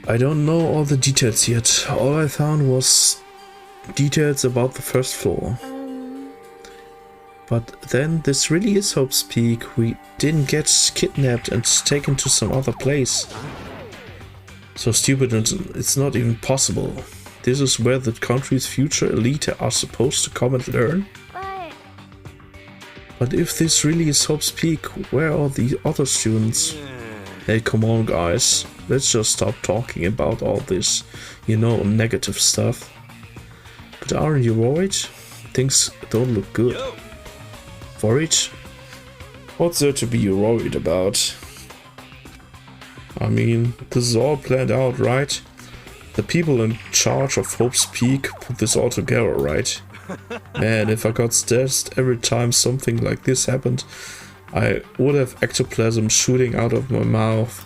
I don't know all the details yet. All I found was details about the first floor. But then this really is Hope's Peak. We didn't get kidnapped and taken to some other place. So stupid it's not even possible. This is where the country's future elite are supposed to come and learn. But if this really is Hope's Peak, where are the other students? Hey, come on guys, let's just stop talking about all this, you know, negative stuff. But aren't you worried? Things don't look good. Worried? What's there to be worried about? I mean, this is all planned out, right? The people in charge of Hope's Peak put this all together, right? Man, if I got stressed every time something like this happened, I would have ectoplasm shooting out of my mouth.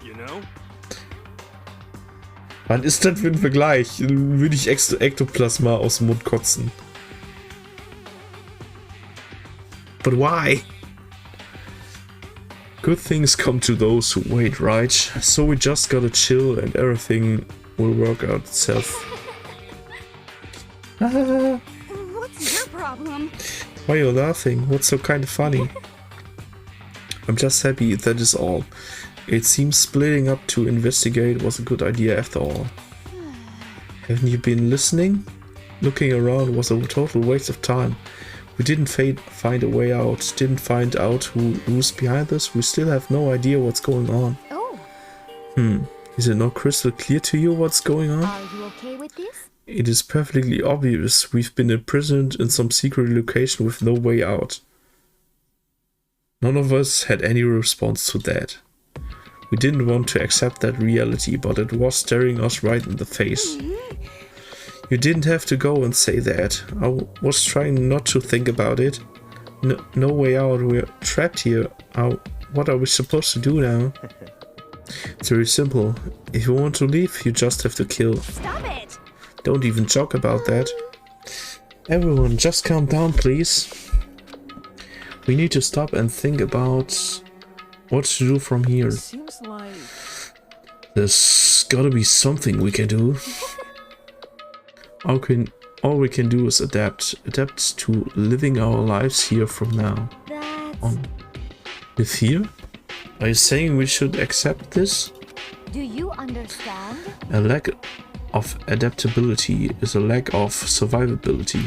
You know? Was ist das für ein Vergleich? Würde ich Ektoplasma aus dem Mund kotzen. But why? Good things come to those who wait, right? So we just gotta chill and everything will work out itself. what's your problem? Why are you laughing? What's so kind of funny? I'm just happy, that is all. It seems splitting up to investigate was a good idea after all. Haven't you been listening? Looking around was a total waste of time. We didn't find a way out, didn't find out who's behind this. We still have no idea what's going on. Oh. Is it not crystal clear to you what's going on? Are you okay with this? It is perfectly obvious. We've been imprisoned in some secret location with no way out. None of us had any response to that. We didn't want to accept that reality, but it was staring us right in the face. You didn't have to go and say that. I was trying not to think about it. No way out, we're trapped here. What are we supposed to do now? It's very simple. If you want to leave, you just have to kill. Stop it! Don't even joke about that. Everyone, just calm down, please. We need to stop and think about what to do from here. Seems like There's gotta be something we can do. All we can do is adapt to living our lives here from now on. With fear? Are you saying we should accept this? Do you understand? A lack of adaptability is a lack of survivability.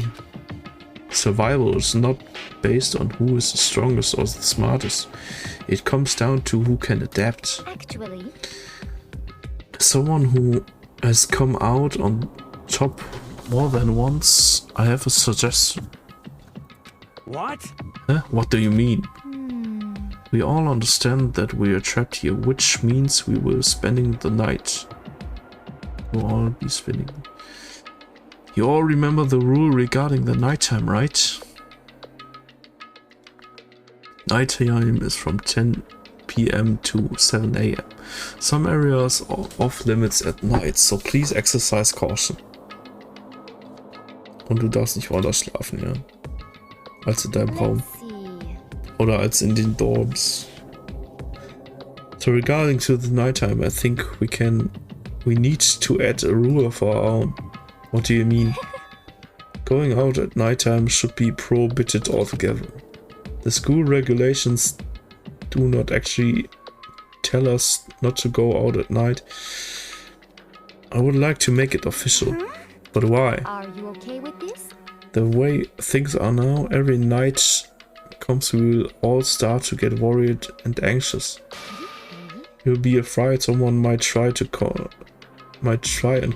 Survival is not based on who is the strongest or the smartest. It comes down to who can adapt. Actually, Someone who has come out on top more than once. I have a suggestion. What? Huh? What do you mean? We all understand that we are trapped here, which means we will spending the night. We'll all be spending. You all remember the rule regarding the nighttime, right? Nighttime is from 10 PM to 7 AM. Some areas are off limits at night, so please exercise caution. Und du darfst nicht woanders schlafen, ja? Als in deinem Raum. let's see. Oder als in den Dorms. So regarding to the nighttime, I think we need to add a rule of our own. What do you mean? Going out at nighttime should be prohibited altogether. The school regulations do not actually tell us not to go out at night. I would like to make it official. But why? Are you okay with this? The way things are now, every night comes we will all start to get worried and anxious. We'll be afraid someone might try and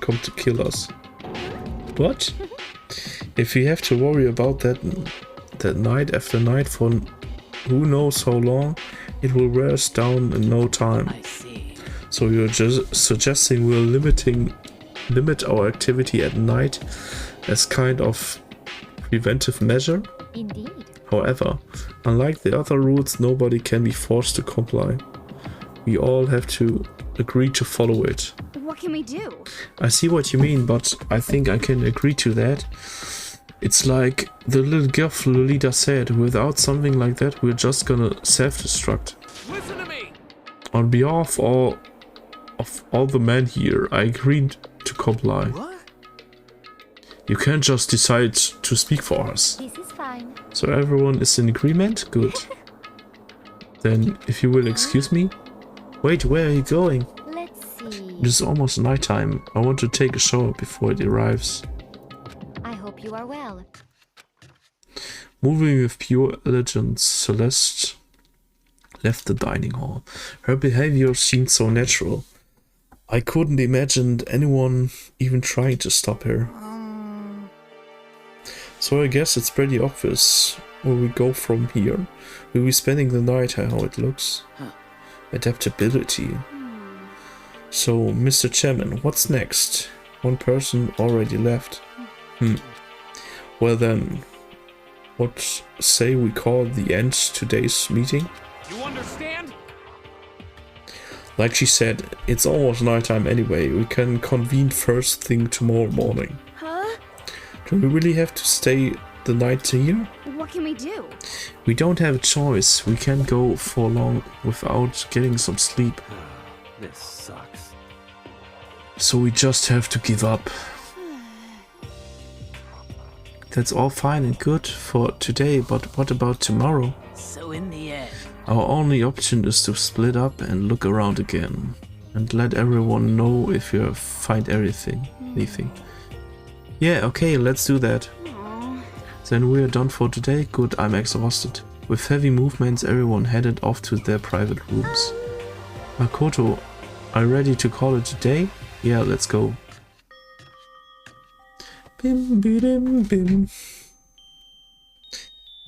come to kill us. What? If we have to worry about that night after night for who knows how long, it will wear us down in no time. I see. So you're just suggesting we'll limit our activity at night as kind of preventive measure? Indeed. However, unlike the other rules, nobody can be forced to comply. We all have to agree to follow it. What can we do? I see what you mean, but I think I can agree to that. It's like the little girl Lolita said, without something like that, we're just gonna self-destruct. Listen to me. On behalf of all the men here, I agreed to comply. What? You can't just decide to speak for us. This is fine. So everyone is in agreement? Good. Then, if you will excuse me. Wait, where are you going? Let's see. It is almost nighttime. I want to take a shower before it arrives. I hope you are well. Moving with pure elegance, Celeste left the dining hall. Her behavior seemed so natural. I couldn't imagine anyone even trying to stop her. So I guess it's pretty obvious where we go from here. We'll be spending the night, how it looks. Adaptability. So, Mr. Chairman, what's next? One person already left. Well then, what say we call the end today's meeting? You understand? Like she said, it's almost nighttime anyway. We can convene first thing tomorrow morning. Huh? Do we really have to stay the night here? What can we do? We don't have a choice. We can't go for long without getting some sleep. This sucks. So we just have to give up. That's all fine and good for today, but what about tomorrow? So in the end... Our only option is to split up and look around again. And let everyone know if you find anything. Yeah, okay, let's do that. Then we're done for today. Good, I'm exhausted. With heavy movements, everyone headed off to their private rooms. Makoto, are you ready to call it a day? Yeah, let's go. Bim, bim, bim.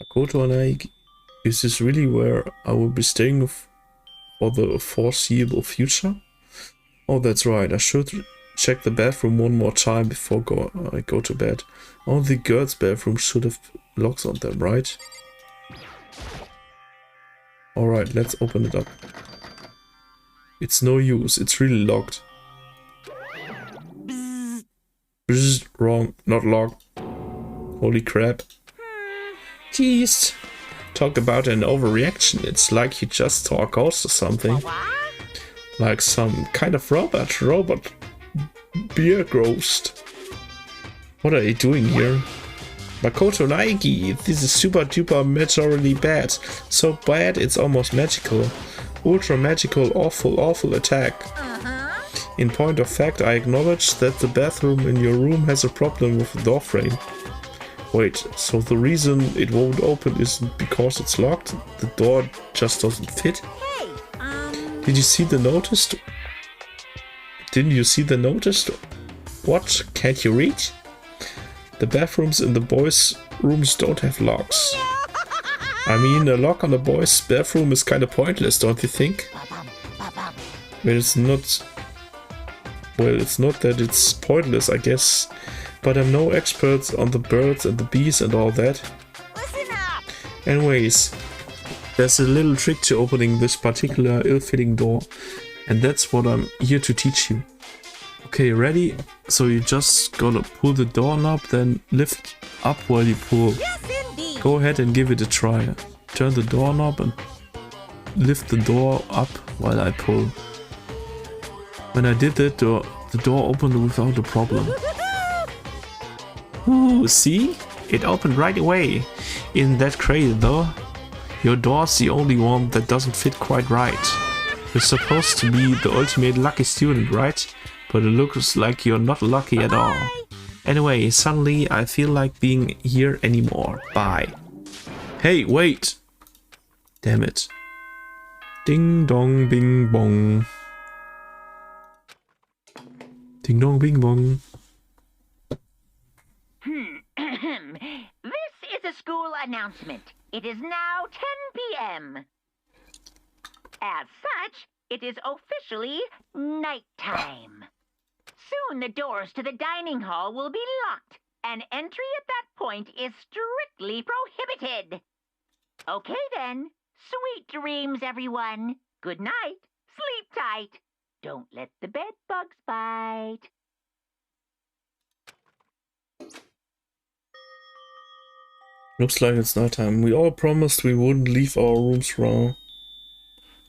Makoto and I, is this really where I will be staying for the foreseeable future? Oh, that's right. I should check the bathroom one more time before I go to bed. Only girls' bathrooms should have locks on them, right? Alright, let's open it up. It's no use. It's really locked. Bzz, wrong. Not locked. Holy crap. Jeez. Talk about an overreaction. It's like you just saw a ghost or something. Like some kind of robot beer ghost. What are you doing here? Makoto Naegi, this is super duper majorly bad. So bad it's almost magical. Ultra magical, awful attack. In point of fact, I acknowledge that the bathroom in your room has a problem with the door frame. Wait, so the reason it won't open isn't because it's locked? The door just doesn't fit? Did you see the notice? Didn't you see the notice? What? Can't you read? The bathrooms in the boys' rooms don't have locks. I mean, a lock on a boys' bathroom is kind of pointless, don't you think? Well, it's not that it's pointless, I guess. But I'm no expert on the birds and the bees and all that. Anyways, there's a little trick to opening this particular ill-fitting door. And that's what I'm here to teach you. Okay, ready? So you're just gonna pull the doorknob, then lift up while you pull. Go ahead and give it a try. Turn the doorknob and lift the door up while I pull. When I did that, the door opened without a problem. Ooh, see? It opened right away. Isn't that crazy though? Your door's the only one that doesn't fit quite right. You're supposed to be the ultimate lucky student, right? But it looks like you're not lucky at all. Anyway, suddenly I feel like being here anymore. Bye. Hey, wait! Damn it. Ding dong bing bong. Ding dong bing bong. This is a school announcement. It is now 10 p.m. As such, it is officially nighttime. Soon the doors to the dining hall will be locked, and entry at that point is strictly prohibited. Okay then, sweet dreams, everyone. Good night, sleep tight. Don't let the bed bugs bite. Looks like it's nighttime. We all promised we wouldn't leave our rooms wrong.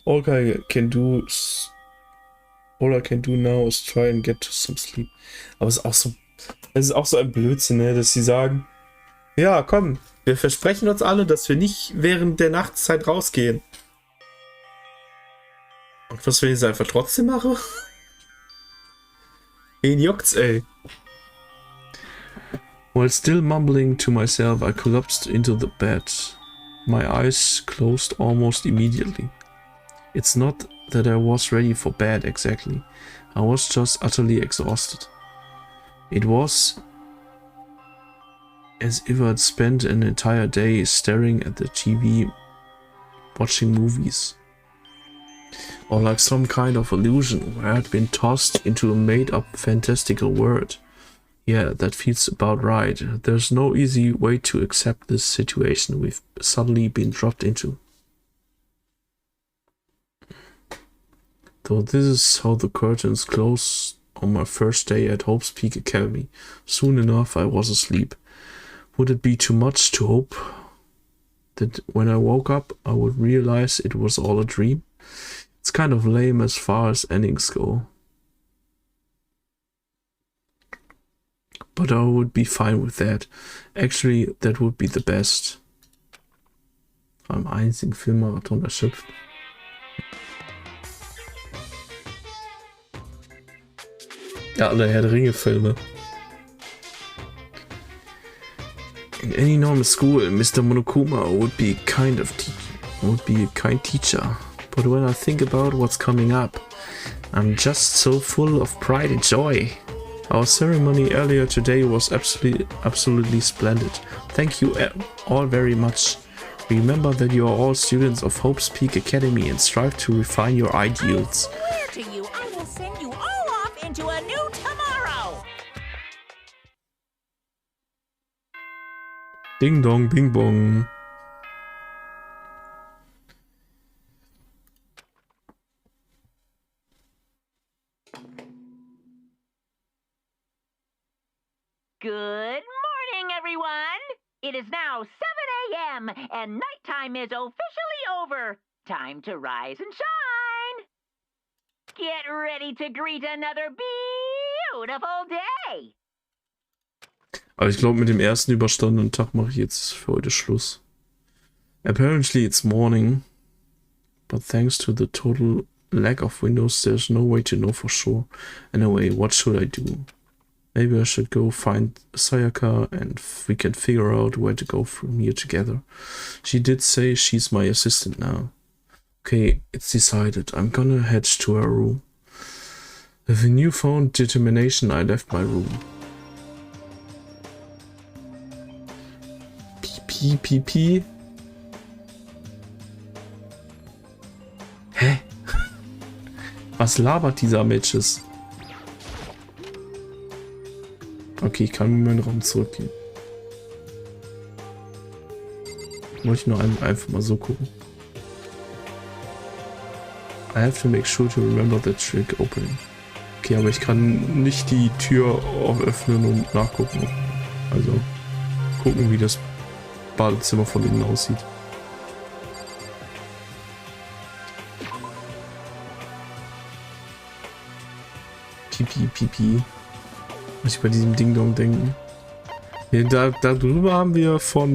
All I can do now is try and get to some sleep. Aber es ist auch so ein Blödsinn, ne, dass sie sagen, ja, komm, wir versprechen uns alle, dass wir nicht während der Nachtszeit rausgehen. Und was, wenn ich es einfach trotzdem mache? Wen juckt's, ey? While still mumbling to myself, I collapsed into the bed. My eyes closed almost immediately. It's not that I was ready for bed exactly. I was just utterly exhausted. It was as if I'd spent an entire day staring at the TV, watching movies. Or like some kind of illusion where I'd been tossed into a made-up fantastical world. Yeah, that feels about right. There's no easy way to accept this situation we've suddenly been dropped into. Though this is how the curtains close on my first day at Hope's Peak Academy. Soon enough I was asleep. Would it be too much to hope that when I woke up I would realize it was all a dream? It's kind of lame as far as endings go. But I would be fine with that. Actually, that would be the best. Beim einzigen Filmmarathon erschöpft. Ja, alle Herr der Ringe-Filme. In any normal school, Mr. Monokuma would be a kind teacher. But when I think about what's coming up, I'm just so full of pride and joy. Our ceremony earlier today was absolutely splendid. Thank you all very much. Remember that you are all students of Hope's Peak Academy and strive to refine your ideals. I swear to you, I will send you all off into a new tomorrow. Ding dong, bing bong. Good morning, everyone! It is now 7 a.m. and nighttime is officially over. Time to rise and shine! Get ready to greet another beautiful day! Aber ich glaube, mit dem ersten überstandenen Tag mache ich jetzt für heute Schluss. Apparently it's morning, but thanks to the total lack of windows, there's no way to know for sure. Anyway, what should I do? Maybe I should go find Sayaka and we can figure out where to go from here together. She did say she's my assistant now. Okay, it's decided. I'm gonna head to her room. With a newfound determination, I left my room. Piep. Hä? Was labert dieser Matches? Okay, ich kann in meinen Raum zurückgehen. Wollte ich nur einfach mal so gucken. I have to make sure to remember the trick opening. Okay, aber ich kann nicht die Tür öffnen und nachgucken. Also gucken, wie das Badezimmer von innen aussieht. Pipi. Muss ich bei diesem Ding-Dong denken. Ja, darüber haben wir vor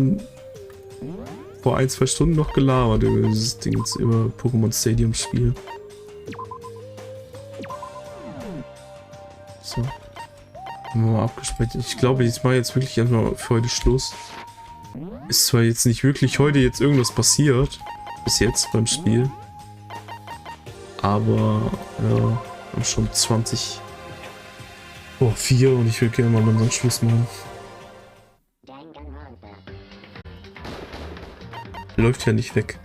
1-2 Stunden noch gelabert über dieses Ding, über Pokémon Stadium Spiel. So. Haben wir mal abgespeichert. Ich glaube, ich mache jetzt wirklich erstmal für heute Schluss. Ist zwar jetzt nicht wirklich heute jetzt irgendwas passiert, bis jetzt beim Spiel. Aber ja, haben schon 20. 4 und ich will gerne mal unseren Schluss machen. Läuft ja nicht weg.